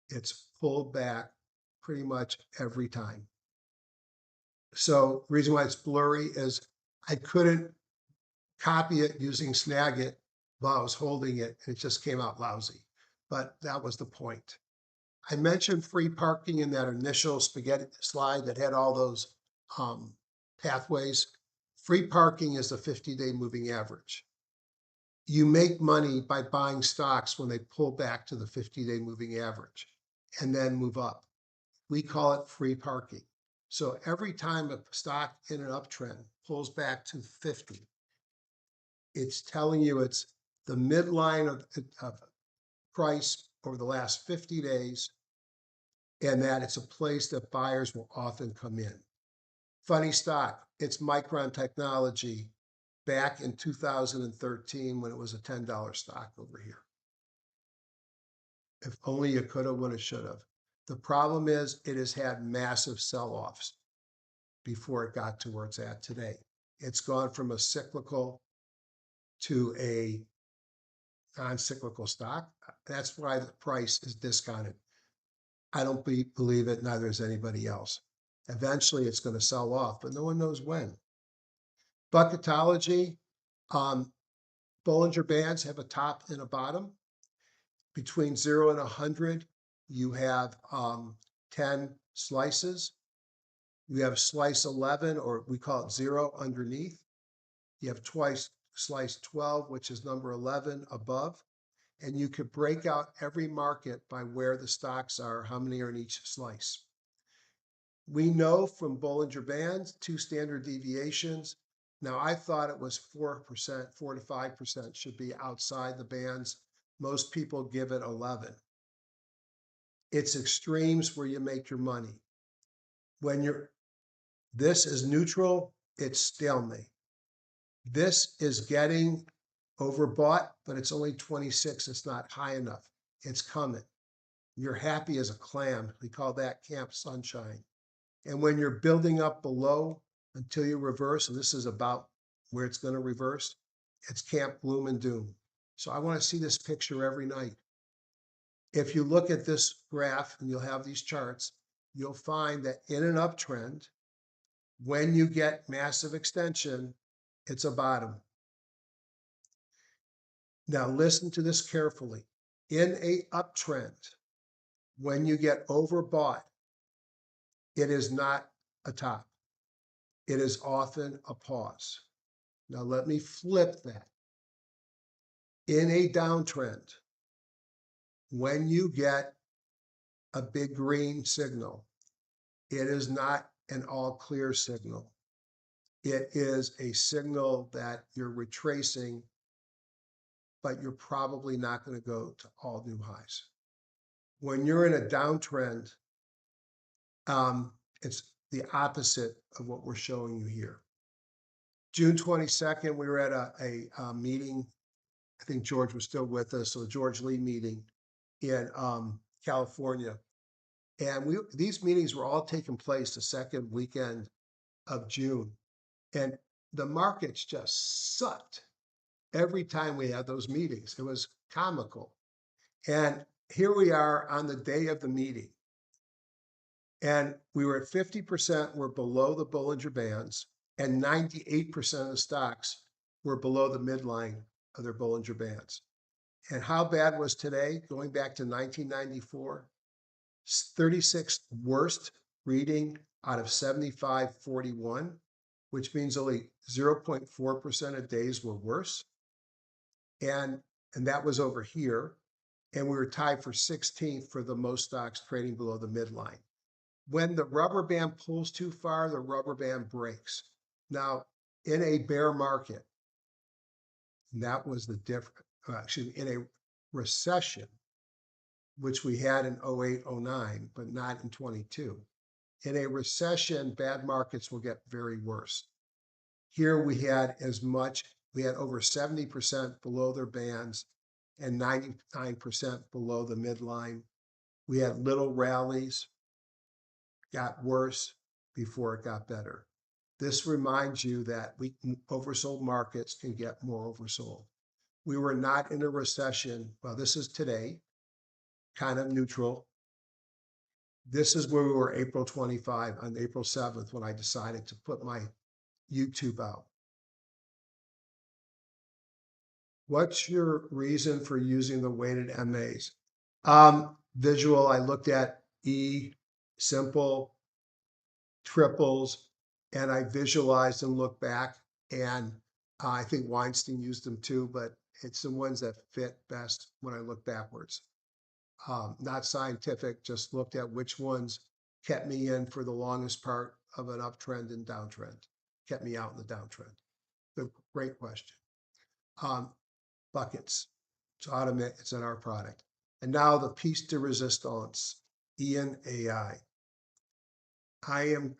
it's pulled back pretty much every time. So the reason why it's blurry is I couldn't copy it using Snagit while I was holding it, and it just came out lousy. But that was the point. I mentioned free parking in that initial spaghetti slide that had all those pathways. Free parking is the 50-day moving average. You make money by buying stocks when they pull back to the 50-day moving average and then move up. We call it free parking. So every time a stock in an uptrend pulls back to 50, it's telling you it's the midline of price over the last 50 days, and that it's a place that buyers will often come in. Funny stock, it's Micron Technology back in 2013 when it was a $10 stock over here. If only you coulda, woulda, shoulda. The problem is it has had massive sell-offs before it got to where it's at today. It's gone from a cyclical to a non-cyclical stock. That's why the price is discounted. I don't believe it, neither does anybody else. Eventually it's going to sell off, but no one knows when. Bucketology, Bollinger Bands have a top and a bottom. Between 0 and 100, you have 10 slices. You have slice 11, or we call it 0, underneath. You have twice slice 12, which is number 11, above. And you could break out every market by where the stocks are, how many are in each slice. We know from Bollinger Bands, 2 standard deviations. Now, I thought it was 4%, 4 to 5% should be outside the bands. Most people give it 11. It's extremes where you make your money. When this is neutral, it's stalemate. This is getting overbought, but it's only 26. It's not high enough. It's coming. You're happy as a clam. We call that Camp Sunshine. And when you're building up below until you reverse, and this is about where it's going to reverse, it's Camp Gloom and Doom. So I want to see this picture every night. If you look at this graph and you'll have these charts, you'll find that in an uptrend, when you get massive extension, it's a bottom. Now listen to this carefully. In a uptrend, when you get overbought, it is not a top. It is often a pause. Now let me flip that. In a downtrend, when you get a big green signal, it is not an all clear signal. It is a signal that you're retracing, but you're probably not going to go to all new highs. When you're in a downtrend, it's the opposite of what we're showing you here. June 22nd, we were at a meeting. I think George was still with us, so George Lee meeting in California. And these meetings were all taking place the second weekend of June. And the markets just sucked every time we had those meetings. It was comical. And here we are on the day of the meeting. And we were at 50%, we're below the Bollinger Bands, and 98% of the stocks were below the midline of their Bollinger Bands. And how bad was today? Going back to 1994, 36th worst reading out of 75.41, which means only 0.4% of days were worse. And that was over here. And we were tied for 16th for the most stocks trading below the midline. When the rubber band pulls too far, the rubber band breaks. Now, in a bear market, that was the difference. In a recession, which we had in 08, 09, but not in 22. In a recession, bad markets will get very worse. Here we had over 70% below their bands and 99% below the midline. We had little rallies, got worse before it got better. This reminds you that oversold markets can get more oversold. We were not in a recession. Well, this is today, kind of neutral. This is where we were April 25 on April 7th when I decided to put my YouTube out. What's your reason for using the weighted MAs? Visual, I looked at simple, triples, and I visualized and looked back. And I think Weinstein used them too, but it's the ones that fit best when I look backwards. Not scientific, just looked at which ones kept me in for the longest part of an uptrend and downtrend, kept me out in the downtrend. Good, great question. Buckets, it's in our product. And now the piece de resistance, ENAI. I am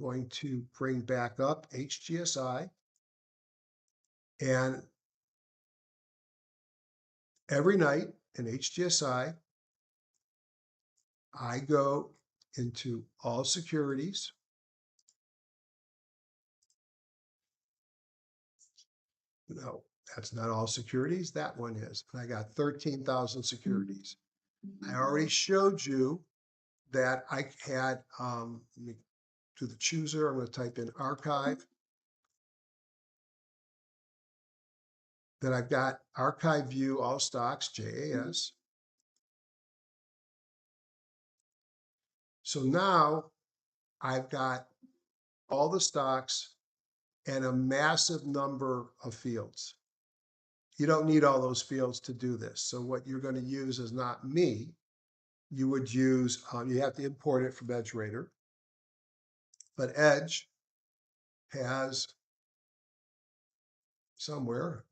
going to bring back up HGSI. And every night in HGSI, I go into all securities. No, that's not all securities. That one is. I got 13,000 securities. I already showed you that I had, to the chooser, I'm going to type in archive. Then I've got archive view all stocks, JAS. So now I've got all the stocks and a massive number of fields. You don't need all those fields to do this. So what you're going to use is not me. You would use, you have to import it from EdgeRater. But Edge has somewhere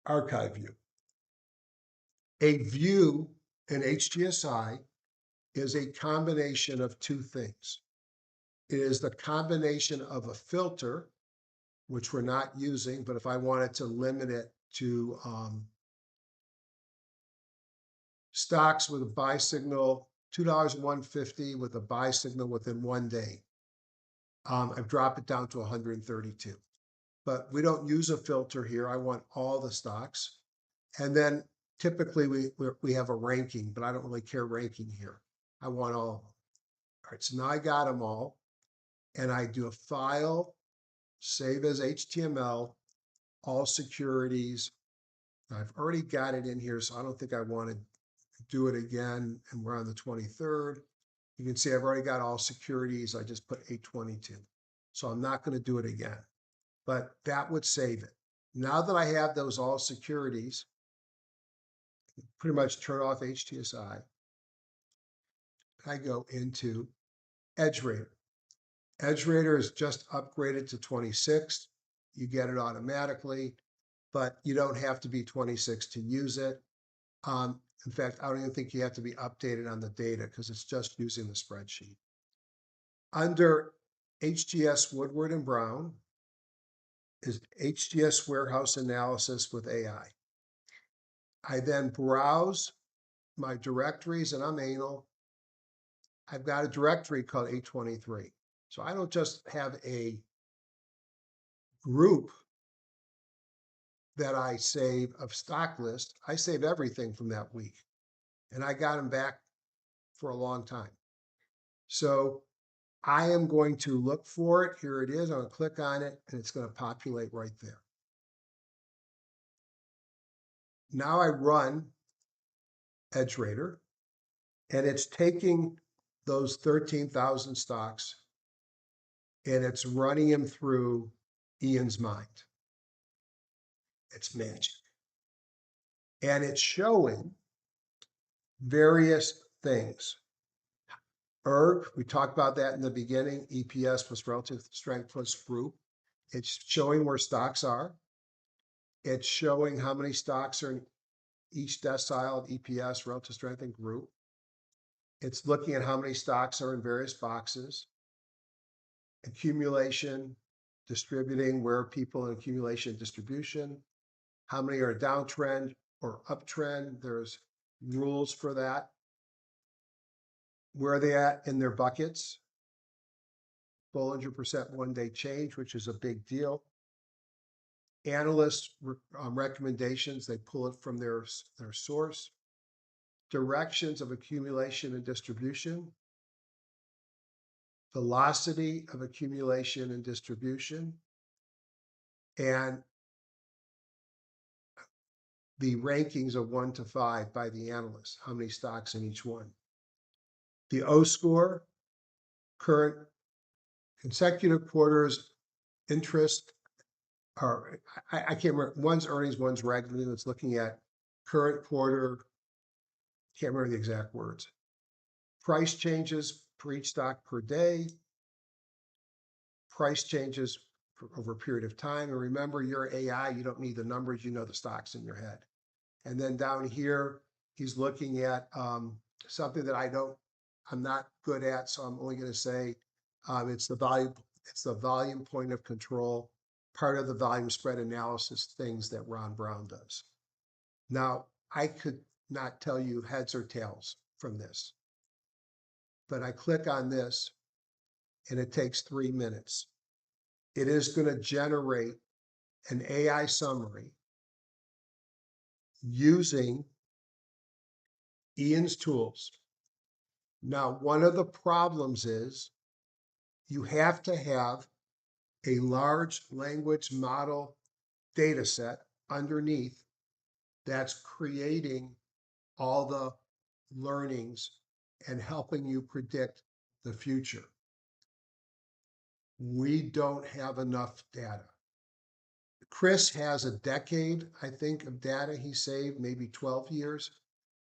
archive view. A view in HGSI is a combination of two things. It is the combination of a filter, which we're not using, but if I wanted to limit it to stocks with a buy signal, $2.150 with a buy signal within 1 day. I've dropped it down to 132. but we don't use a filter here. I want all the stocks. And then typically we have a ranking, but I don't really care ranking here. I want all. All right, so now I got them all, and I do a file, save as HTML, all securities. I've already got it in here, so I don't think I want to do it again. And we're on the 23rd. You can see I've already got all securities. I just put 822. So I'm not going to do it again, but that would save it. Now that I have those all securities, pretty much turn off HTSI. I go into EdgeRater. EdgeRater is just upgraded to 26. You get it automatically, but you don't have to be 26 to use it. In fact, I don't even think you have to be updated on the data because it's just using the spreadsheet. Under HGS Woodward and Brown is HGS Warehouse Analysis with AI. I then browse my directories, and I'm anal. I've got a directory called 823. So I don't just have a group that I save of stock list. I save everything from that week, and I got them back for a long time. So I am going to look for it. Here it is. I'm going to click on it, and it's going to populate right there. Now I run EdgeRater, and it's taking those 13,000 stocks, and it's running them through Ian's mind. It's magic. And it's showing various things. ERG, we talked about that in the beginning, EPS plus relative strength plus group. It's showing where stocks are. It's showing how many stocks are in each decile of EPS, relative strength, and group. It's looking at how many stocks are in various boxes. Accumulation, distributing, where people in accumulation distribution, how many are downtrend or uptrend. There's rules for that. Where are they at in their buckets? Bollinger percent one-day change, which is a big deal. Analysts' recommendations, they pull it from their source. Directions of accumulation and distribution. Velocity of accumulation and distribution. And the rankings of 1 to 5 by the analysts, how many stocks in each one. The O score, current consecutive quarters interest, or I can't remember, one's earnings, one's revenue. It's looking at current quarter, can't remember the exact words. Price changes for each stock per day, price changes over a period of time. And remember, you're AI, you don't need the numbers, you know the stocks in your head. And then down here, he's looking at something that I'm not good at, so I'm only going to say it's the volume point of control, part of the volume spread analysis things that Ron Brown does. Now, I could not tell you heads or tails from this, but I click on this and it takes 3 minutes. It is going to generate an AI summary using Ian's tools. Now, one of the problems is you have to have a large language model data set underneath that's creating all the learnings and helping you predict the future. We don't have enough data. Chris has a decade, I think, of data he saved, maybe 12 years.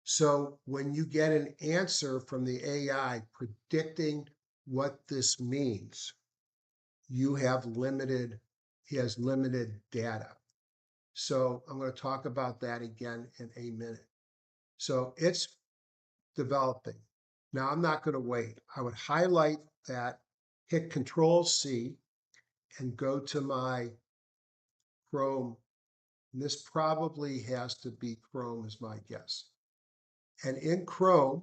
So when you get an answer from the AI predicting what this means, he has limited data. So I'm going to talk about that again in a minute. So it's developing. Now I'm not going to wait. I would highlight that, hit Control C, and go to my Chrome. And this probably has to be Chrome is my guess. And in Chrome,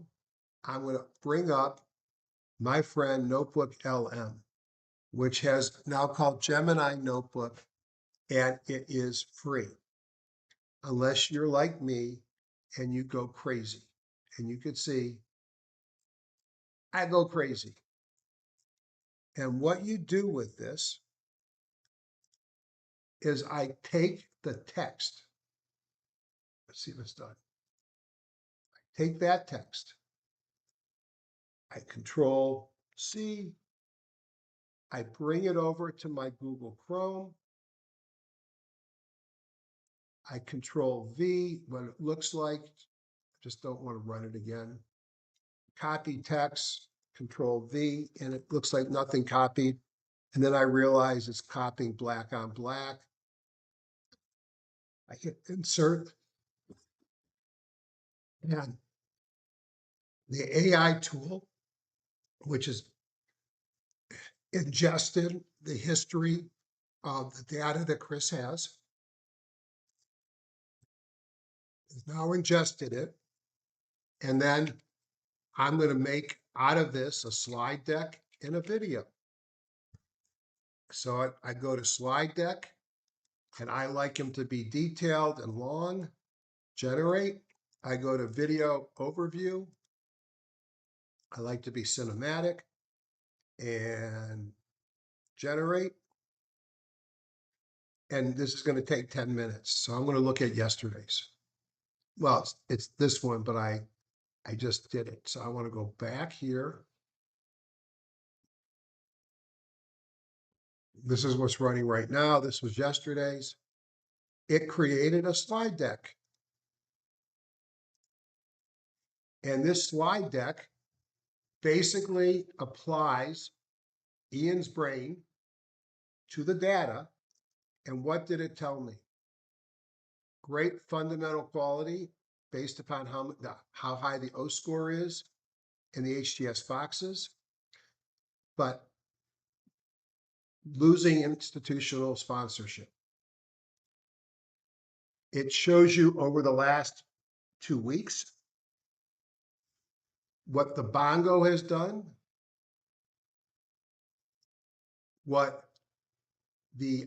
I'm going to bring up my friend Notebook LM, which has now called Gemini Notebook. and it is free. Unless you're like me and you go crazy. And you could see, I go crazy. And what you do with this is I take the text. Let's see if it's done. I take that text. I Control C. I bring it over to my Google Chrome. I Control V, what it looks like. Just don't want to run it again. Copy text, Control V, and it looks like nothing copied. And then I realize it's copying black on black. I hit insert, and the AI tool, which is ingested the history of the data that Chris has now ingested it. And then I'm going to make out of this a slide deck and a video. So I go to slide deck, and I like them to be detailed and long. Generate. I go to video overview. I like to be cinematic, and generate. And this is going to take 10 minutes. So I'm going to look at yesterday's. Well, it's this one, but I just did it. So I want to go back here. This is what's running right now. This was yesterday's. It created a slide deck. And this slide deck basically applies Ian's brain to the data. And what did it tell me? Great fundamental quality based upon how high the O score is in the HTS boxes, but losing institutional sponsorship. It shows you over the last 2 weeks what the bongo has done, what the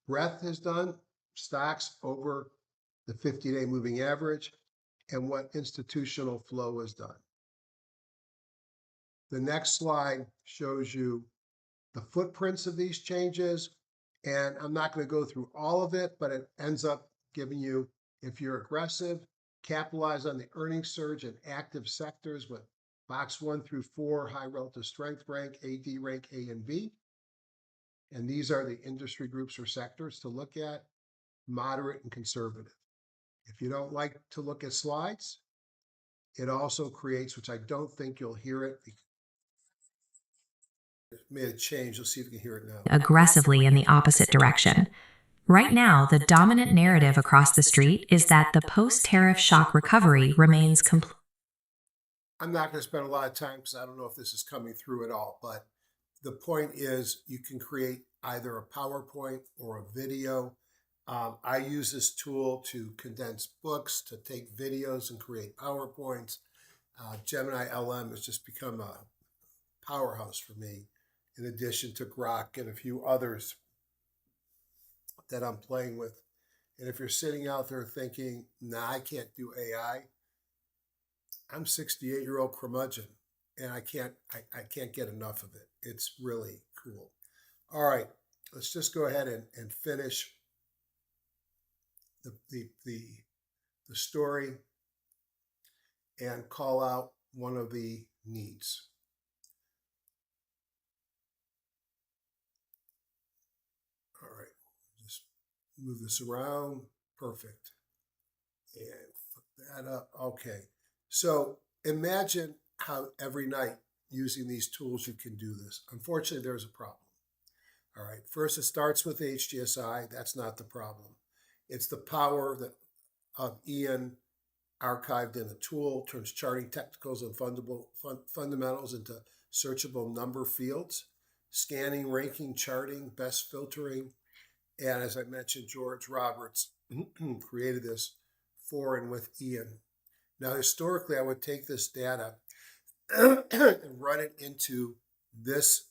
breadth has done, stocks over the 50-day moving average, and what institutional flow has done. The next slide shows you the footprints of these changes, and I'm not going to go through all of it, but it ends up giving you, if you're aggressive, capitalize on the earnings surge in active sectors with box 1 through 4, high relative strength rank, AD rank A and B. And these are the industry groups or sectors to look at, moderate and conservative. If you don't like to look at slides, it also creates, which I don't think you'll hear it. It made a change. You'll see if you can hear it now. Aggressively in the opposite direction. Right now, the dominant narrative across the street is that the post-tariff shock recovery remains complete. I'm not going to spend a lot of time because I don't know if this is coming through at all, but the point is you can create either a PowerPoint or a video. I use this tool to condense books, to take videos and create PowerPoints. Gemini LM has just become a powerhouse for me, in addition to Grok and a few others that I'm playing with. And if you're sitting out there thinking, nah, I can't do AI, I'm 68-year-old curmudgeon, and I can't get enough of it. It's really cool. All right, let's just go ahead and finish the story and call out one of the needs. All right, just move this around. Perfect. And put that up. Okay. So imagine how every night using these tools you can do this. Unfortunately, there's a problem. All right. First, it starts with HDSI. That's not the problem. It's the power of Ian archived in a tool, turns charting technicals and fundamentals into searchable number fields, scanning, ranking, charting, best filtering. And as I mentioned, George Roberts created this for and with Ian. Now, historically, I would take this data and run it into this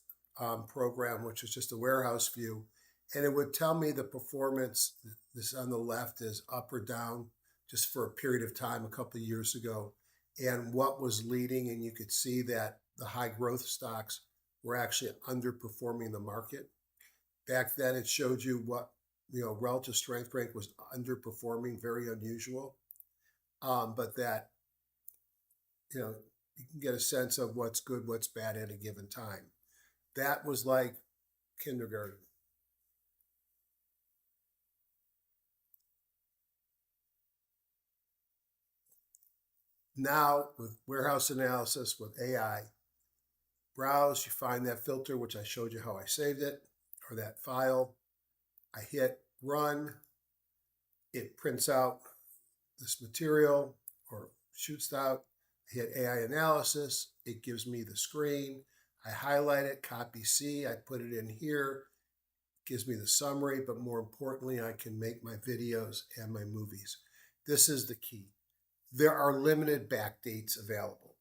program, which is just a warehouse view, and it would tell me the performance. This on the left is up or down, just for a period of time a couple of years ago, and what was leading. And you could see that the high growth stocks were actually underperforming the market. Back then, it showed you what relative strength rank was underperforming, very unusual. But that you can get a sense of what's good, what's bad at a given time. That was like kindergarten. Now, with warehouse analysis, with AI, browse, you find that filter, which I showed you how I saved it, or that file. I hit run. It prints out this material or shoots out. I hit AI analysis. It gives me the screen. I highlight it, copy C. I put it in here. It gives me the summary, but more importantly, I can make my videos and my movies. This is the key. There are limited back dates available.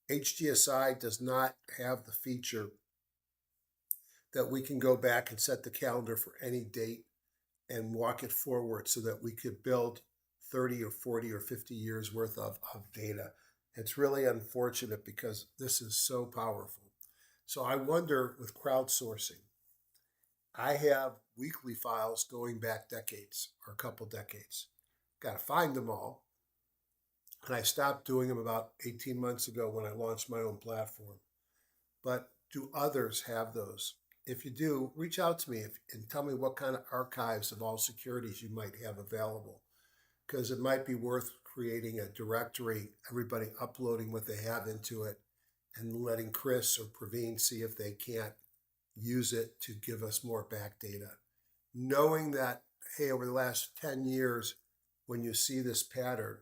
HDSI does not have the feature that we can go back and set the calendar for any date and walk it forward so that we could build 30 or 40 or 50 years worth of data. It's really unfortunate because this is so powerful. So I wonder with crowdsourcing, I have weekly files going back decades or a couple decades. Got to find them all. And I stopped doing them about 18 months ago when I launched my own platform. But do others have those? If you do, reach out to me and tell me what kind of archives of all securities you might have available, because it might be worth creating a directory, everybody uploading what they have into it, and letting Chris or Praveen see if they can't use it to give us more back data. Knowing that, hey, over the last 10 years, when you see this pattern,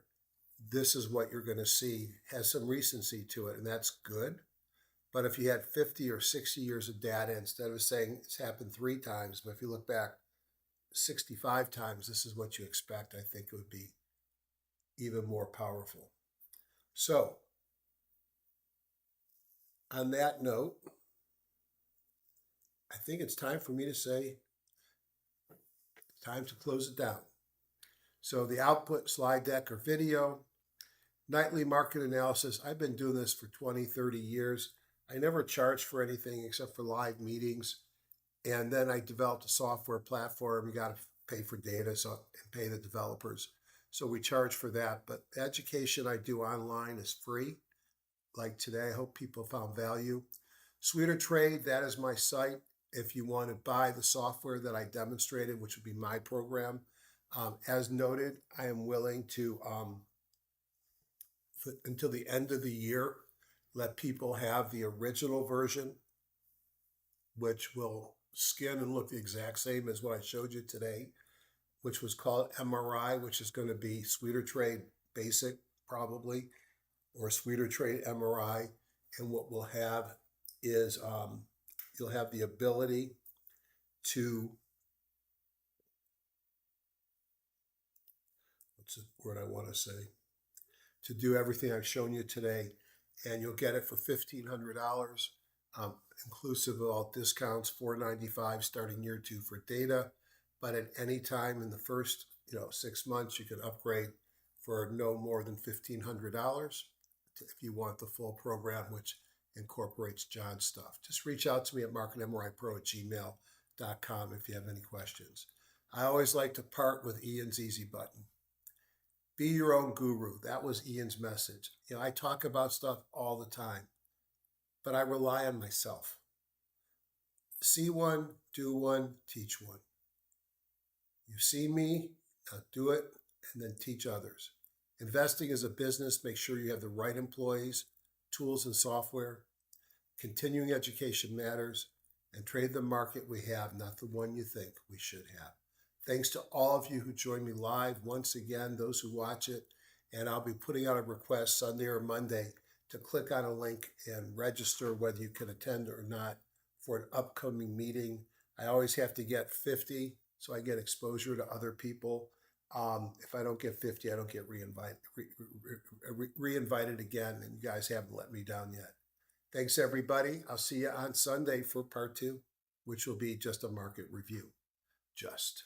this is what you're going to see, has some recency to it, and that's good. But if you had 50 or 60 years of data, instead of saying it's happened 3 times, but if you look back 65 times, this is what you expect, I think it would be even more powerful. So, on that note, I think it's time for me to say, time to close it down. So the output slide deck or video, nightly market analysis. I've been doing this for 20, 30 years. I never charged for anything except for live meetings. And then I developed a software platform. You got to pay for data and pay the developers. So we charge for that. But the education I do online is free. Like today, I hope people found value. Sweeter Trade, that is my site. If you want to buy the software that I demonstrated, which would be my program, as noted, I am willing to, until the end of the year, let people have the original version, which will skin and look the exact same as what I showed you today, which was called MRI, which is going to be Sweeter Trade Basic, probably, or Sweeter Trade MRI. And what we'll have is you'll have the ability to, what's the word I want to say, to do everything I've shown you today. And you'll get it for $1,500, inclusive of all discounts, $495 starting year 2 for data. But at any time in the first 6 months, you can upgrade for no more than $1,500 if you want the full program, which incorporates John's stuff. Just reach out to me at marketmripro@gmail.com if you have any questions. I always like to part with Ian's easy button. Be your own guru. That was Ian's message. I talk about stuff all the time, but I rely on myself. See one, do one, teach one. You see me, now do it, and then teach others. Investing is a business. Make sure you have the right employees, tools, and software. Continuing education matters, and trade the market we have, not the one you think we should have. Thanks to all of you who joined me live. Once again, those who watch it, and I'll be putting out a request Sunday or Monday to click on a link and register whether you can attend or not for an upcoming meeting. I always have to get 50 so I get exposure to other people. If I don't get 50, I don't get reinvited again, and you guys haven't let me down yet. Thanks, everybody. I'll see you on Sunday for part 2, which will be just a market review. just.